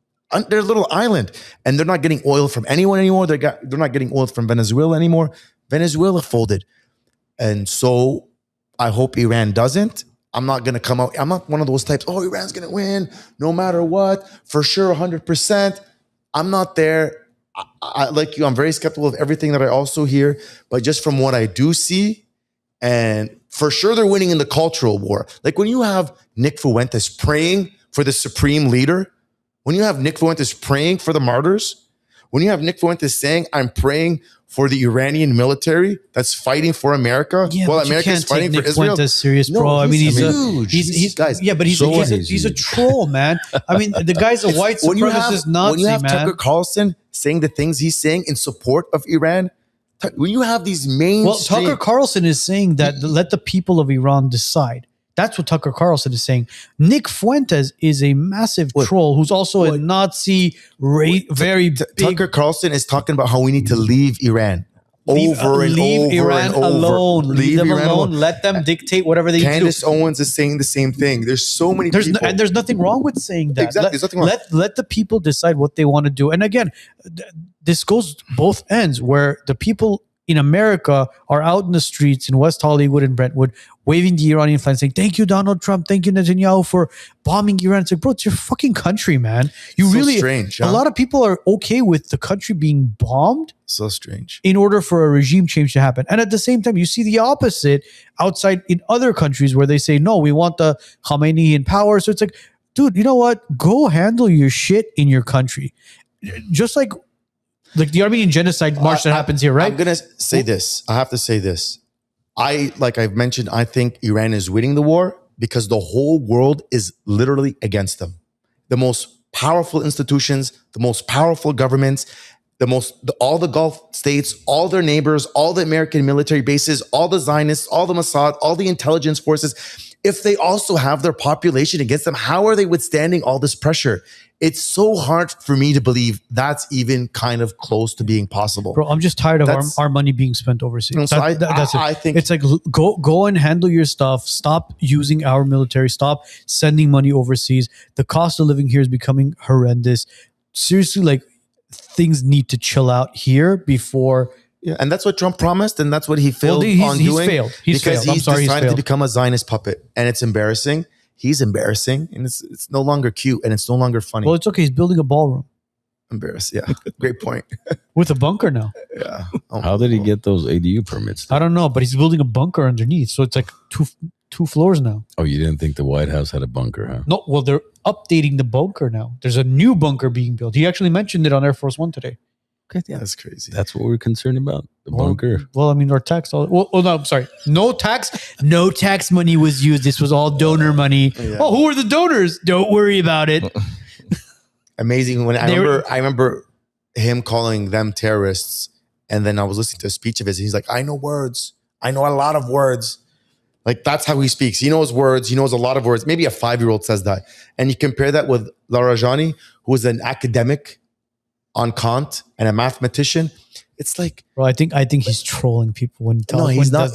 they're a little island. And they're not getting oil from anyone anymore. They're not getting oil from Venezuela anymore. Venezuela folded. And so I hope Iran doesn't. I'm not going to come out. I'm not one of those types, oh, Iran's going to win no matter what, for sure, 100%. I'm not there. I, like you, I'm very skeptical of everything that I also hear. But just from what I do see, and for sure they're winning in the cultural war. Like when you have Nick Fuentes praying for the supreme leader, when you have Nick Fuentes praying for the martyrs, when you have Nick Fuentes saying, I'm praying for the Iranian military that's fighting for America, while America's fighting for Israel. Fuentes serious, bro. I mean, he's huge. He's guys. Yeah, but he's a troll, man. I mean, the guy's a white supremacist Nazi, when you have man. Tucker Carlson saying the things he's saying in support of Iran, when you have these mainstream... Well, Tucker Carlson is saying that let the people of Iran decide. That's what Tucker Carlson is saying. Nick Fuentes is a massive troll who's also a Nazi, very big... Tucker Carlson is talking about how we need to leave Iran. Leave Iran alone. Leave them alone. Let them dictate whatever they do. Candace Owens is saying the same thing. There's so many people. And there's nothing wrong with saying that. Exactly. There's nothing wrong. Let the people decide what they want to do. And again, this goes both ends, where the people in America are out in the streets in West Hollywood and Brentwood waving the Iranian flag saying, thank you, Donald Trump. Thank you, Netanyahu, for bombing Iran. It's like, bro, it's your fucking country, man. You so really, strange, a lot of people are okay with the country being bombed. So strange. In order for a regime change to happen. And at the same time, you see the opposite outside in other countries where they say, no, we want the Khamenei in power. So it's like, dude, you know what? Go handle your shit in your country. Just like the Armenian genocide march that happens here, right? I'm going to say this. I have to say this. Like I've mentioned, I think Iran is winning the war because the whole world is literally against them. The most powerful institutions, the most powerful governments, all the Gulf states, all their neighbors, all the American military bases, all the Zionists, all the Mossad, all the intelligence forces. If they also have their population against them, how are they withstanding all this pressure? It's so hard for me to believe that's even kind of close to being possible. Bro, I'm just tired of our money being spent overseas. No, so I think it's like go and handle your stuff. Stop using our military. Stop sending money overseas. The cost of living here is becoming horrendous. Seriously, like things need to chill out here before. Yeah, and that's what Trump promised, and that's what he failed on doing. He's failed. He's decided to become a Zionist puppet, and it's embarrassing. He's embarrassing, and it's no longer cute, and it's no longer funny. Well, it's okay. He's building a ballroom. Embarrassed, yeah. Great point. With a bunker now. Yeah. How did he get those ADU permits? I don't know, but he's building a bunker underneath, so it's like two floors now. Oh, you didn't think the White House had a bunker, huh? No, well, they're updating the bunker now. There's a new bunker being built. He actually mentioned it on Air Force One today. Okay, yeah, that's crazy. That's what we're concerned about, the bunker. Well, I mean, our tax. No, I'm sorry. No tax money was used. This was all donor money. Yeah. Oh, who are the donors? Don't worry about it. Amazing. When I remember him calling them terrorists, and then I was listening to a speech of his, and he's like, I know words. I know a lot of words. Like, that's how he speaks. He knows words. He knows a lot of words. Maybe a 5-year-old says that. And you compare that with Larajani, who is an academic on Kant and a mathematician. It's like, bro, I think he's trolling people when he talks. No, he's not.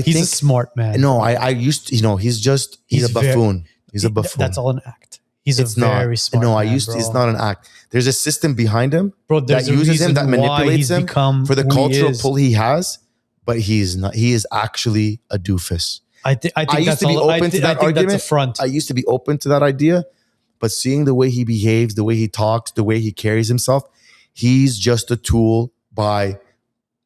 He's a smart man. No, I used to, he's a buffoon. He's a buffoon. That's all an act. He's very smart. No, man, it's not an act. There's a system behind him, bro, that uses him, that manipulates him for the cultural pull he has, but he's not. He is actually a doofus. I think that's to be open to that argument. That's a front. I used to be open to that idea, but seeing the way he behaves, the way he talks, the way he carries himself, he's just a tool by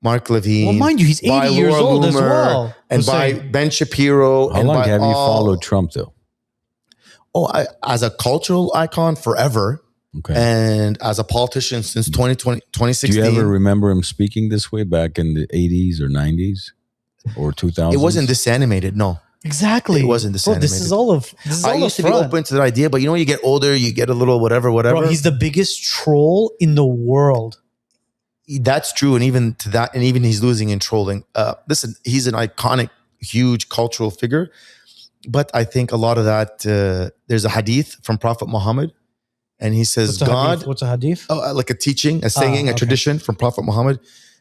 Mark Levine. Well, mind you, he's 80 years old as well. And by Ben Shapiro. How long have you followed Trump, though? Oh, as a cultural icon, forever. Okay. And as a politician since 2016. Do you ever remember him speaking this way back in the 80s or 90s or 2000s? It wasn't this animated, no. Exactly. It wasn't this animated. This is all of. I used to be open to the idea, but you know, when you get older, you get a little whatever. Bro, he's the biggest troll in the world. That's true, and even to that, and even he's losing in trolling. Listen, he's an iconic, huge cultural figure, but I think a lot of that. There's a hadith from Prophet Muhammad, and he says, "God." What's a hadith? Oh, like a teaching, a saying, a tradition from Prophet Muhammad,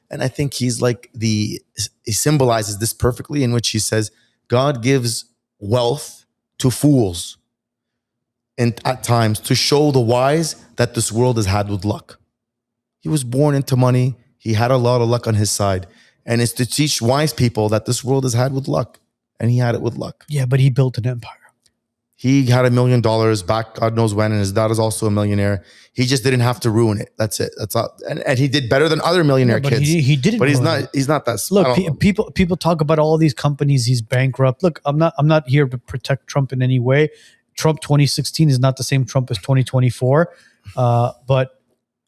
and I think he's like he symbolizes this perfectly, in which he says, "God gives wealth to fools, and at times to show the wise that this world is had with luck." He was born into money. He had a lot of luck on his side. And it's to teach wise people that this world is had with luck. And he had it with luck. Yeah, but he built an empire. He had $1 million back God knows when, and his dad is also a millionaire. He just didn't have to ruin it. That's it. That's all. And he did better than other millionaire but kids. He didn't. But he's not that smart. Look, people talk about all these companies. He's bankrupt. Look, I'm not here to protect Trump in any way. Trump 2016 is not the same Trump as 2024. But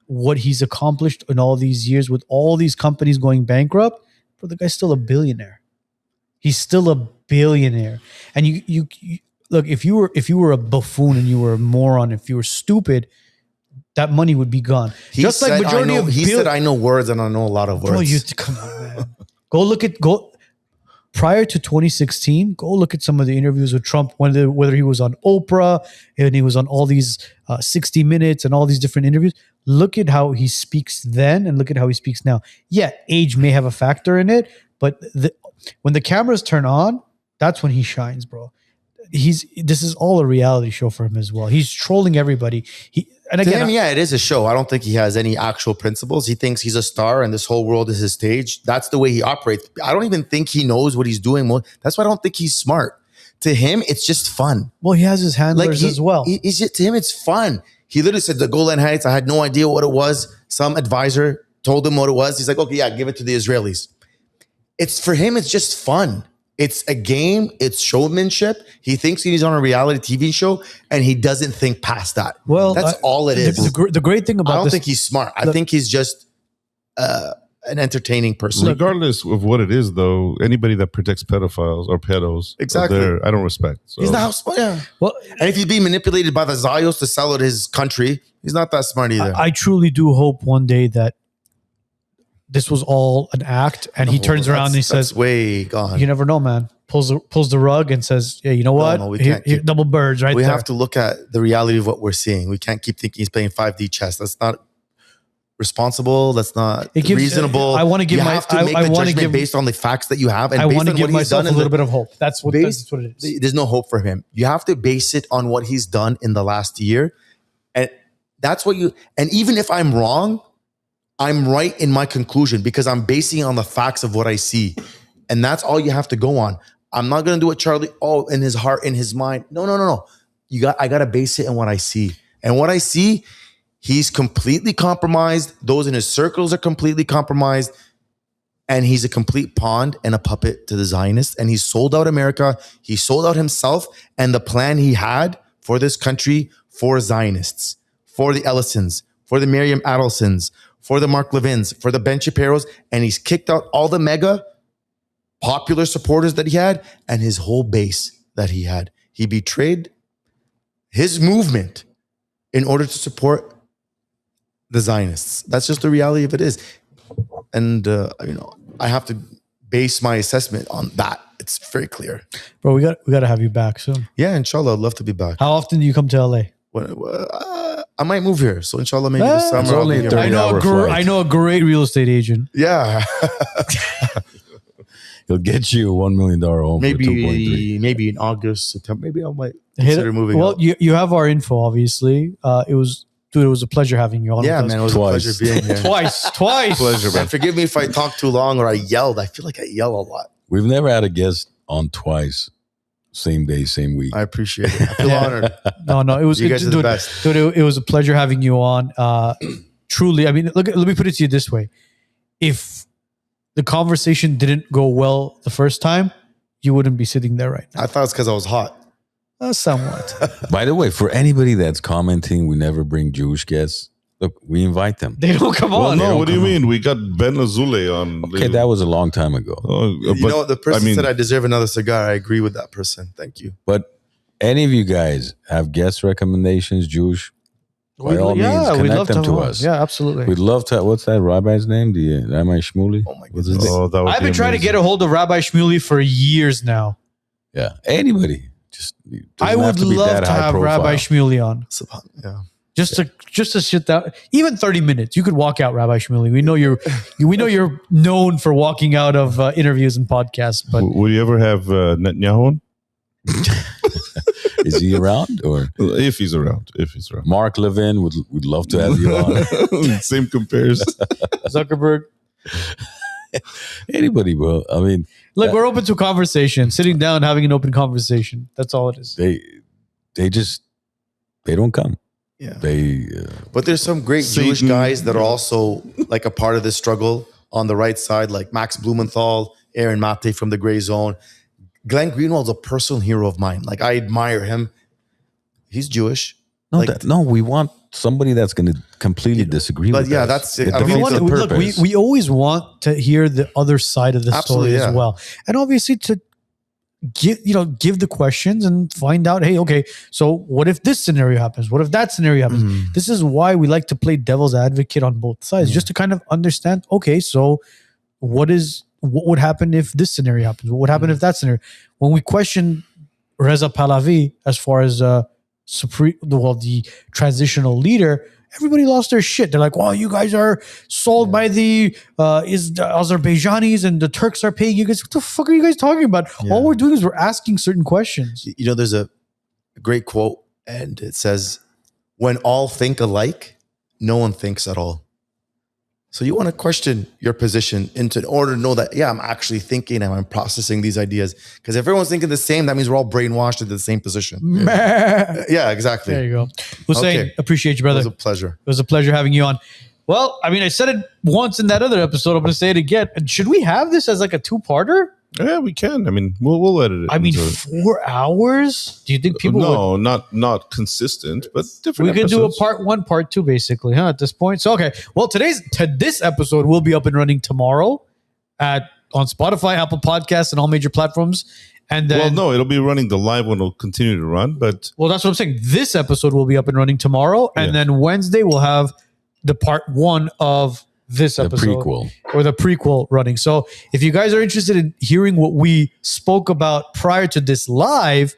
what he's accomplished in all these years with all these companies going bankrupt, but the guy's still a billionaire. He's still a billionaire. And you look, if you were a buffoon and you were a moron, if you were stupid, that money would be gone. He Just said, like majority of he said, I know words and I know a lot of words. Bro, come on, man. Go prior to 2016, go look at some of the interviews with Trump, whether he was on Oprah and he was on all these 60 Minutes and all these different interviews. Look at how he speaks then and look at how he speaks now. Yeah, age may have a factor in it, but when the cameras turn on, that's when he shines, bro. This is all a reality show for him as well. He's trolling everybody. To him, it is a show. I don't think he has any actual principles. He thinks he's a star and this whole world is his stage. That's the way he operates. I don't even think he knows what he's doing. That's why I don't think he's smart. To him, it's just fun. Well, he has his handlers as well. To him, it's fun. He literally said the Golan Heights, I had no idea what it was. Some advisor told him what it was. He's like, okay, yeah, give it to the Israelis. For him, it's just fun. It's a game. It's showmanship. He thinks he's on a reality TV show and he doesn't think past that. Well, that's all it is. The great thing about I don't think he's smart. I think he's just an entertaining person. Regardless of what it is, though, anybody that protects pedophiles or pedos, exactly, I don't respect. So. He's not smart. Yeah. Well, and if he's being manipulated by the Zayos to sell it his country, he's not that smart either. I truly do hope one day that this was all an act, and he turns around and he says, "Way gone." You never know, man. Pulls the rug and says, "Yeah, you know what? We can't here, double birds, right?" We have to look at the reality of what we're seeing. We can't keep thinking he's playing 5D chess. That's not responsible. That's not reasonable. I want to give you have to make the judgment based on the facts that you have, and I want to give myself a little bit of hope. That's what it is. There's no hope for him. You have to base it on what he's done in the last year, and that's what you. And even if I'm wrong, I'm right in my conclusion because I'm basing it on the facts of what I see. And that's all you have to go on. I'm not going to do what Charlie, in his heart, in his mind. No. I got to base it on what I see. And what I see, he's completely compromised. Those in his circles are completely compromised. And he's a complete pawn and a puppet to the Zionists. And he's sold out America. He sold out himself and the plan he had for this country for Zionists, for the Ellisons, for the Miriam Adelsons, for the Mark Levins, for the Ben Shapiros, and he's kicked out all the mega popular supporters that he had and his whole base that he had. He betrayed his movement in order to support the Zionists. That's just the reality of it is. And, I have to base my assessment on that. It's very clear. Bro, we got to have you back soon. Yeah, inshallah, I'd love to be back. How often do you come to LA? I might move here. So inshallah, maybe this summer. I know a great real estate agent. Yeah. He'll get you a $1 million home maybe, for 2.3. Maybe in August, September. Maybe I might consider moving Well, out. you have our info, obviously. It was a pleasure having you on. Yeah, man, it was a pleasure being here. Twice. Pleasure, man. Forgive me if I talk too long or I yelled. I feel like I yell a lot. We've never had a guest on twice. Same day, same week. I appreciate it. I feel honored. No, it was you guys are the best. Dude, it was a pleasure having you on. Truly, I mean, let me put it to you this way: if the conversation didn't go well the first time, you wouldn't be sitting there right now. I thought it's because I was hot. Somewhat. By the way, for anybody that's commenting, we never bring Jewish guests. Look, we invite them. They don't come Well, on. no, what do you mean? We got Ben Azule on. Okay, that was a long time ago. You know, the person said I deserve another cigar. I agree with that person. Thank you. But any of you guys have guest recommendations, Jewish? By all means, connect them to us. Yeah, absolutely. We'd love to. What's that rabbi's name? The Rabbi Shmuley? Oh my goodness. I've been trying to get a hold of Rabbi Shmuley for years now. Yeah, anybody. I would love to have Rabbi Shmuley on. Yeah. Just to sit down, even 30 minutes. You could walk out, Rabbi Shmuley. We know you're known for walking out of interviews and podcasts. But would you ever have Netanyahu on? Is he around? Or if he's around. Mark Levin would love to have you on. Same comparison. Zuckerberg. Anybody, bro. I mean, look, we're open to conversation. Sitting down, having an open conversation. That's all it is. They don't come. Yeah. But there's some great Jewish guys that are also like a part of this struggle on the right side, like Max Blumenthal, Aaron Mate from the Gray Zone. Glenn Greenwald's a personal hero of mine. Like, I admire him. He's Jewish. No, we want somebody that's going to completely disagree with us. But yeah, that's it. We always want to hear the other side of the story as well. And obviously to give the questions and find out, hey, okay, so what if this scenario happens? What if that scenario happens? This is why we like to play devil's advocate on both sides, just to kind of understand, okay, so what would happen if this scenario happens? What would happen if that scenario? When we question Reza Pahlavi as far as the transitional leader, everybody lost their shit. They're like, well, you guys are sold by the Azerbaijanis and the Turks are paying you guys. What the fuck are you guys talking about? Yeah. All we're doing is we're asking certain questions. You know, there's a great quote and it says, when all think alike, no one thinks at all. So you want to question your position in order to know that, yeah, I'm actually thinking and I'm processing these ideas. Because if everyone's thinking the same, that means we're all brainwashed into the same position. Yeah, exactly. There you go. Hussein, appreciate you, brother. It was a pleasure. It was a pleasure having you on. Well, I mean, I said it once in that other episode. I'm going to say it again. Should we have this as like a two-parter? Yeah, we can. I mean, we'll edit it. I mean, 4 hours? Do you think people would? No, not consistent, but different We could do a part 1, part 2, basically, at this point. So, okay. Well, this episode will be up and running tomorrow on Spotify, Apple Podcasts, and all major platforms. And then, well, no, it'll be running. The live one will continue to run, but... Well, that's what I'm saying. This episode will be up and running tomorrow, and then Wednesday we'll have the part 1 of this episode or the prequel running. So if you guys are interested in hearing what we spoke about prior to this live,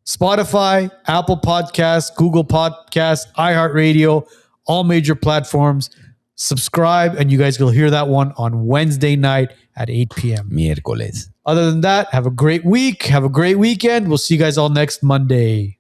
Spotify, Apple Podcasts, Google Podcasts, iHeartRadio, all major platforms, subscribe and you guys will hear that one on Wednesday night at 8 p.m. Miércoles. Other than that, have a great week. Have a great weekend. We'll see you guys all next Monday.